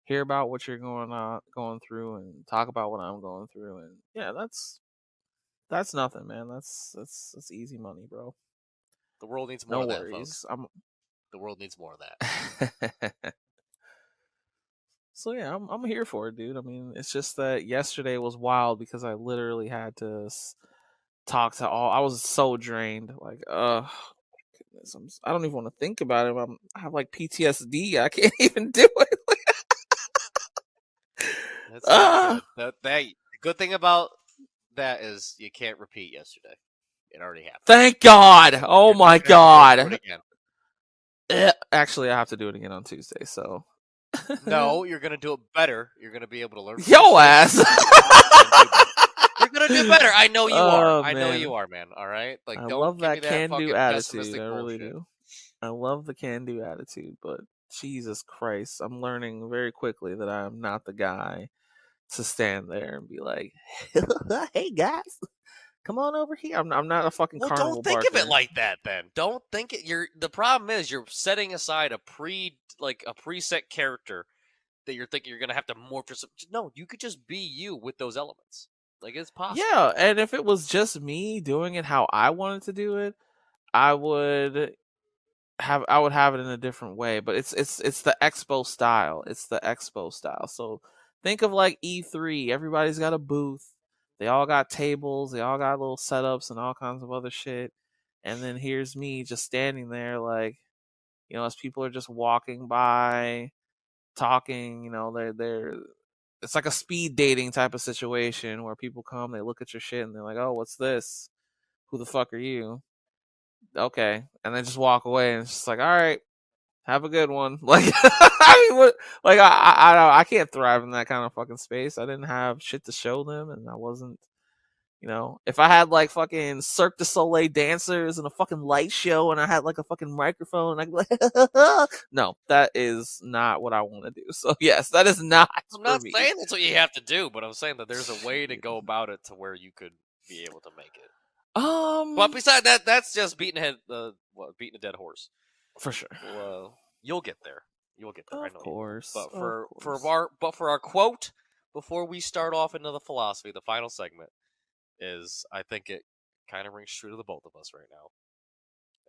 hear about what you're going through and talk about what I'm going through and yeah, that's nothing, man. That's easy money, bro. the world needs more No of that, folks. worries. I'm The world needs more of that. So yeah, I'm here for it, dude. I mean, it's just that yesterday was wild because I literally had to talk to all. I was so drained. Like, goodness, I don't even want to think about it. I have like PTSD. I can't even do it. That's not Ah, good. The good thing about that is you can't repeat yesterday. It already happened. Thank God. Oh my God. Do it again. Actually, I have to do it again on Tuesday. So. No, you're gonna do it better. You're gonna be able to learn from your Yo mistakes. ass. You're gonna do better. I know you are. Oh I know man, you are, man. All right, like I don't love give me that that can-do fucking attitude. pessimistic I really bullshit. do. I love the can-do attitude, but Jesus Christ, I'm learning very quickly that I'm not the guy to stand there and be like, "Hey guys, come on over here." I'm not a fucking Well, don't carnival think of it barker. like that. Then don't think it. The problem is you're setting aside a preset character that you're thinking you're gonna have to morph. No, you could just be you with those elements. Like it's possible. Yeah, and if it was just me doing it how I wanted to do it, I would have it in a different way, but it's the expo style. It's the expo style. So think of like E3. Everybody's got a booth. They all got tables. They all got little setups and all kinds of other shit. And then here's me just standing there, like, as people are just walking by, talking. They're it's like a speed dating type of situation where people come, they look at your shit, and they're like, "Oh, what's this? Who the fuck are you?" Okay, and then just walk away, and it's just like, "All right, have a good one." Like, I mean, what? Like, I can't thrive in that kind of fucking space. I didn't have shit to show them, and I wasn't. If I had like fucking Cirque du Soleil dancers and a fucking light show, and I had like a fucking microphone, I'd be like, no, that is not what I want to do. So yes, that is not I'm for not me. saying that's what you have to do, but I'm saying that there's a way to go about it to where you could be able to make it. But besides that, that's just beating a dead horse. For sure. Well, you'll get there. You'll get there. I Of know course. you will. Of course. For our quote before we start off into the philosophy, the final segment is I think it kind of rings true to the both of us right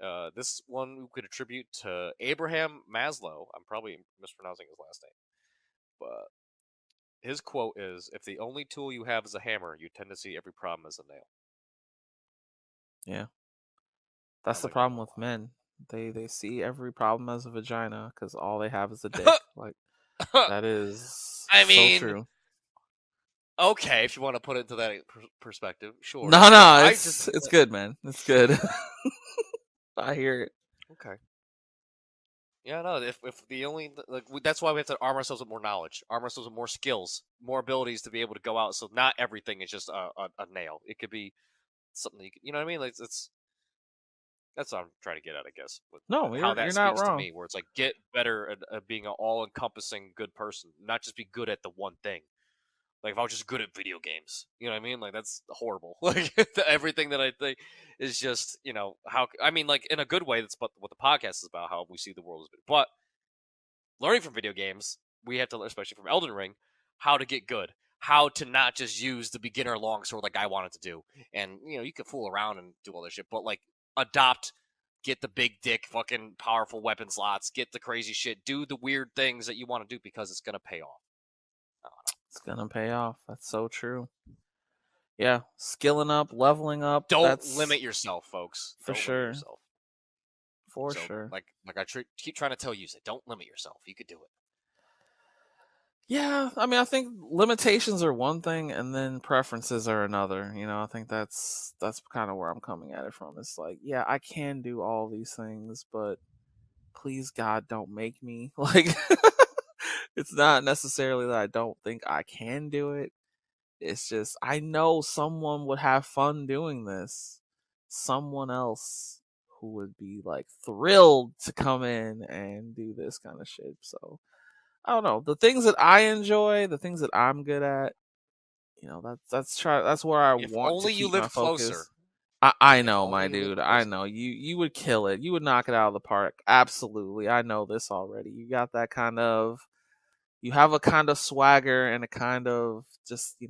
now. This one we could attribute to Abraham Maslow. I'm probably mispronouncing his last name, but his quote is, "If the only tool you have is a hammer, you tend to see every problem as a nail." Yeah. That's the like that problem one a with lot. men. They see every problem as a vagina because all they have is a dick. Like, that is I so mean, true. okay, if you want to put it into that perspective, sure. No, But no, I just it's good, man. It's good. I hear it. okay. Yeah, no. If the only that's why we have to arm ourselves with more knowledge, arm ourselves with more skills, more abilities to be able to go out. So not everything is just a nail. It could be something you know what I mean. Like that's what I'm trying to get at, I guess, with No, how you're that not speaks to wrong. me. Where it's like get better at being an all-encompassing good person, not just be good at the one thing. Like if I was just good at video games, you know what I mean? Like that's horrible. Like everything that I think is just how I mean like in a good way. That's what the podcast is about. How we see the world as, but learning from video games, we have to learn, especially from Elden Ring, how to get good, how to not just use the beginner longsword like I wanted to do. And you can fool around and do all this shit, but like adopt, get the big dick, fucking powerful weapon slots, get the crazy shit, do the weird things that you want to do because it's gonna pay off. It's gonna pay off. That's so true. Yeah, skilling up, leveling up. Don't That's limit yourself, folks. for Don't limit sure. yourself. For So, sure. like I keep trying to tell you, say, don't limit yourself. You could do it. Yeah, I mean, I think limitations are one thing, and then preferences are another. I think that's kind of where I'm coming at it from. It's like, yeah, I can do all these things, but please, God, don't make me. Like, it's not necessarily that I don't think I can do it. It's just I know someone would have fun doing this. Someone else who would be like thrilled to come in and do this kind of shit. So I don't know. The things that I enjoy, the things that I'm good at, that's where I If want to only you keep my lived closer. focus. I If know, my only you lived dude. I closer. know. You would kill it. You would knock it out of the park. Absolutely. I know this already. You got that kind of you have a kind of swagger and a kind of just, you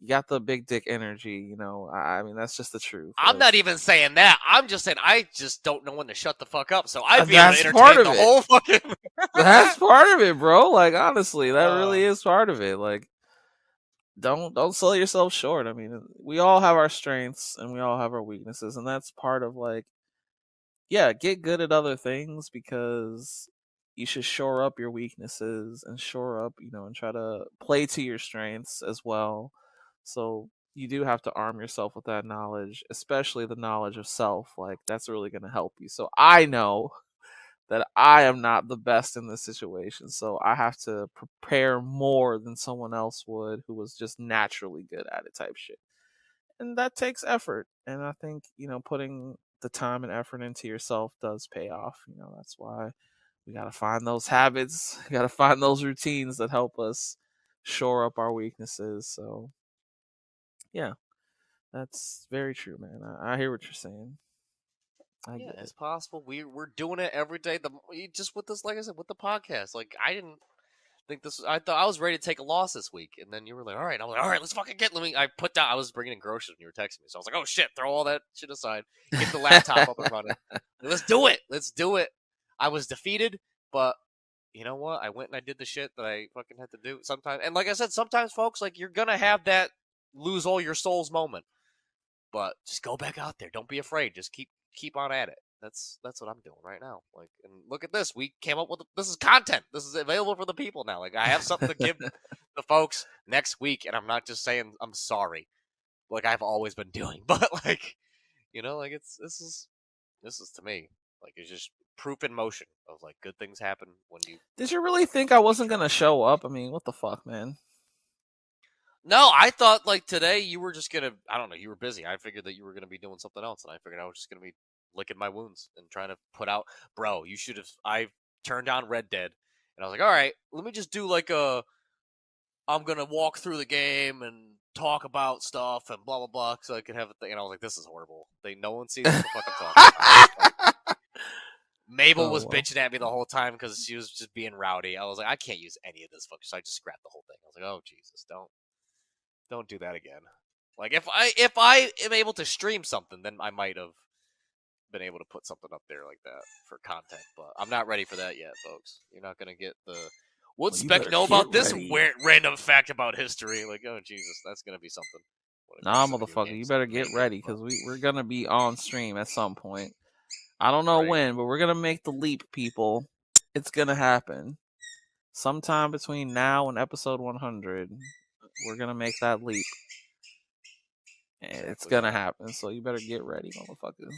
got the big dick energy, I mean, that's just the truth. I'm Like, not even saying that. I'm just saying I just don't know when to shut the fuck up. So I'd be able to that's part entertain of the it. whole fucking. That's part of it, bro. Like, honestly, that uh, really is part of it. Like, don't sell yourself short. I mean, we all have our strengths and we all have our weaknesses, and that's part of, like, yeah, get good at other things because you should shore up your weaknesses and shore up, and try to play to your strengths as well. So you do have to arm yourself with that knowledge, especially the knowledge of self. Like, that's really going to help you. So I know that I am not the best in this situation. So I have to prepare more than someone else would who was just naturally good at it type shit. And that takes effort. And I think, putting the time and effort into yourself does pay off. That's why we got to find those habits, got to find those routines that help us shore up our weaknesses. So, yeah, that's very true, man. I hear what you're saying. I Yeah, get it. it's possible. We're doing it every day. Just with this, like I said, with the podcast. Like I didn't think this. I thought I was ready to take a loss this week, and then you were like, "All right." I'm like, "All right, let's fucking get." Let me. I put down. I was bringing in groceries when you were texting me, so I was like, "Oh shit!" Throw all that shit aside. Get the laptop up and running. Let's do it. Let's do it. I was defeated, but you know what? I went and I did the shit that I fucking had to do sometimes. And like I said, sometimes, folks, like you're gonna have that lose all your souls moment. But just go back out there. Don't be afraid. Just keep on at it. That's what I'm doing right now. Like, and look at this. We came up with this is content. This is available for the people now. Like, I have something to give the folks next week, and I'm not just saying I'm sorry, like I've always been doing. But like, like this is to me like it's just proof in motion of like good things happen when you. Did you really think I wasn't going to show up? I mean, what the fuck, man? No, I thought like today you were just gonna. I don't know. You were busy. I figured that you were gonna be doing something else, and I figured I was just gonna be licking my wounds and trying to put out. Bro, you should have. I turned on Red Dead, and I was like, all right, let me just do like a. I'm gonna walk through the game and talk about stuff and blah blah blah, so I could have a thing. And I was like, this is horrible. No one sees what the fuck I'm talking about. Like, Mabel Oh, was well. bitching at me the whole time because she was just being rowdy. I was like, I can't use any of this fuck, so I just scrapped the whole thing. I was like, oh Jesus, don't do that again. Like if I am able to stream something, then I might have been able to put something up there like that for content. But I'm not ready for that yet, folks. You're not gonna get the what Well, you Spec better know get about this ready. random fact about history. Like, oh Jesus, that's gonna be something when it Nah, comes to video motherfucker, you games, better get mainly. ready because we're going to be on stream at some point. I don't know Right. when, but we're going to make the leap, people. It's going to happen. Sometime between now and episode 100, we're going to make that leap. And it's Exactly going to that. happen. So you better get ready, motherfucker.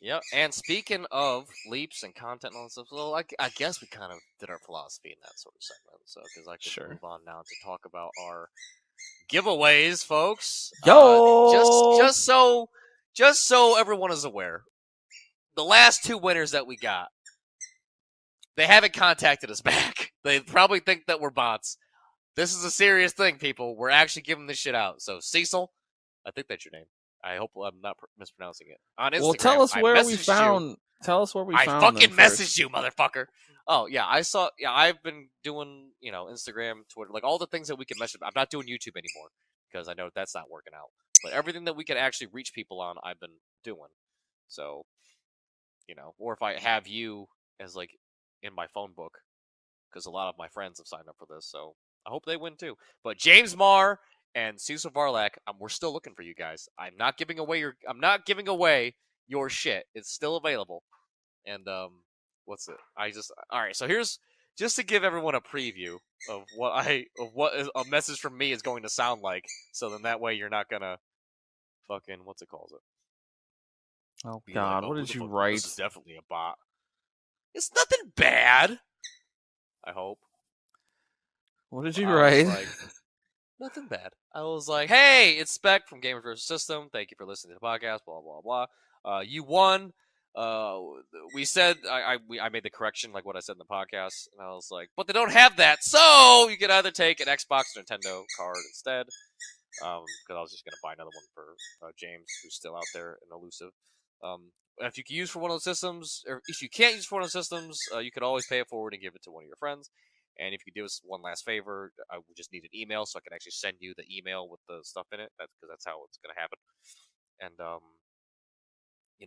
Yep. And speaking of leaps and content and all that stuff, so I guess we kind of did our philosophy in that sort of segment. So because I could Sure. move on now to talk about our giveaways, folks. Just Yo! just so just so everyone is aware, the last two winners that we got, they haven't contacted us back. They probably think that we're bots. This is a serious thing, people. We're actually giving this shit out. So Cecil, I think that's your name. I hope I'm not mispronouncing it. On Well, tell Instagram, us I where we messaged you. found. Tell us where we I found them fucking first. messaged you, motherfucker. Oh yeah, I saw. Yeah, I've been doing Instagram, Twitter, like all the things that we can message. I'm not doing YouTube anymore because I know that's not working out. But everything that we can actually reach people on, I've been doing. So or if I have you as like in my phone book, because a lot of my friends have signed up for this, so I hope they win too. But James Marr and Cecil Varlak, we're still looking for you guys. I'm not giving away your shit. It's still available. And what's it? All right. So here's just to give everyone a preview of what a message from me is going to sound like. So then that way you're not gonna fucking what's it called it? Oh Be like, God, oh, what who did the you fuck? write? This is definitely a bot. It's nothing bad. I hope. What did But you I was write? like, nothing bad. I was like, hey, it's Spec from Gamers vs. System. Thank you for listening to the podcast. Blah blah blah. You won. Uh, we said I made the correction like what I said in the podcast, and I was like, but they don't have that, so you can either take an Xbox or Nintendo card instead. Because I was just gonna buy another one for James, who's still out there and elusive. If you can use for one of those systems, or if you can't use for one of those systems, you could always pay it forward and give it to one of your friends. And if you could do us one last favor, I would just need an email so I can actually send you the email with the stuff in it. That's because that's how it's gonna happen. And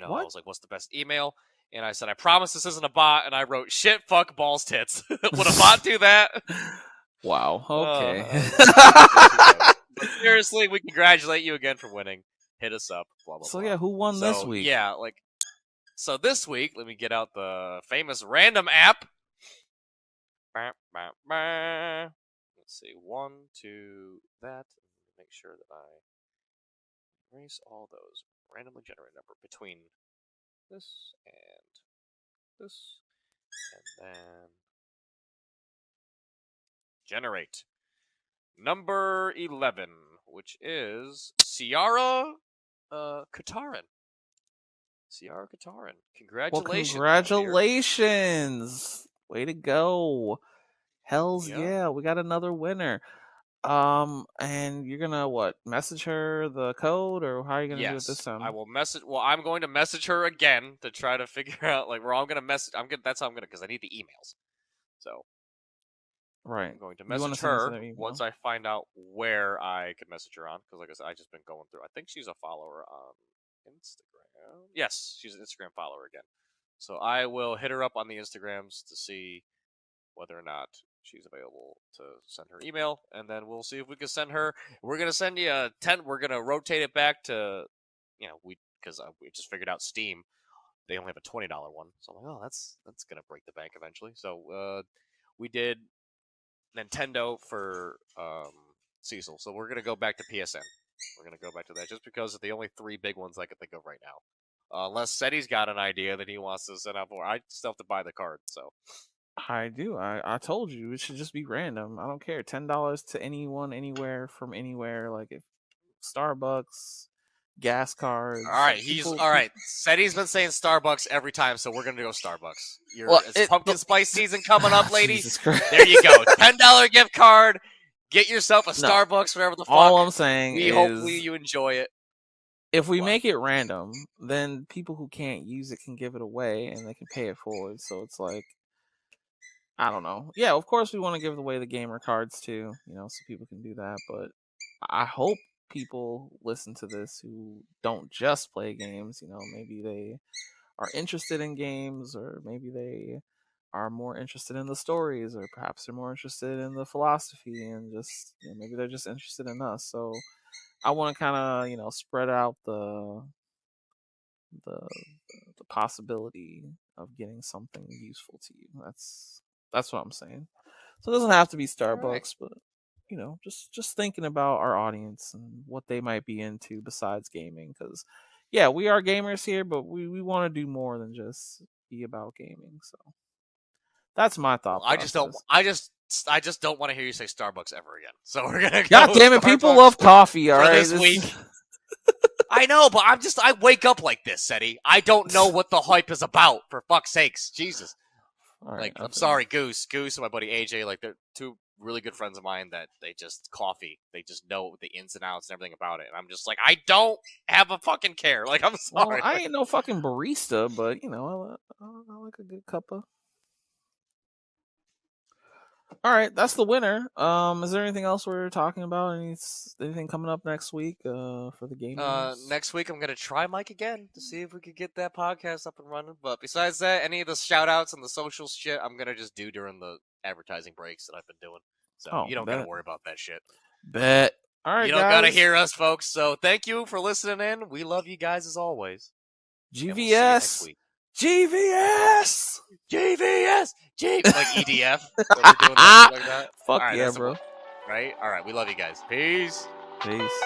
I What? was like, "What's the best email?" And I said, "I promise this isn't a bot." And I wrote, "Shit, fuck, balls, tits." Would a bot do that? Wow. Okay. But seriously, we congratulate you again for winning. Hit us up. Blah blah So blah. yeah, who won this So week? yeah, so this week, let me get out the famous random app. Let's see, one, two, that. Make sure that I erase all those. Randomly generate number between this and this, and then generate number 11, which is Ciara Katarin. Ciara Katarin. Well, Congratulations, my dear. congratulations. Way to go. Hells yeah, we got another winner. And you're gonna what? Message her the code, or how are you gonna do it this time? I will message. Well, I'm going to message her again to try to figure out like where I'm gonna message. That's how I'm gonna, because I need the emails. So right, I'm going to message her once email? I find out where I can message her on. Because like I said, I just been going through. I think she's a follower on Instagram. Yes, she's an Instagram follower again. So I will hit her up on the Instagrams to see whether or not she's available to send her email, and then we'll see if we can send her. We're gonna send you a 10. We're gonna rotate it back to, because we just figured out Steam. They only have a $20 one, so I'm like, oh, that's gonna break the bank eventually. So we did Nintendo for Cecil, so we're gonna go back to PSN. We're gonna go back to that just because of the only 3 big ones I can think of right now. Unless Cetty's got an idea that he wants to send out for, I still have to buy the card. So I do. I told you it should just be random. I don't care. $10 to anyone, anywhere, from anywhere. Like if Starbucks, gas cards. all right, all right. Cetty's been saying Starbucks every time, so we're gonna go Starbucks. It's pumpkin spice season coming up, lady. There you go. $10 gift card. Get yourself a Starbucks, whatever the fuck. All I'm saying is, hopefully you enjoy it. If we make it random, then people who can't use it can give it away, and they can pay it forward. So it's like, I don't know. Yeah, of course we want to give away the gamer cards too, so people can do that. But I hope people listen to this who don't just play games. Maybe they are interested in games, or maybe they are more interested in the stories, or perhaps they're more interested in the philosophy, and just maybe they're just interested in us. So I want to kind of spread out the possibility of getting something useful to you. That's what I'm saying. So it doesn't have to be Starbucks, but just thinking about our audience and what they might be into besides gaming. Because yeah, we are gamers here, but we want to do more than just be about gaming. So that's my thought. I just don't want to hear you say Starbucks ever again. So we're gonna go. God damn it, people love coffee. All right, this week. I know, but I wake up like this, Cetty. I don't know what the hype is about. For fuck's sakes, Jesus. Right, I'm sorry, Goose, and my buddy AJ. Like, they're 2 really good friends of mine that they just coffee. They just know the ins and outs and everything about it. And I'm just like, I don't have a fucking care. Like, I'm sorry. Well, I ain't no fucking barista, but I like a good cup of. All right, that's the winner. Is there anything else we're talking about? Anything coming up next week for the gamers? Next week I'm gonna try Mike again to see if we could get that podcast up and running. But besides that, any of the shout outs and the social shit I'm gonna just do during the advertising breaks that I've been doing. So you don't gotta worry about that shit. Bet. All right, you don't gotta hear us, folks. So thank you for listening in. We love you guys as always. GVS. GVS! GVS! Like EDF. We're doing like that. Fuck yeah, bro. Right? Alright, we love you guys. Peace. Peace.